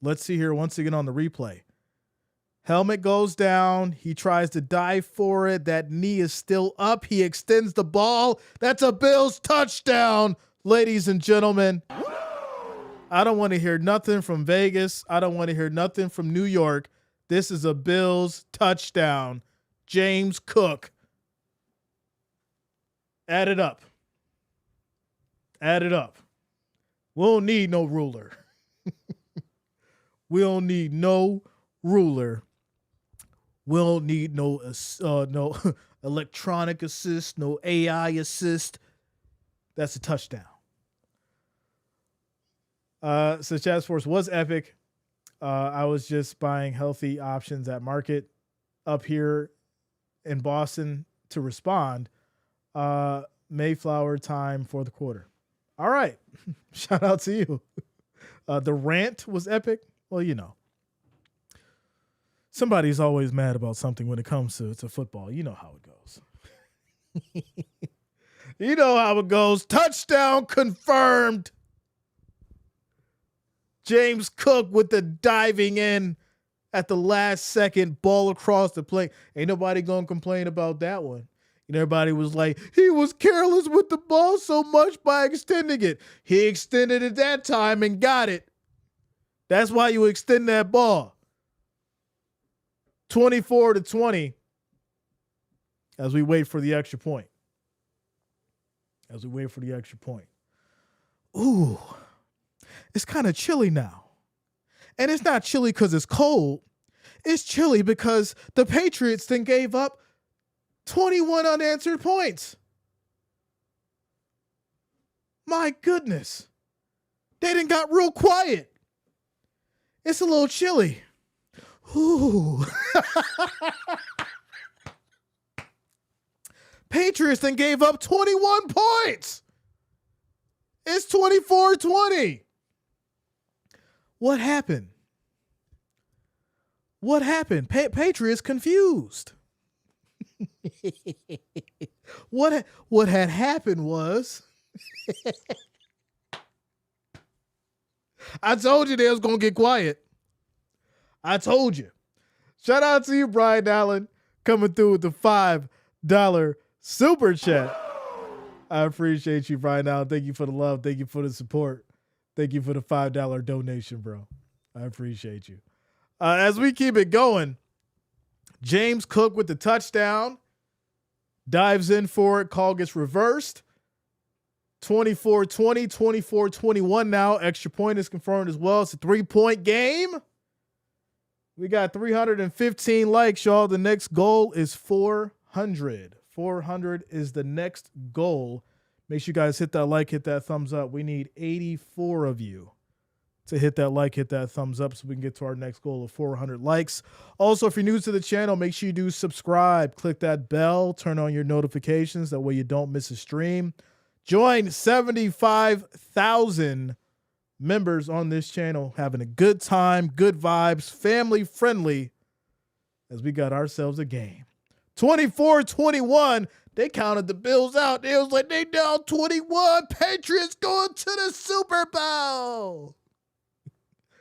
Let's see here once again on the replay. Helmet goes down. He tries to dive for it. That knee is still up. He extends the ball. That's a Bills touchdown, ladies and gentlemen. I don't want to hear nothing from Vegas. I don't want to hear nothing from New York. This is a Bills touchdown. James Cook. Add it up. Add it up. We don't need no ruler. We don't need no ruler. We don't need no electronic assist, no AI assist. That's a touchdown. So Chat Sports was epic. I was just buying healthy options at market up here in Boston to respond. Mayflower time for the quarter. All right. Shout out to you. The rant was epic. Well, somebody's always mad about something when it comes to football. You know how it goes. You know how it goes. Touchdown confirmed. James Cook with the diving in at the last second, ball across the plate. Ain't nobody going to complain about that one. And everybody was like, he was careless with the ball so much by extending it. He extended it that time and got it. That's why you extend that ball. 24-20 as we wait for the extra point. Ooh, it's kind of chilly now. And it's not chilly because it's cold. It's chilly because the Patriots then gave up 21 unanswered points. My goodness. They done got real quiet. It's a little chilly. Ooh. Patriots then gave up 21 points. It's 24-20. What happened? Patriots confused. What had happened was I told you they was going to get quiet. I told you. Shout out to you, Brian Allen, coming through with the $5 super chat. I appreciate you, Brian Allen. Thank you for the love. Thank you for the support. Thank you for the $5 donation, bro. I appreciate you. As we keep it going, James Cook with the touchdown. Dives in for it. Call gets reversed. 24-20, 24-21 now. Extra point is confirmed as well. It's a 3-point game. We got 315 likes, y'all. The next goal is 400. 400 is the next goal. Make sure you guys hit that like, hit that thumbs up. We need 84 of you to hit that like, hit that thumbs up so we can get to our next goal of 400 likes. Also, if you're new to the channel, make sure you do subscribe. Click that bell. Turn on your notifications. That way you don't miss a stream. Join 75,000 members on this channel, having a good time, good vibes, family friendly, as we got ourselves a game. 24-21, they counted the Bills out. They was like, they down 21. Patriots going to the Super Bowl.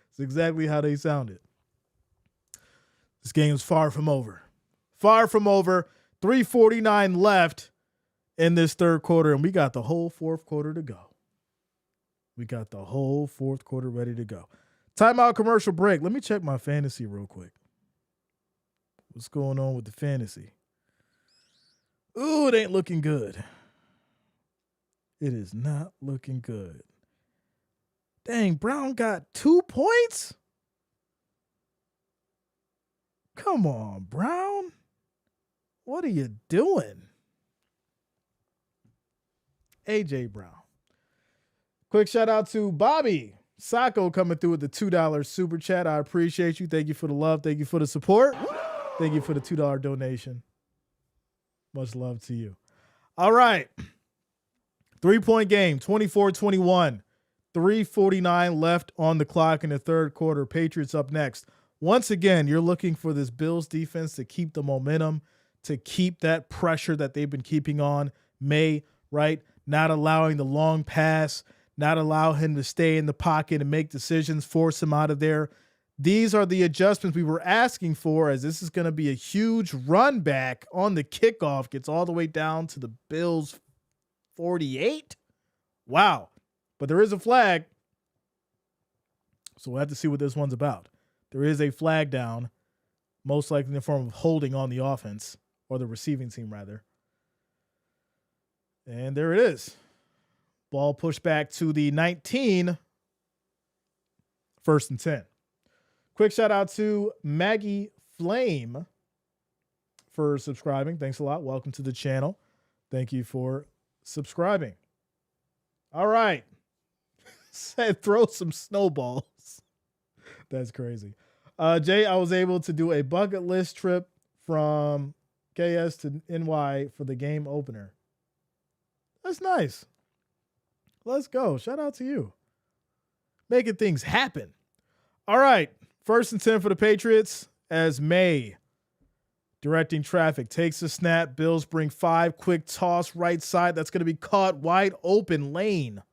It's exactly how they sounded. This game's far from over. Far from over. 3:49 left in this third quarter, and we got the whole fourth quarter to go. Ready to go. Timeout, commercial break. Let me check my fantasy real quick. What's going on with the fantasy? Ooh, it ain't looking good. It is not looking good. Dang, Brown got 2 points? Come on, Brown. What are you doing? AJ Brown. Quick shout out to Bobby Sacco coming through with the $2 super chat. I appreciate you. Thank you for the love. Thank you for the support. Thank you for the $2 donation. Much love to you. All right. 3-point game, 24-21. 3:49 left on the clock in the third quarter. Patriots up next. Once again, you're looking for this Bills defense to keep the momentum, to keep that pressure that they've been keeping on May, right? Not allowing the long pass, not allow him to stay in the pocket and make decisions, force him out of there. These are the adjustments we were asking for, as this is going to be a huge run back on the kickoff. Gets all the way down to the Bills 48. Wow. But there is a flag. So we'll have to see what this one's about. There is a flag down, most likely in the form of holding on the offense, or the receiving team, rather. And there it is. Ball pushed back to the 19. 1st and 10. Quick shout out to Maggie Flame for subscribing. Thanks a lot. Welcome to the channel. Thank you for subscribing. All right. Said throw some snowballs. That's crazy. Jay, I was able to do a bucket list trip from KS to NY for the game opener. That's nice. Let's go. Shout out to you. Making things happen. All right. 1st and 10 for the Patriots as May, directing traffic, takes a snap. Bills bring 5. Quick toss right side. That's going to be caught wide open lane.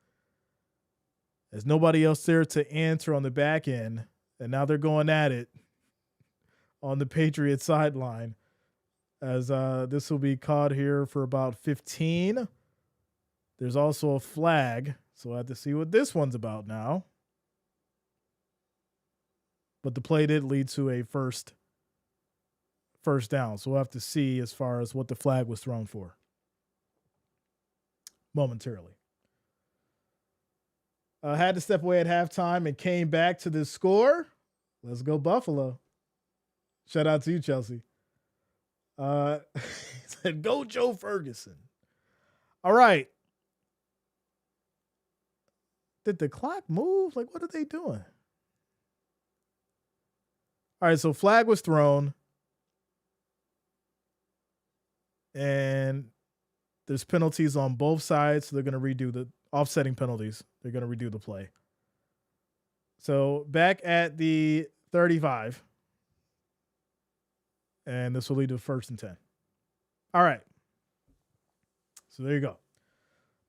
There's nobody else there to answer on the back end. And now they're going at it on the Patriots sideline, as this will be caught here for about 15. There's also a flag, so we'll have to see what this one's about now. but the play did lead to a first down. So we'll have to see as far as what the flag was thrown for momentarily. Had to step away at halftime and came back to the score. Let's go Buffalo. Shout out to you, Chelsea. Said, go Joe Ferguson. All right. Did the clock move? Like, what are they doing? All right, so flag was thrown. And there's penalties on both sides. So they're going to redo the offsetting penalties. They're going to redo the play. So back at the 35. And this will lead to 1st and 10. All right. So there you go.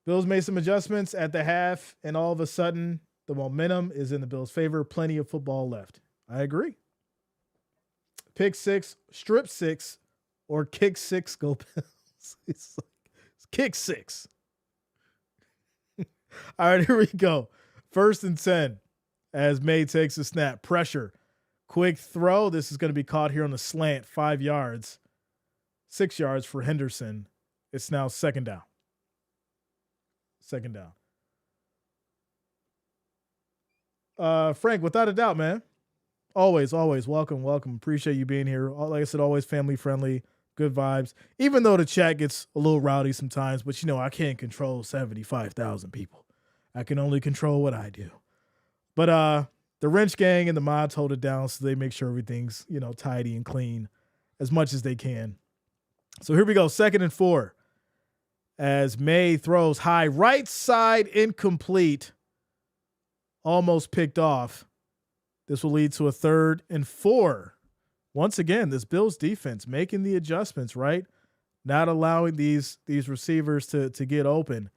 Bills made some adjustments at the half, and all of a sudden, the momentum is in the Bills' favor. Plenty of football left. I agree. Pick 6, strip 6, or kick 6, go Bills. It's kick 6. All right, here we go. 1st and 10 as May takes a snap. Pressure. Quick throw. This is going to be caught here on the slant. 5 yards. 6 yards for Henderson. It's now 2nd down. 2nd down. Frank, without a doubt, man. Always. Welcome. Appreciate you being here. Like I said, always family friendly, good vibes. Even though the chat gets a little rowdy sometimes, but I can't control 75,000 people. I can only control what I do. But the wrench gang and the mods hold it down so they make sure everything's, tidy and clean as much as they can. So here we go. 2nd and 4. As May throws high, right side, incomplete, almost picked off. This will lead to a 3rd and 4. Once again, this Bills defense making the adjustments, right? Not allowing these receivers to get open.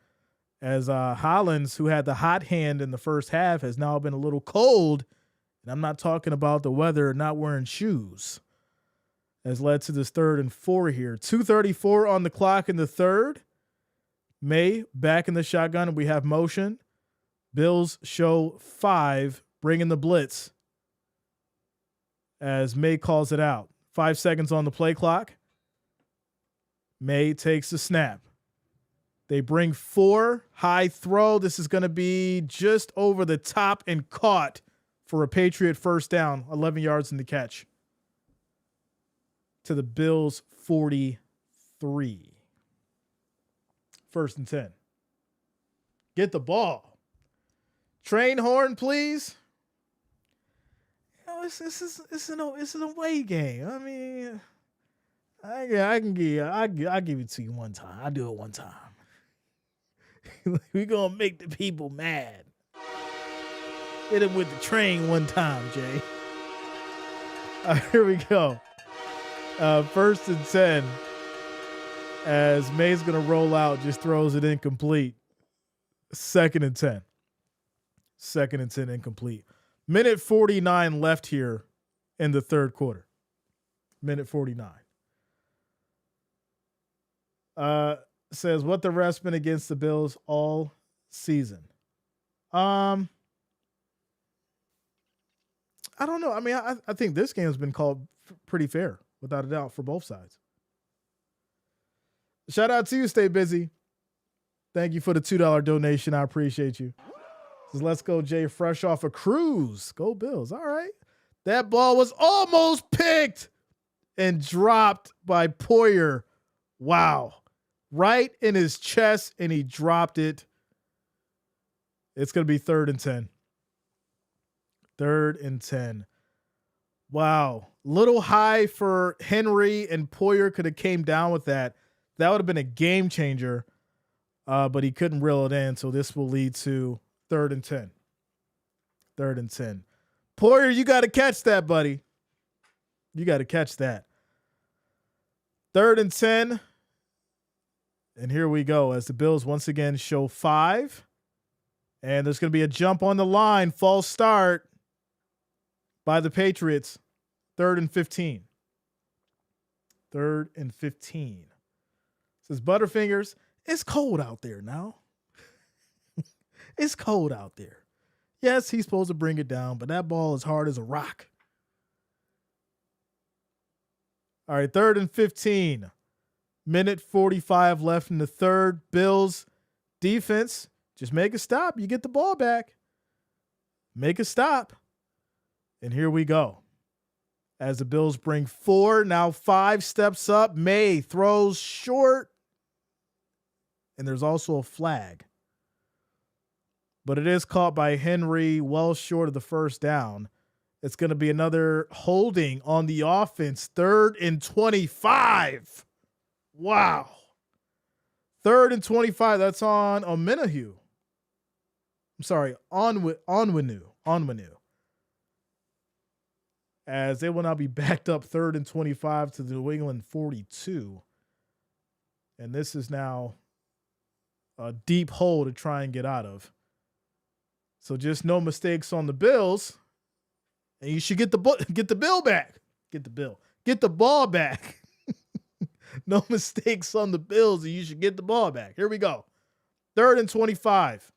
As Hollins, who had the hot hand in the first half, has now been a little cold. And I'm not talking about the weather, not wearing shoes. Has led to this 3rd and 4 here. 2:34 on the clock in the 3rd. May back in the shotgun, and we have motion. Bills show 5, bringing the blitz as May calls it out. 5 seconds on the play clock. May takes the snap. They bring 4, high throw. This is going to be just over the top and caught for a Patriot 1st down, 11 yards in the catch. To the Bills 43. 1st and 10. Get the ball. Train horn, please. It's an away game. I mean, I'll give it to you one time. I'll do it one time. We're gonna make the people mad. Hit him with the train one time, Jay. Here we go. 1st and 10. As May's going to roll out, just throws it incomplete. 2nd and 10. 2nd and 10 incomplete. Minute 49 left here in the 3rd quarter. Minute 49. Says, what the refs been against the Bills all season? I don't know. I mean, I think this game has been called pretty fair, without a doubt, for both sides. Shout out to you, Stay Busy. Thank you for the $2 donation. I appreciate you. Says, let's go, Jay. Fresh off a cruise. Go Bills. All right. That ball was almost picked and dropped by Poyer. Wow. Right in his chest, and he dropped it. It's going to be 3rd and 10. 3rd and 10. Wow. Little high for Henry, and Poyer could have came down with that. That would have been a game changer, but he couldn't reel it in, so this will lead to 3rd and 10. 3rd and 10. Poyer, you got to catch that, buddy. You got to catch that. 3rd and 10. And here we go as the Bills once again show 5. And there's going to be a jump on the line. False start by the Patriots. 3rd and 15. 3rd and 15. Says Butterfingers, it's cold out there now. It's cold out there. Yes, he's supposed to bring it down, but that ball is hard as a rock. All right, 3rd and 15. Minute 45 left in the third. Bills defense, just make a stop. You get the ball back. Make a stop. And here we go. As the Bills bring 4, now 5 steps up. May throws short. And there's also a flag. But it is caught by Henry, well short of the first down. It's going to be another holding on the offense. 3rd and 25. Wow. 3rd and 25. That's on Omenahue. I'm sorry, Onwenu. As they will now be backed up 3rd and 25 to the New England 42. And this is now a deep hole to try and get out of. So just no mistakes on the Bills. And you should get the bill back. Get the ball back. No mistakes on the Bills, and you should get the ball back. Here we go. 3rd and 25.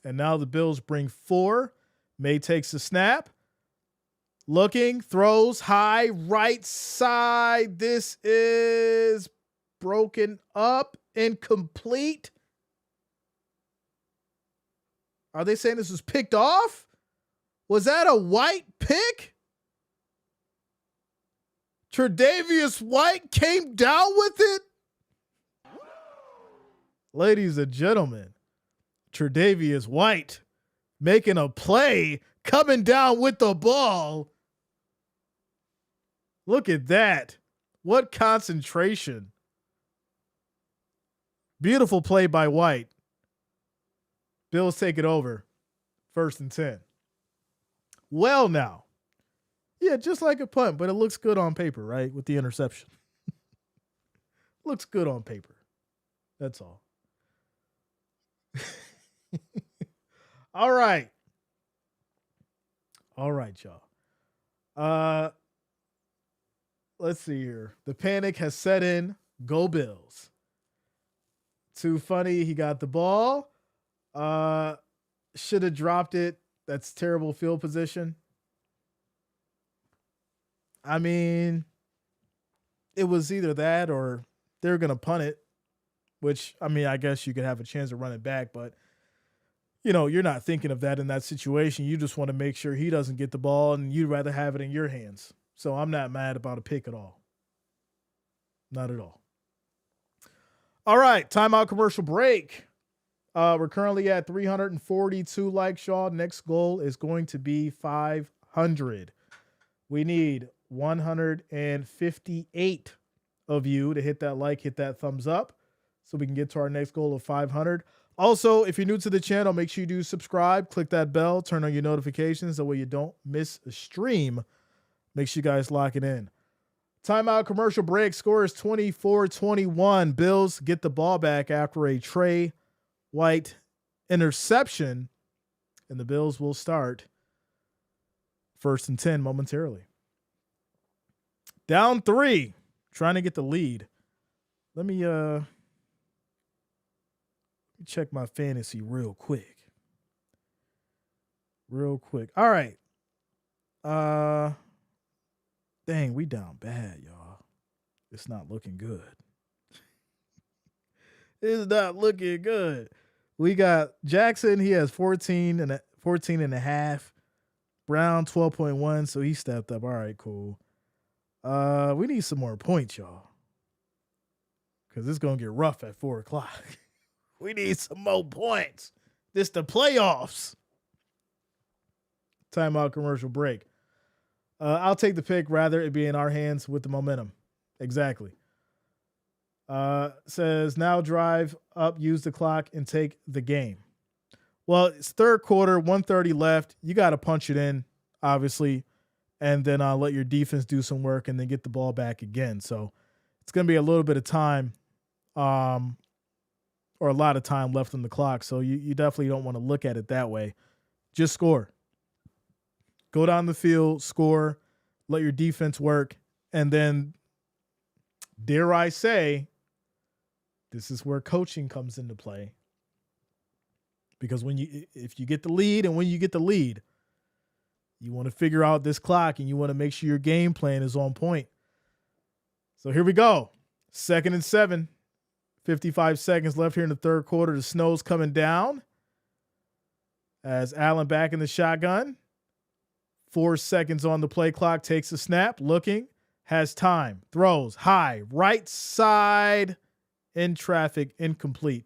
And now the Bills bring 4. May takes the snap. Looking, throws high, right side. This is broken up, incomplete. Are they saying this was picked off? Was that a White pick? Tre'Davious White came down with it? Ladies and gentlemen, Tre'Davious White making a play, coming down with the ball. Look at that. What concentration. Beautiful play by White. Bills take it over. 1st and 10. Well, now. Yeah, just like a punt, but it looks good on paper, right? With the interception. Looks good on paper. That's all. All right. All right, y'all. Let's see here. The panic has set in. Go Bills. Too funny. He got the ball. Should have dropped it. That's terrible field position. I mean, it was either that or they're going to punt it, which, I mean, I guess you could have a chance to run it back, but, you know, you're not thinking of that in that situation. You just want to make sure he doesn't get the ball, and you'd rather have it in your hands. So I'm not mad about a pick at all. Not at all. All right, timeout commercial break. We're currently at 342 likes, y'all. Next goal is going to be 500. We need 158 of you to hit that like, hit that thumbs up so we can get to our next goal of 500. Also, if you're new to the channel, make sure you do subscribe, click that bell, turn on your notifications. That way you don't miss a stream. Make sure you guys lock it in. Timeout commercial break. Score is 24-21. Bills get the ball back after a Trey White interception, and the Bills will start 1st and 10 momentarily. Down 3, trying to get the lead. Let me check my fantasy real quick. All right. Dang, we down bad, y'all. It's not looking good. It's not looking good. We got Jackson. He has 14 and a half. Brown 12.1. So he stepped up. All right, cool. We need some more points, y'all. Because it's going to get rough at 4:00. We need some more points. This the playoffs. Timeout commercial break. I'll take the pick. Rather it be in our hands with the momentum. Exactly. Says now drive up, use the clock, and take the game. Well, it's 3rd quarter, 1:30 left. You got to punch it in, obviously, and then let your defense do some work and then get the ball back again. So it's going to be a little bit of time, or a lot of time left on the clock. So you definitely don't want to look at it that way. Just score. Go down the field, score, let your defense work, and then, dare I say, this is where coaching comes into play. Because if you get the lead and when you get the lead, You want to figure out this clock and you want to make sure your game plan is on point. So here we go. 2nd and 7. 55 seconds left here in the third quarter. The snow's coming down as Allen back in the shotgun. 4 seconds on the play clock. Takes a snap. Looking. Has time. Throws. High. Right side. In traffic. Incomplete.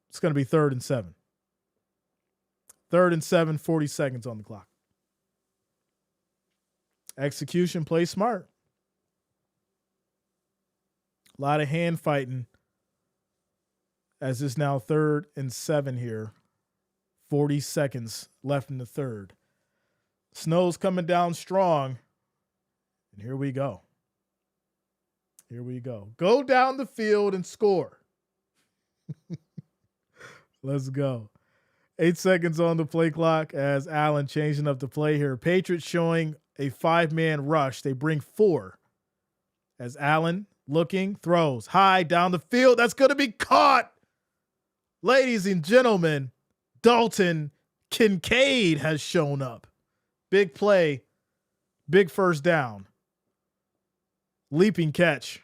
It's going to be 3rd and 7. 3rd and 7. 40 seconds on the clock. Execution. Play smart. A lot of hand fighting as it's now 3rd and 7 here. 40 seconds left in the third. Snow's coming down strong. And here we go. Here we go. Go down the field and score. Let's go. 8 seconds on the play clock as Allen changing up the play here. Patriots showing a 5-man rush. They bring 4 as Allen looking, throws high down the field. That's going to be caught. Ladies and gentlemen, Dalton Kincaid has shown up. Big play, big first down. Leaping catch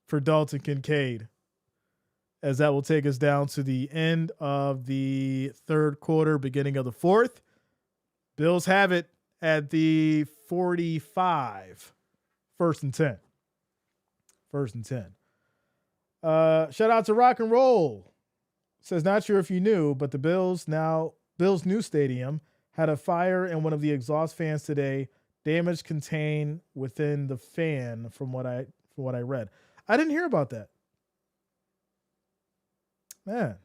for Dalton Kincaid, as that will take us down to the end of the third quarter, beginning of the fourth. Bills have it at the 45. 1st and 10. 1st and 10. Shout out to Rock and Roll. Says, not sure if you knew, but the Bills' new stadium had a fire in one of the exhaust fans today. Damage contained within the fan, from what I read. I didn't hear about that. Man.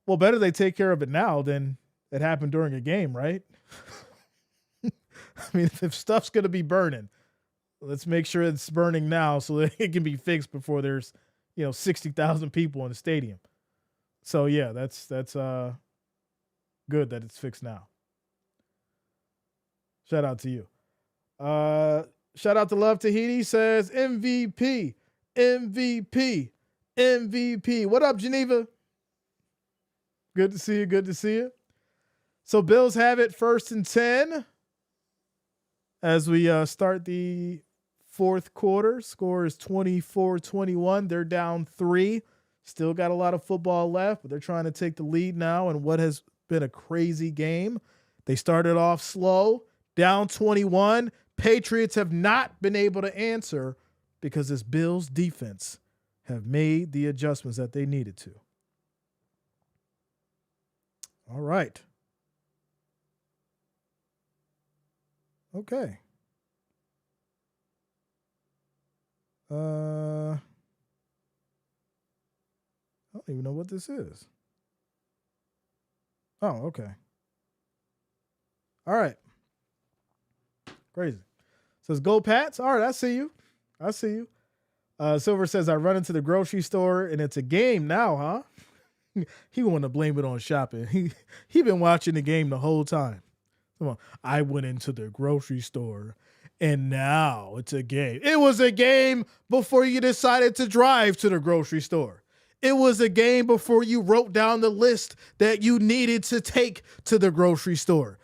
Well, better they take care of it now than it happened during a game, right? I mean, if stuff's going to be burning, let's make sure it's burning now so that it can be fixed before there's, 60,000 people in the stadium. So yeah, that's good that it's fixed now. Shout out to you. Shout out to Love Tahiti, says MVP. What up, Geneva? Good to see you. Good to see you. So Bills have it 1st and 10 as we start the fourth quarter. Score is 24-21. They're down 3. Still got a lot of football left, but they're trying to take the lead now in what has been a crazy game. They started off slow, down 21. Patriots have not been able to answer because this Bills defense have made the adjustments that they needed to. All right. Okay. I don't even know what this is. Oh, okay. All right. Crazy. Says, go Pats. All right, I see you. Silver says, I run into the grocery store and it's a game now, huh? He wanted to blame it on shopping. He been watching the game the whole time. Come on. I went into the grocery store and now it's a game. It was a game before you decided to drive to the grocery store. It was a game before you wrote down the list that you needed to take to the grocery store.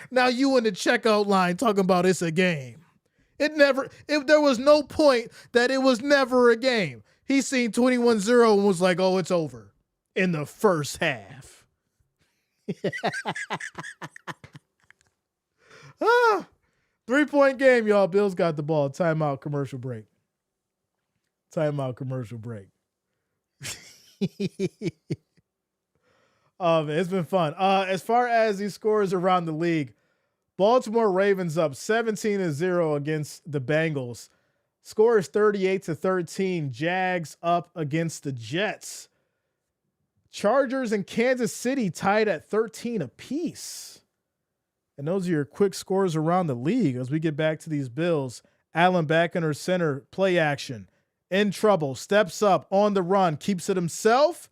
Now you in the checkout line talking about it's a game. There was no point that it was never a game. He seen 21-0 and was like, oh, it's over in the first half. 3-point game, y'all. Bills got the ball. Timeout, commercial break. Oh, man, it's been fun. As far as these scores around the league, Baltimore Ravens up 17-0 against the Bengals. Score is 38-13. Jags up against the Jets. Chargers and Kansas City tied at 13 apiece. And those are your quick scores around the league. As we get back to these Bills, Allen back under center, play action, in trouble, steps up on the run, keeps it himself,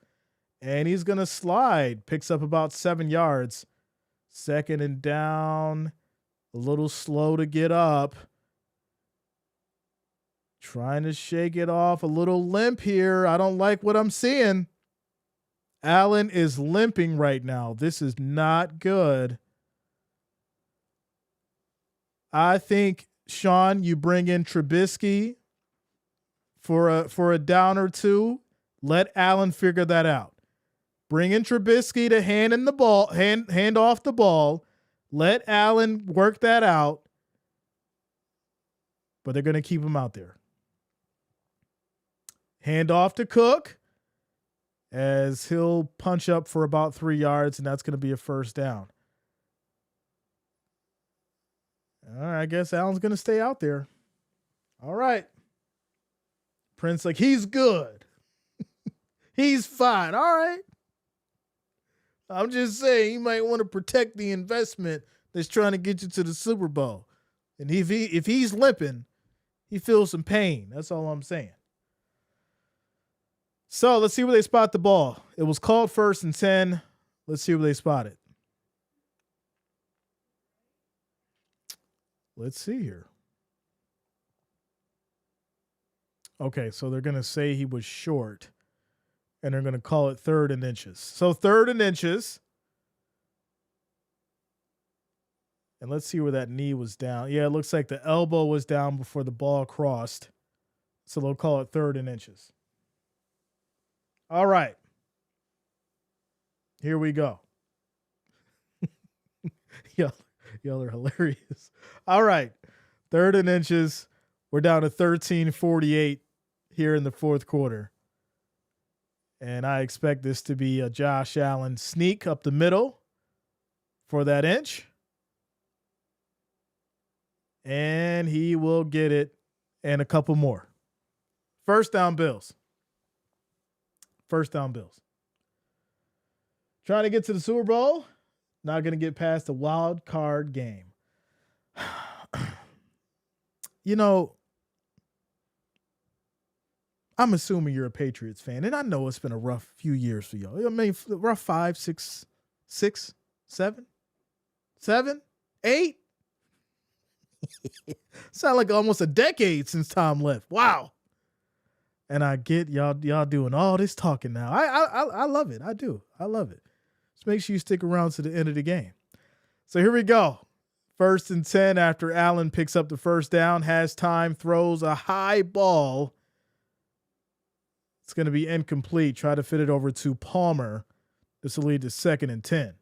and he's going to slide. Picks up about 7 yards. 2nd and down, a little slow to get up. Trying to shake it off, a little limp here. I don't like what I'm seeing. Allen is limping right now. This is not good. I think, Sean, you bring in Trubisky for a down or two. Let Allen figure that out. Bring in Trubisky to hand off the ball. Let Allen work that out. But they're going to keep him out there. Hand off to Cook as he'll punch up for about 3 yards, and that's going to be a first down. All right, I guess Allen's going to stay out there. All right. Prince, like, he's good. He's fine. All right. I'm just saying, you might want to protect the investment that's trying to get you to the Super Bowl. And if he's limping, he feels some pain. That's all I'm saying. So let's see where they spot the ball. It was called 1st and 10. Let's see where they spot it. Let's see here. Okay, so they're going to say he was short, and they're going to call it 3rd and inches. So 3rd and inches. And let's see where that knee was down. Yeah, it looks like the elbow was down before the ball crossed. So they'll call it 3rd and inches. All right. Here we go. Y'all are hilarious. All right. 3rd and inches. We're down to 13:48 here in the fourth quarter. And I expect this to be a Josh Allen sneak up the middle for that inch. And he will get it and a couple more. First down, Bills. First down, Bills. Trying to get to the Super Bowl. Not going to get past the wild card game. You know, I'm assuming you're a Patriots fan, and I know it's been a rough few years for y'all. I mean, rough 5, 6, 7, 8. Sound like almost a decade since Tom left. Wow. And I get y'all doing all this talking now. I love it. I do. I love it. Just make sure you stick around to the end of the game. So here we go. 1st and 10 after Allen picks up the first down, has time, throws a high ball. It's going to be incomplete. Try to fit it over to Palmer. This will lead to 2nd and 10.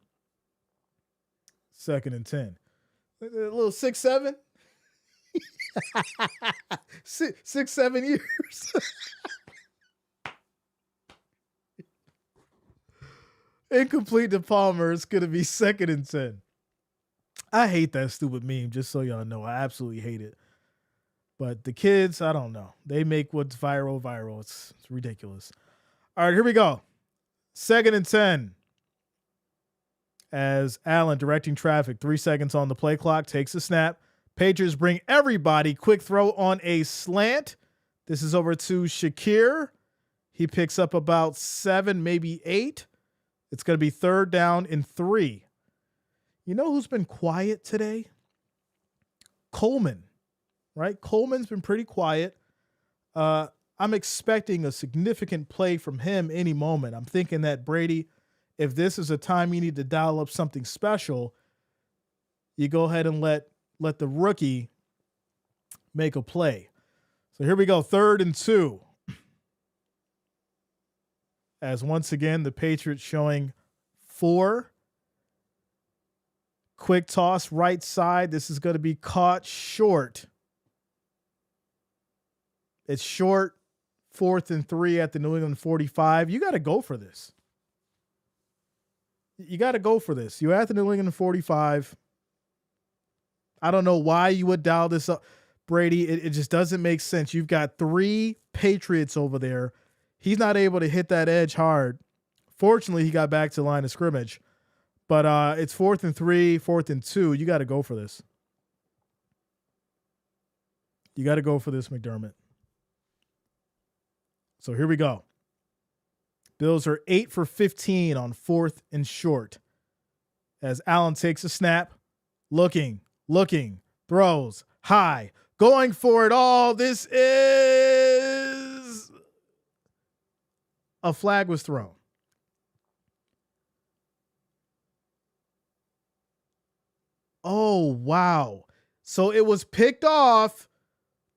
2nd and 10. A little 6-7. 6-7 years. Incomplete to Palmer. It's going to be 2nd and 10. I hate that stupid meme, just so y'all know. I absolutely hate it. But the kids, I don't know. They make what's viral. It's ridiculous. All right, here we go. 2nd and 10. As Allen directing traffic, 3 seconds on the play clock, takes a snap. Patriots bring everybody. Quick throw on a slant. This is over to Shakir. He picks up about 7, maybe 8. It's going to be 3rd down and 3. You know who's been quiet today? Coleman, right? Coleman's been pretty quiet. I'm expecting a significant play from him any moment. I'm thinking that Brady, if this is a time you need to dial up something special, you go ahead and let the rookie make a play. So here we go, 3rd and 2. As once again, the Patriots showing 4. Quick toss right side. This is going to be caught short. It's short. 4th and 3 at the New England 45. You got to go for this. You got to go for this. You're at the New England 45. I don't know why you would dial this up, Brady. It just doesn't make sense. You've got 3 Patriots over there. He's not able to hit that edge hard. Fortunately, he got back to the line of scrimmage. But it's 4th and 3, 4th and 2. You got to go for this. You got to go for this, McDermott. So here we go. Bills are 8 for 15 on 4th and short. As Allen takes a snap, looking, throws, high, going for it all. This is a flag was thrown. Oh, wow. So it was picked off,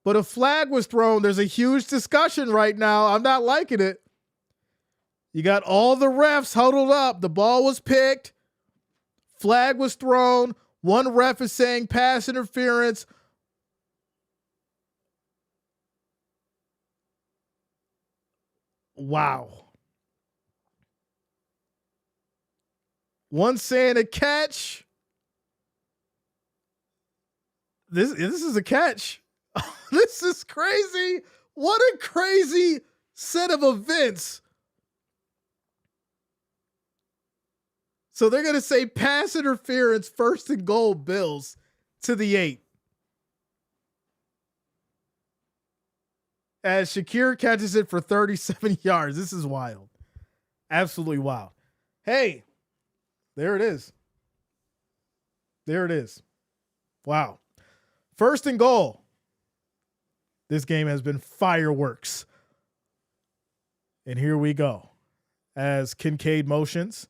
but a flag was thrown. There's a huge discussion right now. I'm not liking it. You got all the refs huddled up. The ball was picked. Flag was thrown. One ref is saying pass interference. Wow. One saying a catch. This is a catch. This is crazy. What a crazy set of events. So they're going to say pass interference, 1st and goal, Bills to the 8. As Shakir catches it for 37 yards. This is wild. Absolutely wild. Hey, there it is. There it is. Wow. 1st and goal. This game has been fireworks. And here we go. As Kincaid motions.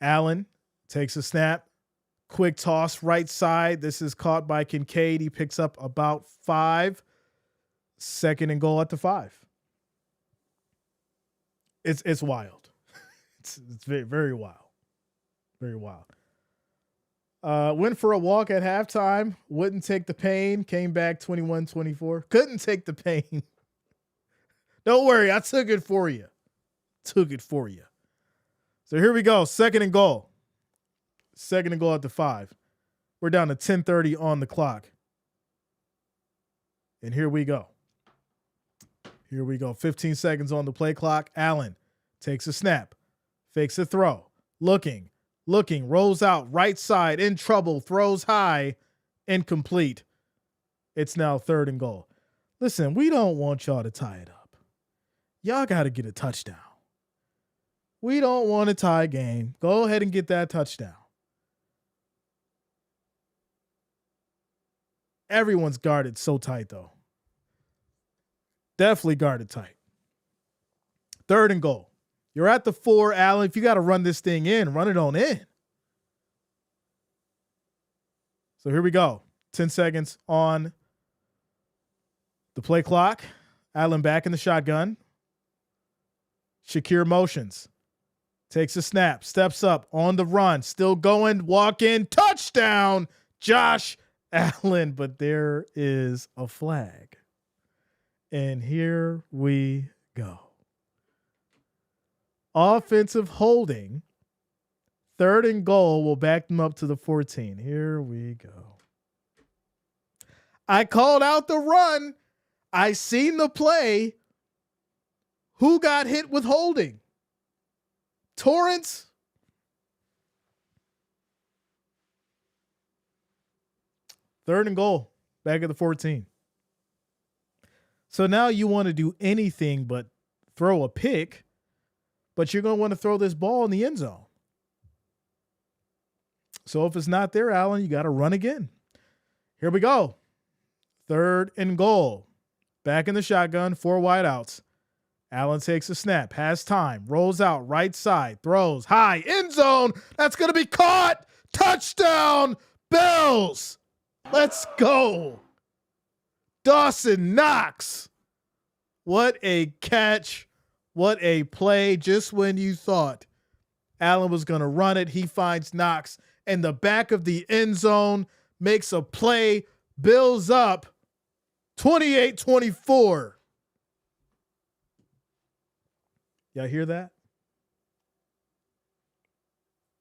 Allen takes a snap. Quick toss right side. This is caught by Kincaid. He picks up about 5. 2nd and goal at the 5. It's wild. It's very, very wild. Very wild. Went for a walk at halftime. Wouldn't take the pain. Came back 21-24. Couldn't take the pain. Don't worry. I took it for you. Took it for you. So here we go. 2nd and goal. 2nd and goal at the 5. We're down to 10:30 on the clock. And here we go. Here we go. 15 seconds on the play clock. Allen takes a snap. Fakes a throw. Looking. Rolls out. Right side. In trouble. Throws high. Incomplete. It's now 3rd and goal. Listen, we don't want y'all to tie it up. Y'all got to get a touchdown. We don't want a tie game. Go ahead and get that touchdown. Everyone's guarded so tight, though. Definitely guarded tight. 3rd and goal. You're at the 4, Allen. If you got to run this thing in, run it on in. So here we go. 10 seconds on the play clock. Allen back in the shotgun. Shakir motions. Takes a snap. Steps up on the run. Still going. Walk in. Touchdown. Josh Allen. But there is a flag. And here we go. Offensive holding. 3rd and goal will back them up to the 14. Here we go. I called out the run. I seen the play. Who got hit with holding? Torrance? Third and goal. Back at the 14. So now you want to do anything but throw a pick, but you're going to want to throw this ball in the end zone. So if it's not there, Allen, you got to run again. Here we go. 3rd and goal. Back in the shotgun, 4 wideouts. Allen takes a snap, has time, rolls out right side, throws high, end zone. That's going to be caught. Touchdown, Bills. Let's go. Dawson Knox. What a catch. What a play. Just when you thought Allen was going to run it, he finds Knox in the back of the end zone, makes a play, Bills up 28-24. Y'all hear that?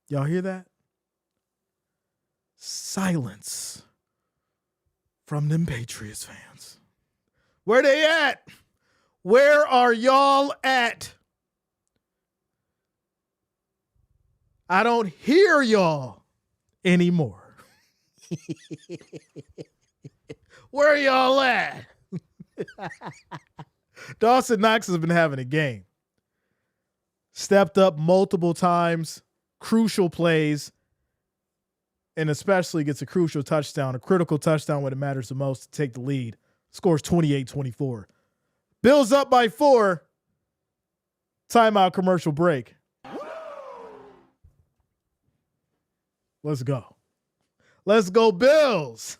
Y'all hear that? Silence from them Patriots fans. Where they at? Where are y'all at? I don't hear y'all anymore. Where y'all at? Dawson Knox has been having a game. Stepped up multiple times, crucial plays, and especially gets a crucial touchdown, a critical touchdown when it matters the most to take the lead. Scores 28-24. Bills up by 4. Timeout, commercial break. Let's go. Let's go, Bills.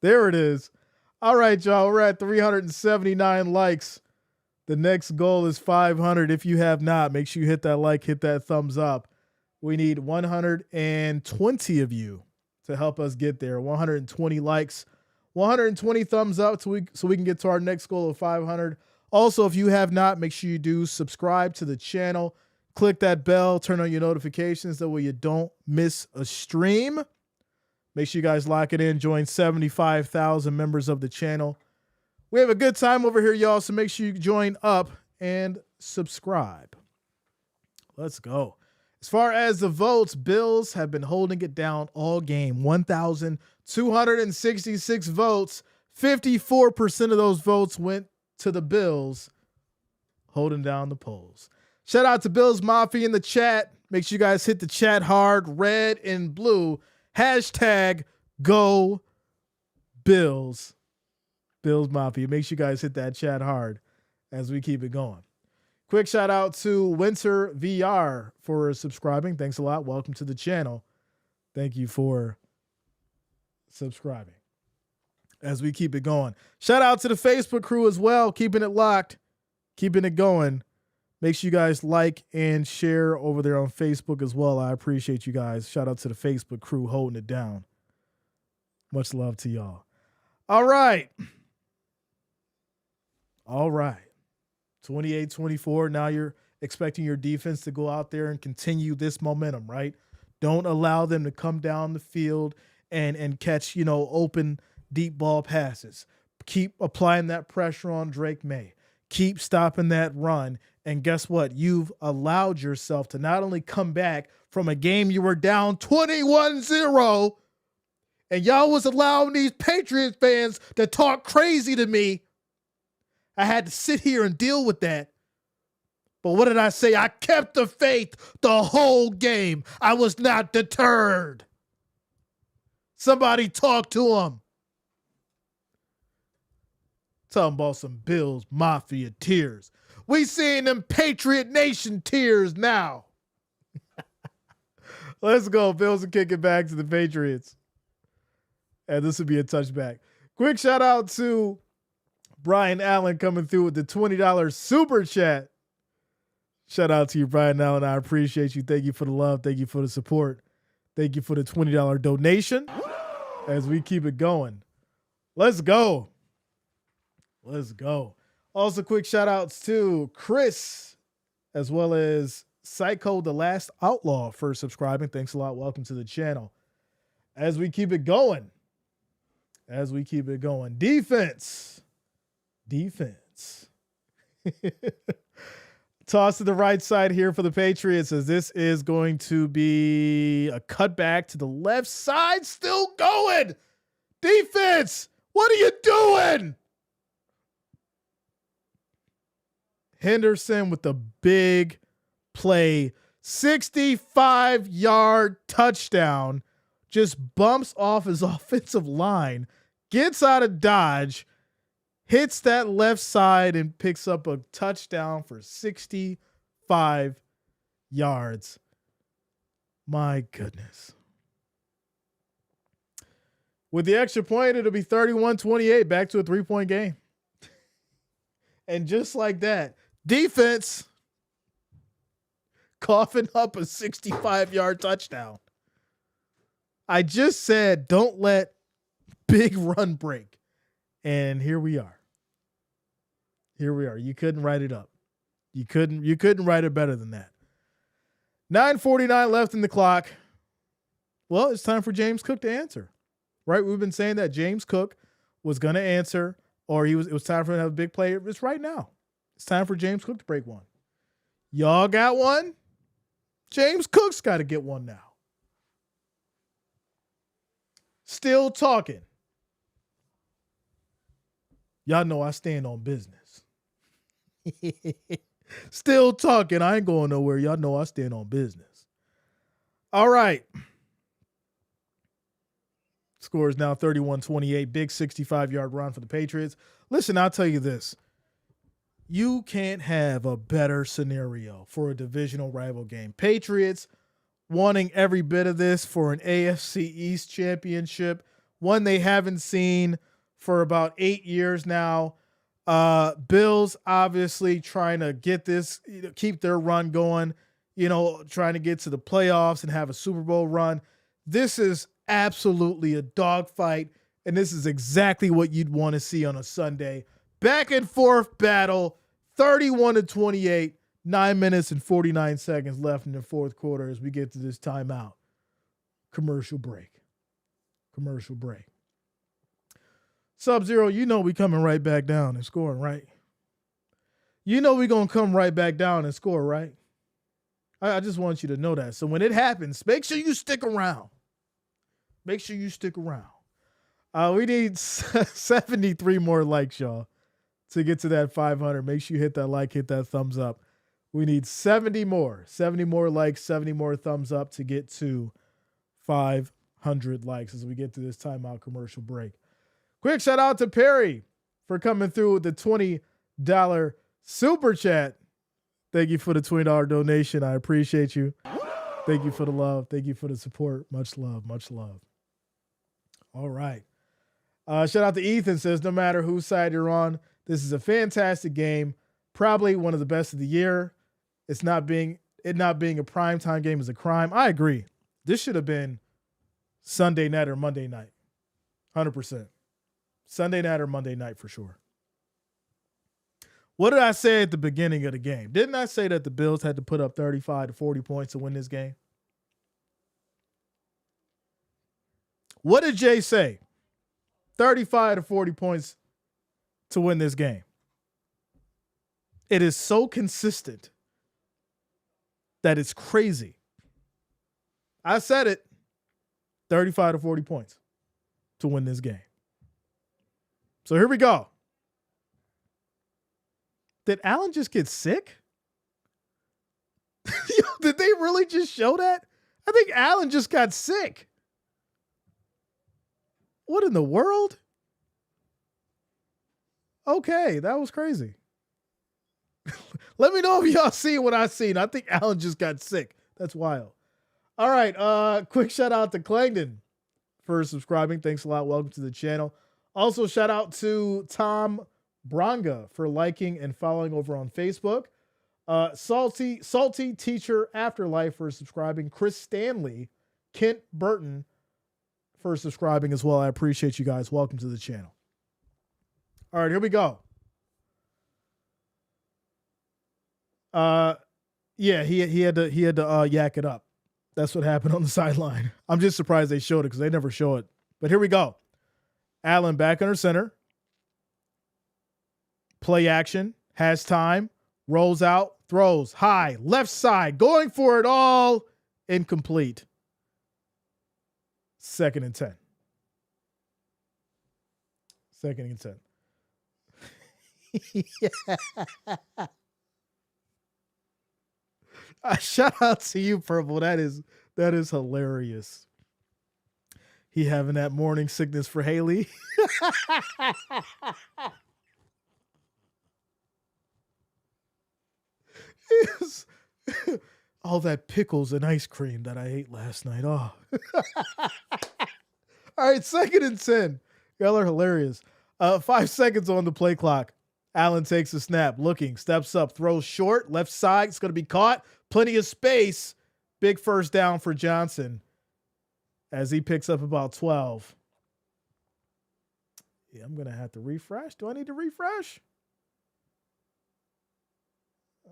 There it is. All right, y'all. We're at 379 likes. The next goal is 500. If you have not, make sure you hit that like, hit that thumbs up. We need 120 of you to help us get there. 120 likes, 120 thumbs up so we can get to our next goal of 500. Also, if you have not, make sure you do subscribe to the channel. Click that bell, turn on your notifications, that way you don't miss a stream. Make sure you guys lock it in. Join 75,000 members of the channel. We have a good time over here, y'all, so make sure you join up and subscribe. Let's go. As far as the votes, Bills have been holding it down all game. 1,266 votes. 54% of those votes went to the Bills, holding down the polls. Shout out to Bills Mafia in the chat. Make sure you guys hit the chat hard, red and blue. Hashtag go Bills. Bills Mafia. Make sure you guys hit that chat hard as we keep it going. Quick shout out to Winter VR for subscribing. Thanks a lot. Welcome to the channel. Thank you for subscribing as we keep it going. Shout out to the Facebook crew as well. Keeping it locked, keeping it going. Make sure you guys like and share over there on Facebook as well. I appreciate you guys. Shout out to the Facebook crew holding it down. Much love to y'all. All right. 28-24. Now you're expecting your defense to go out there and continue this momentum, right? Don't allow them to come down the field and catch, open deep ball passes. Keep applying that pressure on Drake May. Keep stopping that run. And guess what? You've allowed yourself to not only come back from a game you were down 21-0, and y'all was allowing these Patriots fans to talk crazy to me. I had to sit here and deal with that. But what did I say? I kept the faith the whole game. I was not deterred. Somebody talk to him. Talking about some Bills Mafia tears. We seeing them Patriot Nation tears now. Let's go. Bills are kicking back to the Patriots. And this would be a touchback. Quick shout out to Brian Allen coming through with the $20 super chat. Shout out to you, Brian Allen. I appreciate you. Thank you for the love. Thank you for the support. Thank you for the $20 donation as we keep it going. Let's go. Let's go. Also, quick shout outs to Chris, as well as Psycho the Last Outlaw for subscribing. Thanks a lot. Welcome to the channel. As we keep it going. Defense. Toss to the right side here for the Patriots, as this is going to be a cutback to the left side. Still going. Defense, what are you doing? Henderson with the big play, 65-yard touchdown, just bumps off his offensive line, gets out of dodge, hits that left side and picks up a touchdown for 65 yards. My goodness. With the extra point, it'll be 31-28, back to a 3-point game. And just like that, defense coughing up a 65-yard touchdown. I just said, don't let big run break. And here we are. You couldn't write it up. You couldn't write it better than that. 9:49 left in the clock. Well, it's time for James Cook to answer. Right? We've been saying that James Cook was going to answer, or it was time for him to have a big play. It's right now. It's time for James Cook to break one. Y'all got one? James Cook's got to get one now. Still talking. Y'all know I stand on business. Still talking. I ain't going nowhere. Y'all know I stand on business. All right. Score is now 31-28. Big 65-yard run for the Patriots. Listen, I'll tell you this. You can't have a better scenario for a divisional rival game. Patriots wanting every bit of this for an AFC East championship, one they haven't seen for about 8 years now. Bills obviously trying to get this, keep their run going, trying to get to the playoffs and have a Super Bowl run. This is absolutely a dogfight, and this is exactly what you'd want to see on a Sunday. Back and forth battle, 31-28, 9 minutes and 49 seconds left in the fourth quarter as we get to this timeout. Commercial break. Sub-Zero, we coming right back down and scoring, right? We going to come right back down and score, right? I just want you to know that. So when it happens, make sure you stick around. We need 73 more likes, y'all, to get to that 500. Make sure you hit that like, hit that thumbs up. We need 70 more likes, 70 more thumbs up to get to 500 likes as we get to this timeout commercial break. Quick shout out to Perry for coming through with the $20 super chat. Thank you for the $20 donation. I appreciate you. Thank you for the love. Thank you for the support. Much love. All right. Shout out to Ethan, says, no matter whose side you're on, this is a fantastic game. Probably one of the best of the year. It not being a primetime game is a crime. I agree. This should have been Sunday night or Monday night. 100%. Sunday night or Monday night for sure. What did I say at the beginning of the game? Didn't I say that the Bills had to put up 35 to 40 points to win this game? What did Jay say? 35 to 40 points to win this game. It is so consistent that it's crazy. I said it. 35 to 40 points to win this game. So here we go. Did Allen just get sick? Did they really just show that? I think Allen just got sick. What in the world? Okay, that was crazy. Let me know if y'all see what I seen. I think Allen just got sick. That's wild. All right, quick shout out to Clangdon for subscribing. Thanks a lot. Welcome to the channel. Also, shout out to Tom Branga for liking and following over on Facebook. Salty Teacher Afterlife for subscribing. Chris Stanley, Kent Burton for subscribing as well. I appreciate you guys. Welcome to the channel. All right, here we go. Yeah, he had to yak it up. That's what happened on the sideline. I'm just surprised they showed it because they never show it. But here we go. Allen back under center. Play action. Has time. Rolls out. Throws. High. Left side. Going for it all. Incomplete. 2nd and 10. 2nd and 10. Shout out to you, Purple. That is hilarious. He having that morning sickness for Haley. All that pickles and ice cream that I ate last night. Oh. All right, 2nd and 10. Y'all are hilarious. 5 seconds on the play clock. Allen takes a snap, looking, steps up, throws short, left side. It's going to be caught. Plenty of space. Big first down for Johnson as he picks up about 12. Yeah, I'm going to have to refresh. Do I need to refresh?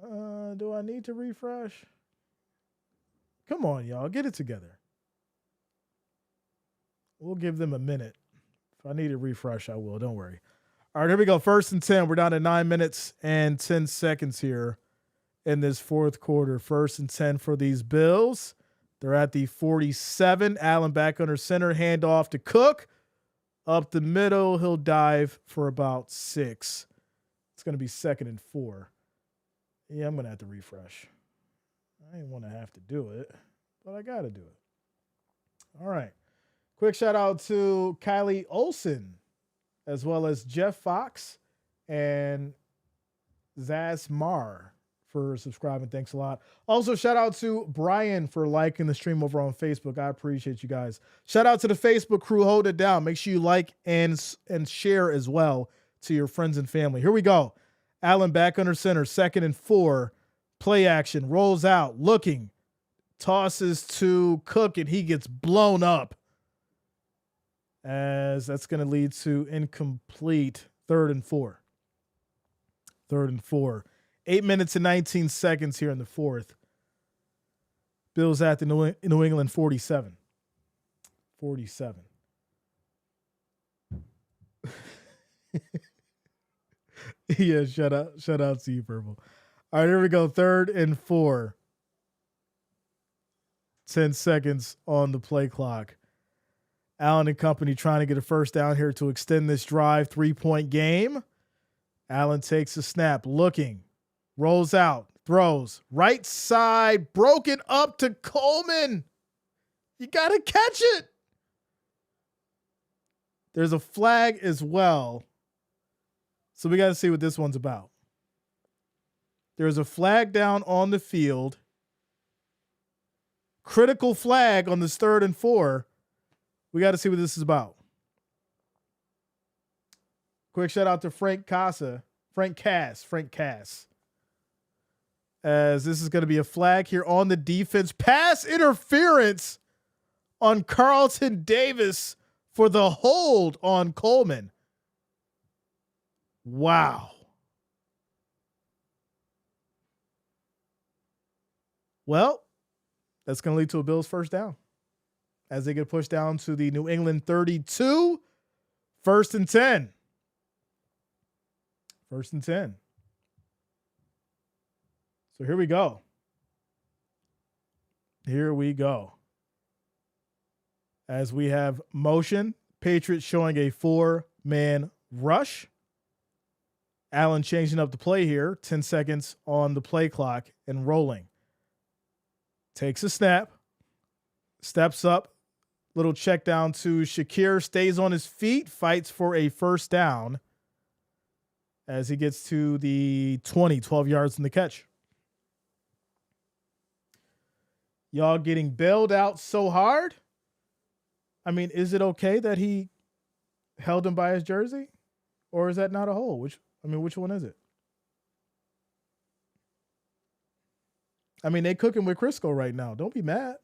Do I need to refresh? Come on, y'all. Get it together. We'll give them a minute. If I need to refresh, I will. Don't worry. All right, here we go. 1st and 10. We're down to 9 minutes and 10 seconds here in this fourth quarter. 1st and 10 for these Bills. They're at the 47. Allen back under center. Handoff to Cook. Up the middle. He'll dive for about 6. It's going to be 2nd and 4. Yeah, I'm going to have to refresh. I didn't want to have to do it, but I got to do it. All right. Quick shout out to Kylie Olson, as well as Jeff Fox and Zaz Mar for subscribing. Thanks a lot. Also, shout out to Brian for liking the stream over on Facebook. I appreciate you guys. Shout out to the Facebook crew. Hold it down. Make sure you like and share as well to your friends and family. Here we go. Allen back under center, 2nd and 4. Play action. Rolls out. Looking. Tosses to Cook, and he gets blown up. As that's going to lead to incomplete 3rd and 4. 3rd and 4. 8 minutes and 19 seconds here in the 4th. Bills at the New England 47. 47. Yeah, shout out to you, Purple. All right, here we go. 3rd and 4. 10 seconds on the play clock. Allen and company trying to get a first down here to extend this drive. 3-point game. Allen takes a snap, looking, rolls out, throws, right side, broken up to Coleman. You got to catch it. There's a flag as well. So we got to see what this one's about. There's a flag down on the field. Critical flag on this 3rd and 4. We got to see what this is about. Quick shout out to Frank Cass. As this is going to be a flag here on the defense. Pass interference on Carlton Davis for the hold on Coleman. Wow. Well, that's going to lead to a Bills first down as they get pushed down to the New England 32. 1st and 10. 1st and 10. So here we go. Here we go. As we have motion, Patriots showing a 4-man rush. Allen changing up the play here. 10 seconds on the play clock and rolling. Takes a snap. Steps up. Little check down to Shakir. Stays on his feet. Fights for a first down. As he gets to the 20, 12 yards in the catch. Y'all getting bailed out so hard? I mean, is it okay that he held him by his jersey? Or is that not a hold? Which one is it? I mean, they cooking with Crisco right now. Don't be mad.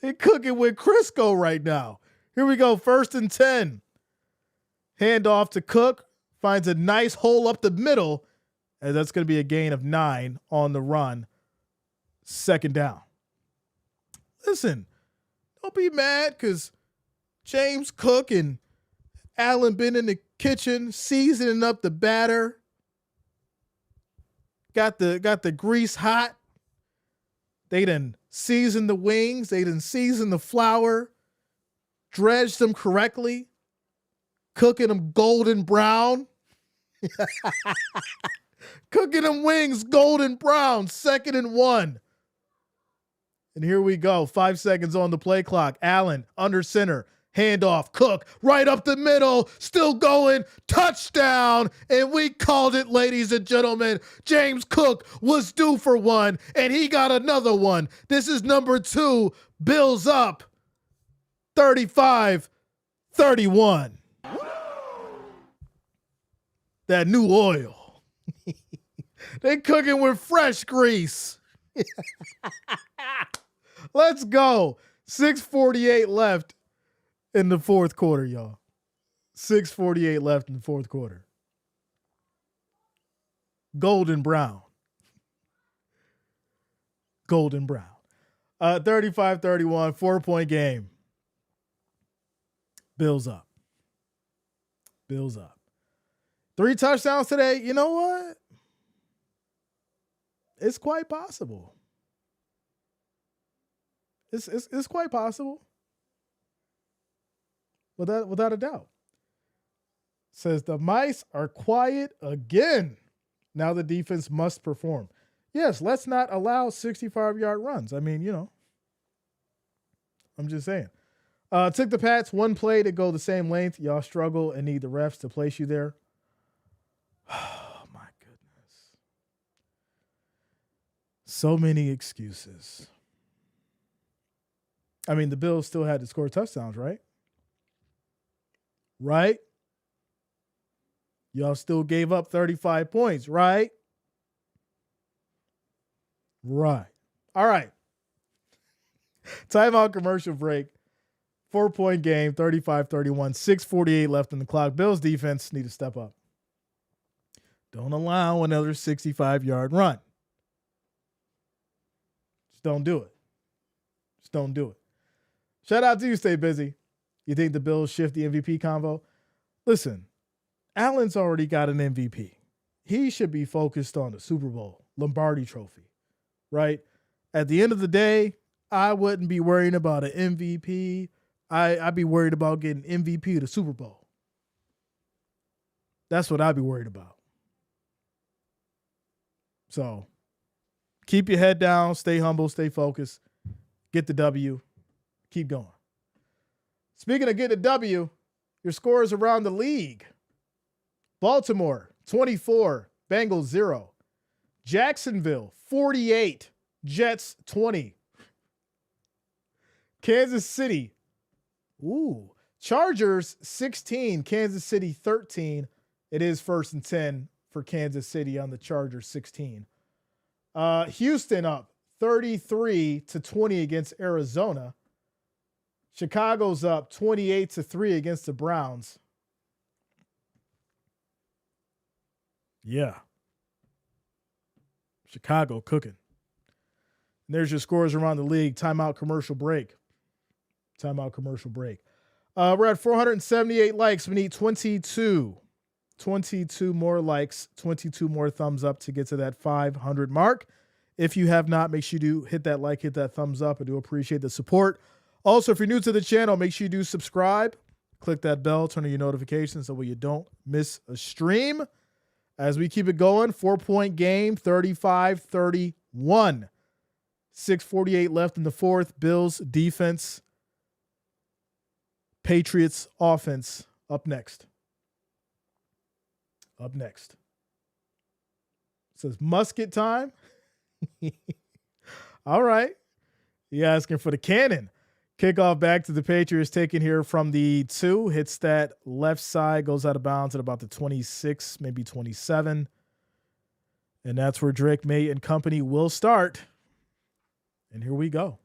They cooking with Crisco right now. Here we go. 1st and 10. Hand off to Cook. Finds a nice hole up the middle. And that's going to be a gain of 9 on the run. 2nd down. Listen, don't be mad because James Cook and Allen been in the kitchen seasoning up the batter. Got the grease hot. They done seasoned the wings. They done seasoned the flour. Dredged them correctly. Cooking them golden brown. Cooking them wings golden brown. 2nd and 1. And here we go. 5 seconds on the play clock. Allen under center. Handoff. Cook right up the middle. Still going. Touchdown. And we called it, ladies and gentlemen. James Cook was due for one, and he got another one. This is number 2. Bills up 35-31. That new oil. They cooking with fresh grease. Let's go. 6:48 left in the 4th quarter, y'all. 6:48 left in the 4th quarter. Golden brown. Golden brown. 35-31, 4-point game. Bills up. Bills up. 3 touchdowns today. You know what? It's quite possible. It's quite possible. Without a doubt. Says the mice are quiet again. Now the defense must perform. Yes, let's not allow 65-yard runs. I mean, I'm just saying. Took the Pats 1 play to go the same length. Y'all struggle and need the refs to place you there. Oh, my goodness. So many excuses. I mean, the Bills still had to score touchdowns, right? Right? Y'all still gave up 35 points, right? Right. All right. Timeout, commercial break. 4-point game, 35-31, 6:48 left in the clock. Bills defense need to step up. Don't allow another 65-yard run. Just don't do it. Just don't do it. Shout out to you, Stay Busy. You think the Bills shift the MVP convo? Listen, Allen's already got an MVP. He should be focused on the Super Bowl, Lombardi Trophy, right? At the end of the day, I wouldn't be worrying about an MVP. I'd be worried about getting MVP of the Super Bowl. That's what I'd be worried about. So keep your head down, stay humble, stay focused, get the W, keep going. Speaking of getting a W, your scores around the league. Baltimore, 24, Bengals 0. Jacksonville, 48, Jets 20. Kansas City, Chargers 16, Kansas City 13. It is 1st and 10 for Kansas City on the Chargers 16. Houston up 33-20 against Arizona. Chicago's up 28-3 against the Browns. Yeah. Chicago cooking. And there's your scores around the league. Timeout, commercial break. Timeout, commercial break. We're at 478 likes. We need 22 more likes, 22 more thumbs up to get to that 500 mark. If you have not, make sure you do hit that like, hit that thumbs up. I do appreciate the support. Also, if you're new to the channel, make sure you do subscribe. Click that bell, turn on your notifications so that way you don't miss a stream. As we keep it going, 4-point game, 35-31. 6:48 left in the fourth. Bills defense, Patriots offense up next. Up next. It says musket time. All right. You asking for the cannon. Kickoff back to the Patriots, taken here from the 2. Hits that left side, goes out of bounds at about the 26, maybe 27. And that's where Drake May and company will start. And here we go.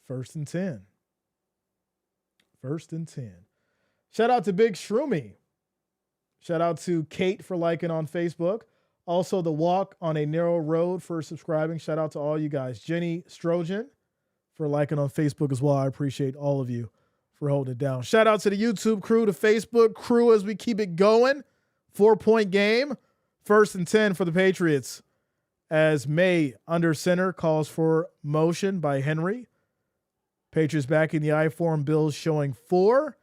1st and 10. 1st and 10. Shout out to Big Shroomy. Shout out to Kate for liking on Facebook. Also, The Walk on a Narrow Road for subscribing. Shout out to all you guys. Jenny Strojan for liking on Facebook as well. I appreciate all of you for holding it down. Shout out to the YouTube crew, the Facebook crew as we keep it going. 4-point game. 1st and 10 for the Patriots. As May under center calls for motion by Henry. Patriots back in the I form. Bills showing 4.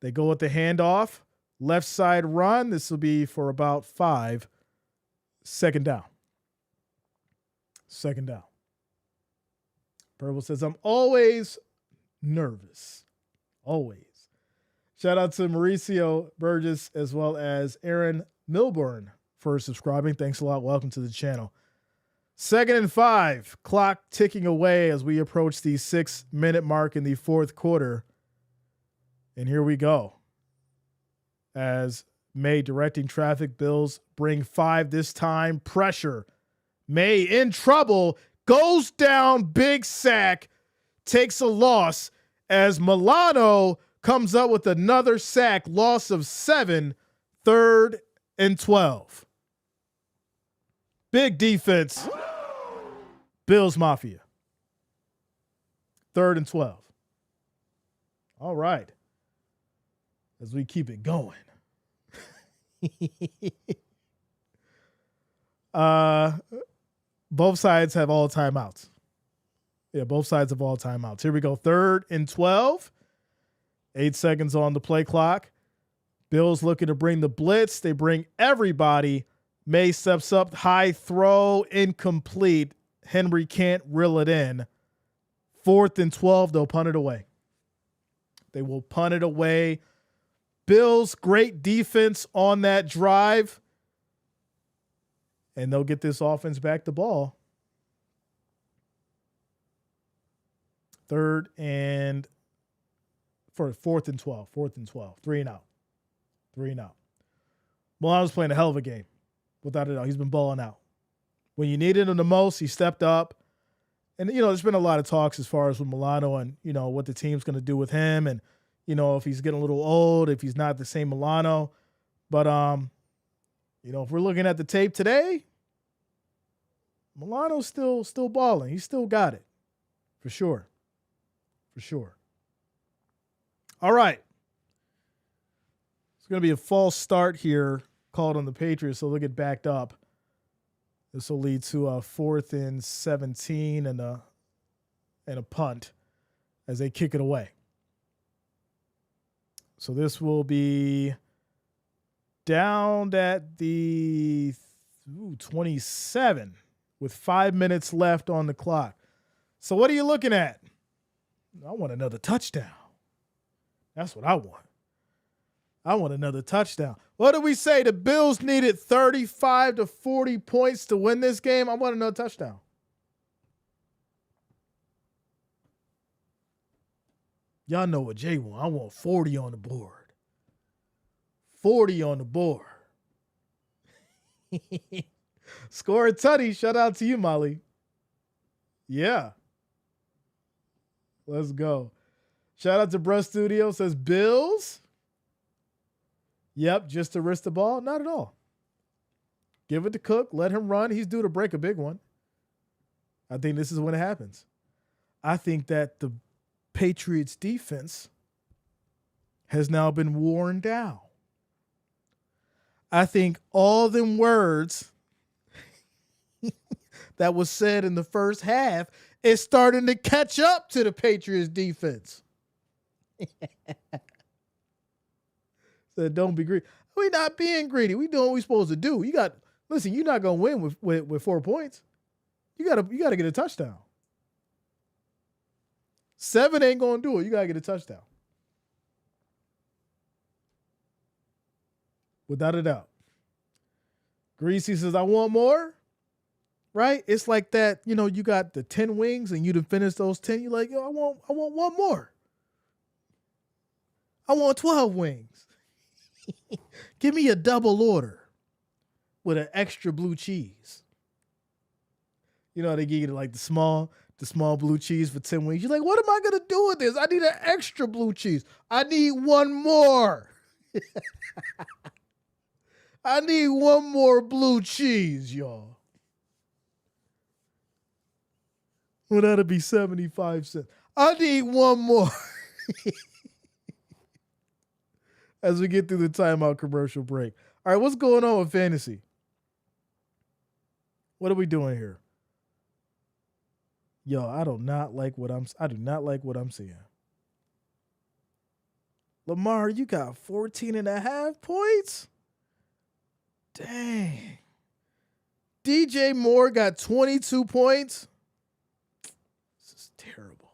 They go with the handoff. Left side run. This will be for about 5. 2nd down. 2nd down. Purple says, I'm always nervous. Always. Shout out to Mauricio Burgess as well as Aaron Milburn for subscribing. Thanks a lot. Welcome to the channel. 2nd and 5. Clock ticking away as we approach the 6-minute mark in the 4th quarter. And here we go. As May directing traffic, Bills bring 5 this time. Pressure. May in trouble. Goes down. Big sack. Takes a loss as Milano comes up with another sack. Loss of 7. 3rd and 12. Big defense. Bills Mafia. 3rd and 12. All right. As we keep it going. Both sides have all timeouts. Yeah, both sides have all timeouts. Here we go. 3rd and 12. 8 seconds on the play clock. Bills looking to bring the blitz. They bring everybody. May steps up. High throw. Incomplete. Henry can't reel it in. 4th and 12. They'll punt it away. They will punt it away. Bills, great defense on that drive. And they'll get this offense back the ball. Fourth and 12. 3 and out. 3 and out. Milano's playing a hell of a game. Without a doubt. He's been balling out. When you needed him the most, he stepped up. And, there's been a lot of talks as far as with Milano and, what the team's going to do with him and, if he's getting a little old, if he's not the same Milano. But, if we're looking at the tape today, Milano's still balling. He's still got it. For sure. For sure. All right. It's going to be a false start here called on the Patriots, so they'll get backed up. This will lead to a 4th and 17 and a punt as they kick it away. So this will be down at the 27 with 5 minutes left on the clock. So what are you looking at? I want another touchdown. That's what I want. I want another touchdown. What did we say? The Bills needed 35 to 40 points to win this game. I want another touchdown. Y'all know what Jay want. I want 40 on the board. 40 on the board. Score a tutty. Shout out to you, Molly. Yeah. Let's go. Shout out to Brush Studio. Says Bills. Yep, just to risk the ball? Not at all. Give it to Cook. Let him run. He's due to break a big one. I think this is when it happens. I think that the Patriots defense has now been worn down. I think all them words that was said in the first half is starting to catch up to the Patriots defense. Said, don't be greedy. We're not being greedy. We doing what we're supposed to do. Listen, you're not gonna win with 4 points. You gotta get a touchdown. 7 ain't gonna do it. You gotta get a touchdown. Without a doubt. Greasy says, I want more. Right? It's like that, you got the 10 wings and you done finished those 10. You're like, I want one more. I want 12 wings. Give me a double order with an extra blue cheese. They give you like the small blue cheese for 10 wings. You're like, what am I going to do with this? I need an extra blue cheese. I need one more. I need one more blue cheese, y'all. Well, that'll be 75 cents. I need one more. As we get through the timeout commercial break. All right, what's going on with fantasy? What are we doing here? Yo, I do not like what I'm seeing. Lamar, you got 14.5 points? Dang. DJ Moore got 22 points. This is terrible.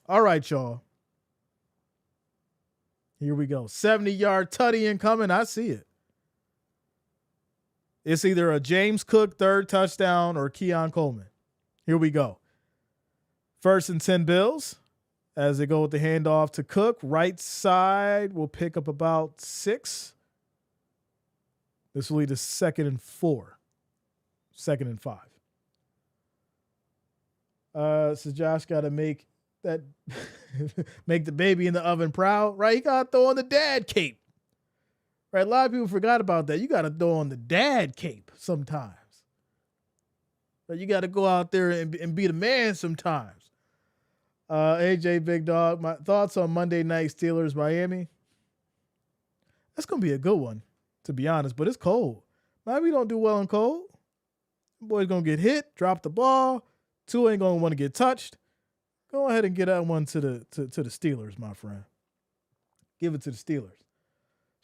All right, y'all. Here we go. 70-yard tutty incoming. I see it. It's either a James Cook 3rd touchdown or Keon Coleman. Here we go. 1st and 10 Bills as they go with the handoff to Cook. Right side will pick up about 6. This will lead to 2nd and 4. 2nd and 5. So Josh got to make the baby in the oven proud, right? You got to throw on the dad cape. Right? A lot of people forgot about that. You got to throw on the dad cape sometimes. Right? You got to go out there and be the man sometimes. AJ Big Dog, my thoughts on Monday night Steelers Miami. That's going to be a good one, to be honest, but it's cold. Miami don't do well in cold. Boy's going to get hit, drop the ball. Tua ain't going to want to get touched. Go ahead and get that one to the Steelers, my friend. Give it to the Steelers.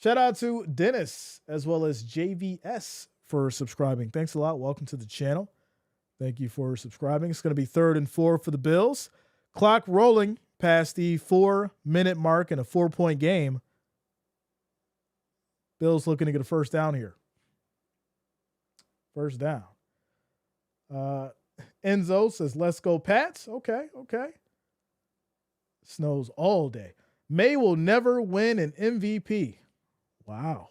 Shout out to Dennis as well as JVS for subscribing. Thanks a lot. Welcome to the channel. Thank you for subscribing. It's going to be 3rd and 4 for the Bills. Clock rolling past the 4-minute mark in a 4-point game. Bills looking to get a first down here. First down. Enzo says, let's go Pats. Okay. Snows all day. May will never win an MVP. Wow.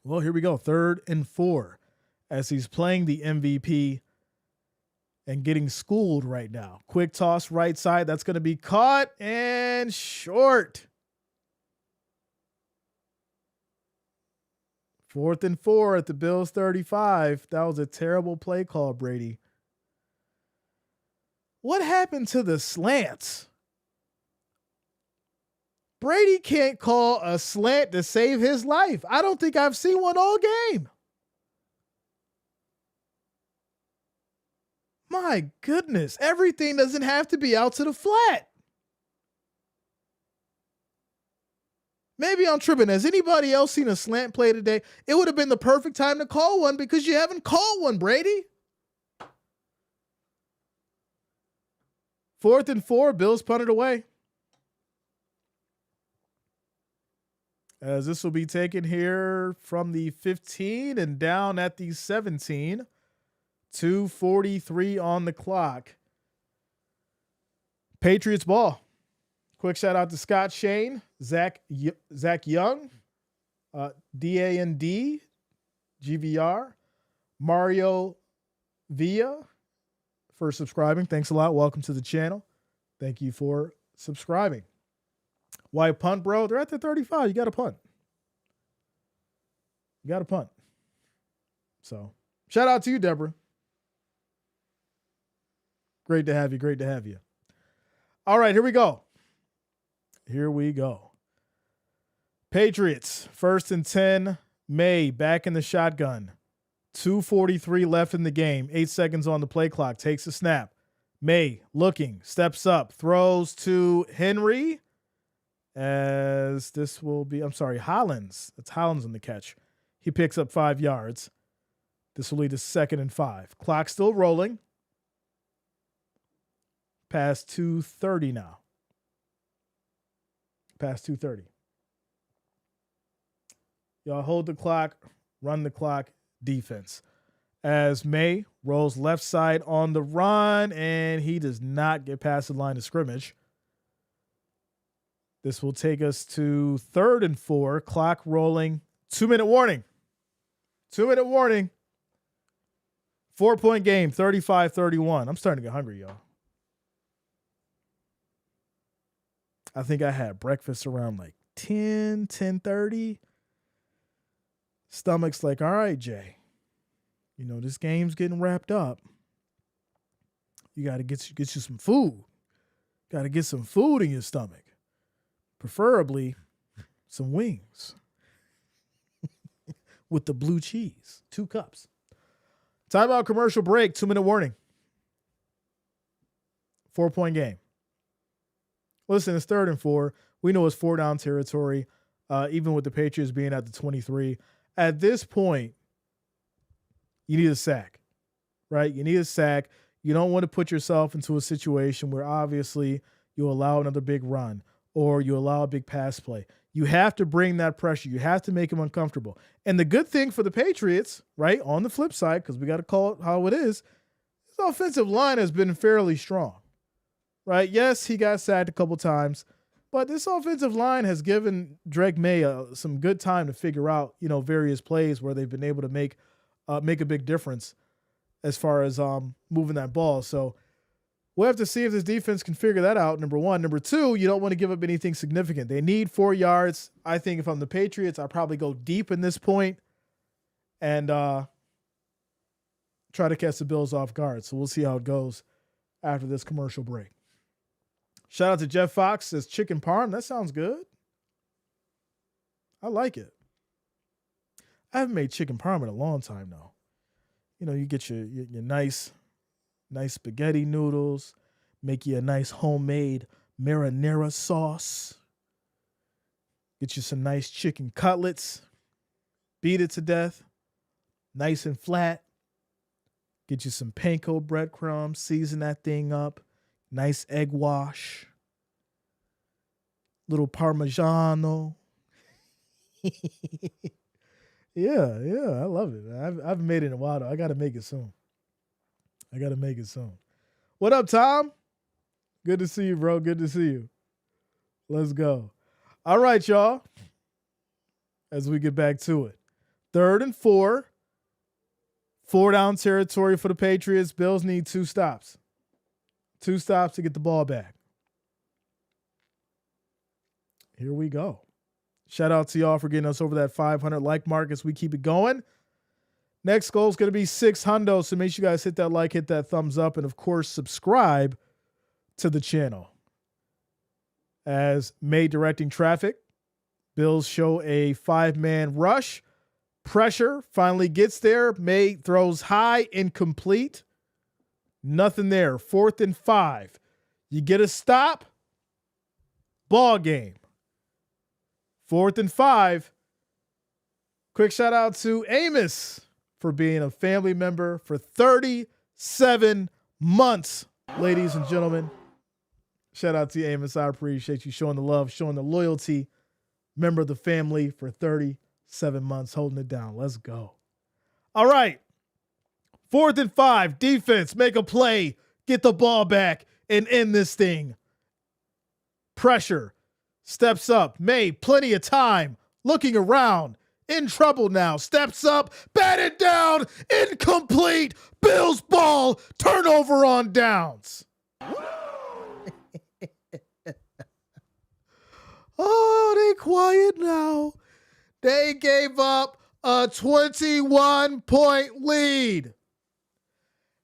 Well, here we go. 3rd and 4 as he's playing the MVP and getting schooled right now. Quick toss right side. That's going to be caught and short. 4th and 4 at the Bills 35. That was a terrible play call, Brady. What happened to the slants? Brady can't call a slant to save his life. I don't think I've seen one all game. My goodness, everything doesn't have to be out to the flat. Maybe I'm tripping. Has anybody else seen a slant play today? It would have been the perfect time to call one because you haven't called one, Brady. 4th and 4, Bills punted away. As this will be taken here from the 15 and down at the 17. 2:43 on the clock. Patriots ball. Quick shout out to Scott Shane, Zach Young, DAND, GVR, Mario Villa for subscribing. Thanks a lot. Welcome to the channel. Thank you for subscribing. Why punt, bro? They're at the 35. You got to punt. So shout out to you, Deborah. Great to have you. All right, here we go. Patriots, 1st and 10. May back in the shotgun. 2:43 left in the game. 8 seconds on the play clock. Takes a snap. May looking, steps up, throws to Henry. As this will be, Hollins. It's Hollins on the catch. He picks up 5 yards. This will lead to 2nd and 5. Clock still rolling. Past 2:30 now. Past 2:30. Y'all hold the clock, run the clock, defense. As May rolls left side on the run, and he does not get past the line of scrimmage. This will take us to 3rd and 4. Clock rolling. 2-minute warning. 2-minute warning. 4-point game, 35-31. I'm starting to get hungry, y'all. I think I had breakfast around like 10:30. Stomach's like, all right, Jay. You know, this game's getting wrapped up. You got to get you some food. Got to get some food in your stomach. Preferably some wings with the blue cheese. 2 cups. Timeout, commercial break, 2-minute warning. 4-point game. Listen, it's 3rd and 4. We know it's 4-down territory, even with the Patriots being at the 23. At this point, you need a sack, right? You need a sack. You don't want to put yourself into a situation where obviously you allow another big run or you allow a big pass play. You have to bring that pressure. You have to make them uncomfortable. And the good thing for the Patriots, right, on the flip side, because we got to call it how it is, this offensive line has been fairly strong, right? Yes, he got sacked a couple times, but this offensive line has given Drake May some good time to figure out, you know, various plays where they've been able to make a big difference as far as moving that ball. So we'll have to see if this defense can figure that out, number one. Number two, you don't want to give up anything significant. They need 4 yards. I think if I'm the Patriots, I'll probably go deep in this point and try to catch the Bills off guard. So we'll see how it goes after this commercial break. Shout out to Jeff Fox, says chicken parm. That sounds good. I like it. I haven't made chicken parm in a long time now. You know, you get your nice spaghetti noodles, make you a nice homemade marinara sauce, get you some nice chicken cutlets, beat it to death, nice and flat, get you some panko breadcrumbs, season that thing up, nice egg wash, little Parmigiano. Yeah, I love it. I haven't made it in a while, though. I got to make it soon. I got to make it soon. What up, Tom? Good to see you, bro. Good to see you. Let's go. All right, y'all. As we get back to it. 3rd and 4. 4 down territory for the Patriots. Bills need 2 stops. 2 stops to get the ball back. Here we go. Shout out to y'all for getting us over that 500 like mark as we keep it going. Next goal is going to be 600. So make sure you guys hit that like, hit that thumbs up, and of course, subscribe to the channel. As May directing traffic, Bills show a 5-man rush. Pressure finally gets there. May throws high, incomplete. Nothing there. 4th and 5. You get a stop. Ball game. 4th and 5. Quick shout out to Amos for being a family member for 37 months, ladies and gentlemen. Shout out to you, Amos. I appreciate you showing the love, showing the loyalty. Member of the family for 37 months, holding it down. Let's go. All right. 4th and 5. Defense, make a play, get the ball back, and end this thing. Pressure. Steps up. May, plenty of time. Looking around. In trouble now. Steps up. Batted down. Incomplete. Bills ball. Turnover on downs. Oh, they quiet now. They gave up a 21-point lead.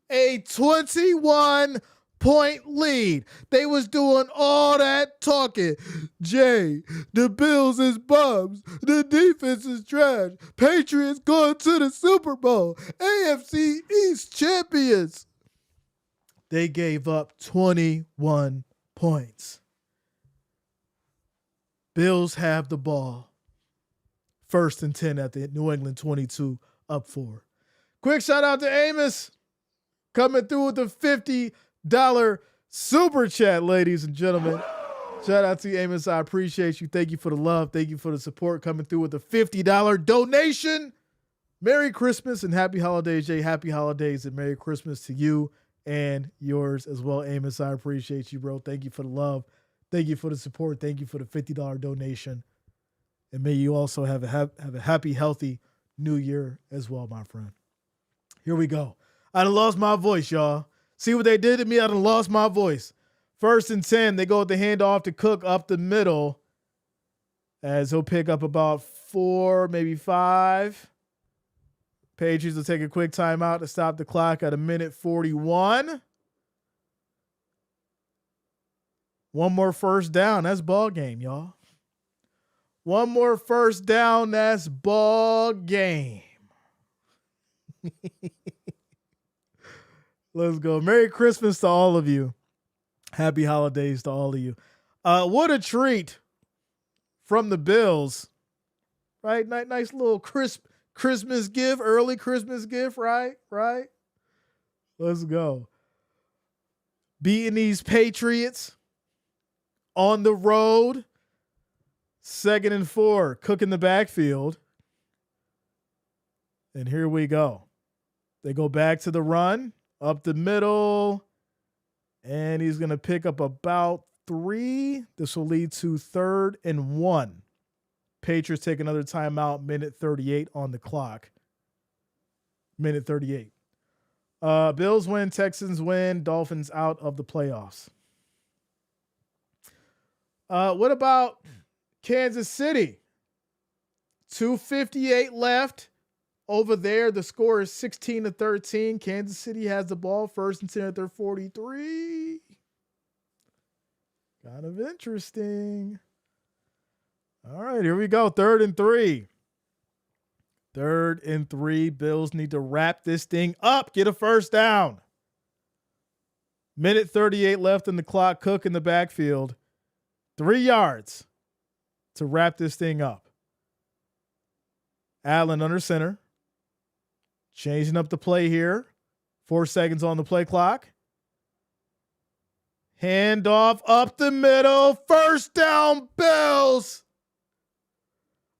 A 21-point lead. They was doing all that talking. Jay, the Bills is bums. The defense is trash. Patriots going to the Super Bowl. AFC East champions. They gave up 21 points. Bills have the ball. 1st and 10 at the New England 22, up 4. Quick shout out to Amos. Coming through with the $50 super chat, ladies and gentlemen. Shout out to you, Amos. I appreciate you. Thank you for the love. Thank you for the support. Coming through with a $50 donation. Merry Christmas and happy holidays, Jay. Happy holidays and Merry Christmas to you and yours as well, Amos. I appreciate you, bro. Thank you for the love. Thank you for the support. Thank you for the $50 donation. And may you also have a happy, healthy new year as well, my friend. Here we go. I done lost my voice, y'all. See what they did to me? I done lost my voice. 1st and 10. They go with the handoff to Cook up the middle. As he'll pick up about 4, maybe 5. Patriots will take a quick timeout to stop the clock at 1:41. One more first down. That's ball game, y'all. One more first down. That's ball game. Let's go. Merry Christmas to all of you. Happy holidays to all of you. What a treat from the Bills. Right? Nice little Christmas gift, early Christmas gift, right? Right? Let's go. Beating these Patriots on the road. 2nd and 4. Cook in the backfield. And here we go. They go back to the run. Up the middle. And he's going to pick up about 3. This will lead to 3rd and 1. Patriots take another timeout. 1:38 on the clock. 1:38. Bills win. Texans win. Dolphins out of the playoffs. What about Kansas City? 2:58 left. Over there, the score is 16-13. Kansas City has the ball. 1st and 10 at their 43. Kind of interesting. All right, here we go. 3rd and 3. 3rd and 3. Bills need to wrap this thing up. Get a first down. 1:38 left in the clock. Cook in the backfield. 3 yards to wrap this thing up. Allen under center. Changing up the play here. 4 seconds on the play clock. Handoff up the middle. First down, Bills.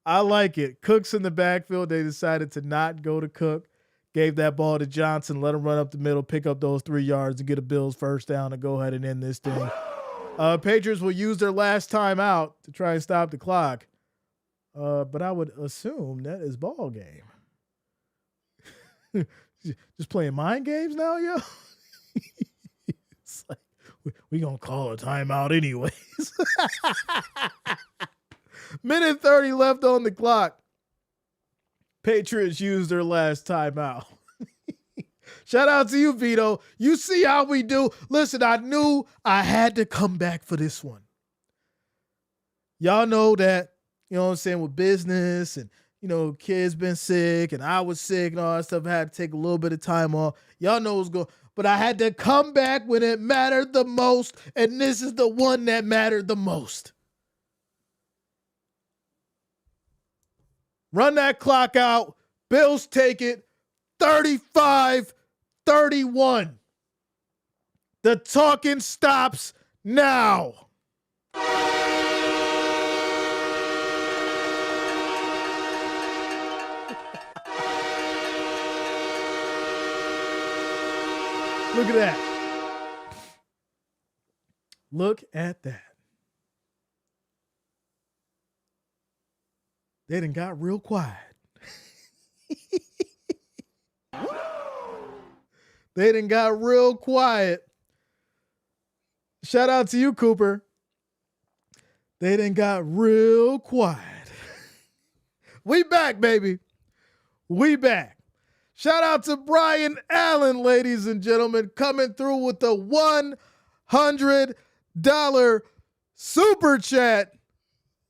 I like it. Cook's in the backfield. They decided to not go to Cook. Gave that ball to Johnson, let him run up the middle, pick up those 3 yards and get a Bills first down and go ahead and end this thing. Patriots will use their last timeout to try and stop the clock. But I would assume that is ball game. Just playing mind games now, yo? It's like, we going to call a timeout anyways. Minute 30 left on the clock. Patriots used their last timeout. Shout out to you, Vito. You see how we do. Listen, I knew I had to come back for this one. Y'all know that, you know what I'm saying, with business and, you know, kids been sick and I was sick and all that stuff. I had to take a little bit of time off. Y'all know what's going on. But I had to come back when it mattered the most, and this is the one that mattered the most. Run that clock out. Bills take it 35-31. The talking stops now. Look at that. Look at that. They done got real quiet. They done got real quiet. Shout out to you, Cooper. They done got real quiet. We back, baby. We back. Shout out to Brian Allen, ladies and gentlemen, coming through with the $100 super chat.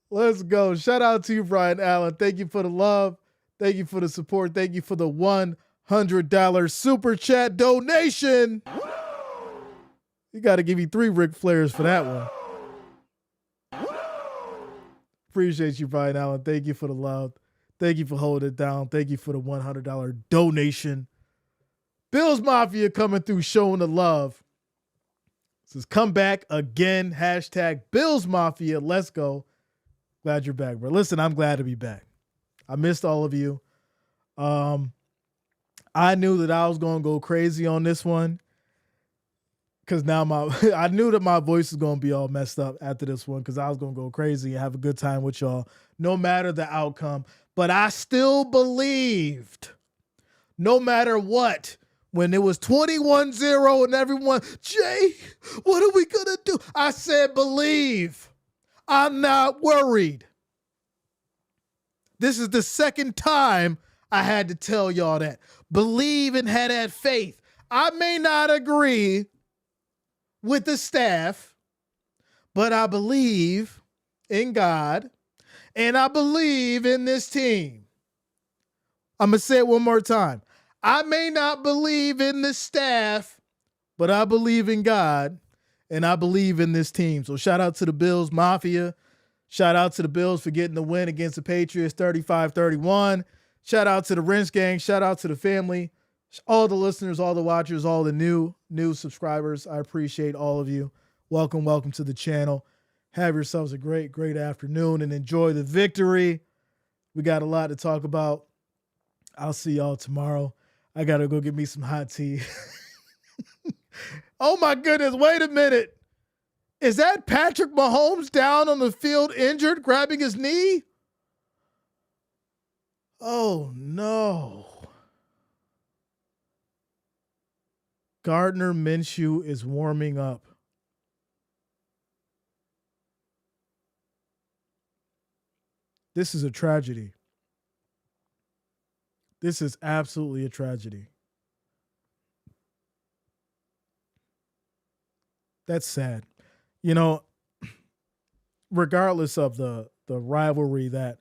Let's go. Shout out to you, Brian Allen. Thank you for the love. Thank you for the support. Thank you for the $100 super chat donation. You got to give me 3 Ric Flairs for that one. Appreciate you, Brian Allen. Thank you for the love. Thank you for holding it down. Thank you for the $100 donation. Bills Mafia coming through showing the love. This is come back again. Hashtag Bills Mafia. Let's go. Glad you're back, bro. Listen, I'm glad to be back. I missed all of you. I knew that I was going to go crazy on this one because now I knew that my voice is going to be all messed up after this one because I was going to go crazy and have a good time with y'all no matter the outcome. But I still believed no matter what, when it was 21-0 and everyone, Jay, what are we going to do? I said, believe. I'm not worried. This is the second time I had to tell y'all that. Believe and had that faith. I may not agree with the staff, but I believe in God and I believe in this team. I'm going to say it one more time. I may not believe in the staff, but I believe in God and I believe in this team. So shout out to the Bills Mafia. Shout out to the Bills for getting the win against the Patriots 35-31. Shout out to the Wrench Gang. Shout out to the family. All the listeners, all the watchers, all the new subscribers. I appreciate all of you. Welcome to the channel. Have yourselves a great afternoon and enjoy the victory. We got a lot to talk about. I'll see y'all tomorrow. I got to go get me some hot tea. Oh my goodness, wait a minute. Is that Patrick Mahomes down on the field injured, grabbing his knee? Oh no. Gardner Minshew is warming up. This is a tragedy. This is absolutely a tragedy. That's sad. You know, regardless of the rivalry that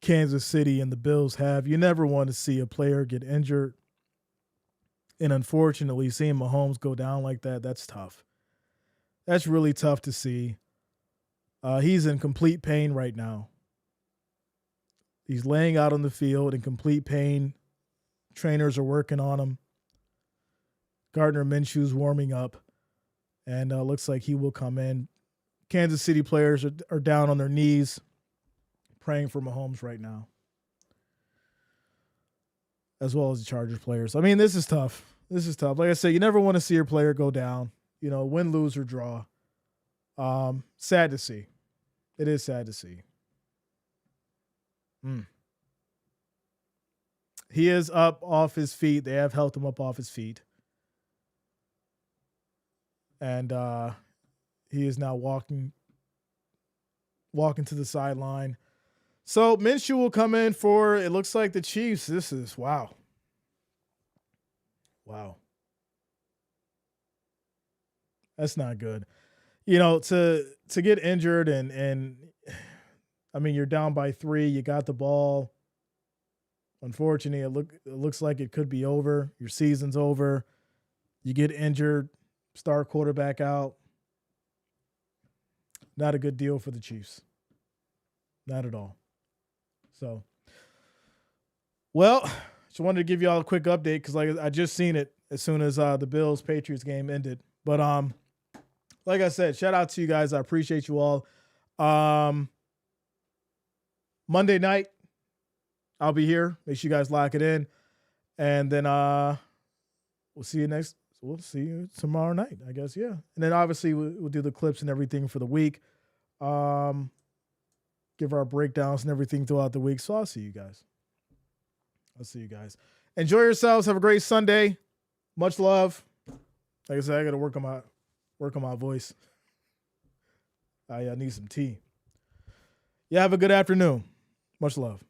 Kansas City and the Bills have, you never want to see a player get injured. And unfortunately, seeing Mahomes go down like that, that's tough. That's really tough to see. He's in complete pain right now. He's laying out on the field in complete pain. Trainers are working on him. Gardner Minshew's warming up. And looks like he will come in. Kansas City players are down on their knees praying for Mahomes right now. as well as the Chargers players. I mean, this is tough. This is tough. Like I said, you never want to see your player go down, win, lose, or draw. Sad to see. It is sad to see. He is up off his feet. They have helped him up off his feet. And he is now walking to the sideline. So Minshew will come in for, it looks like, the Chiefs. This is, wow. Wow. That's not good. To get injured and I mean, you're down by 3. You got the ball. Unfortunately, it looks like it could be over. Your season's over. You get injured, star quarterback out. Not a good deal for the Chiefs. Not at all. So, well, just wanted to give you all a quick update because I just seen it as soon as the Bills Patriots game ended. But like I said, shout out to you guys. I appreciate you all. Monday night, I'll be here. Make sure you guys lock it in. And then we'll see you tomorrow night, I guess. Yeah. And then obviously we'll do the clips and everything for the week. Give our breakdowns and everything throughout the week. So I'll see you guys. Enjoy yourselves. Have a great Sunday. Much love. Like I said, I got to work on my voice. I need some tea. Yeah, have a good afternoon. Much love.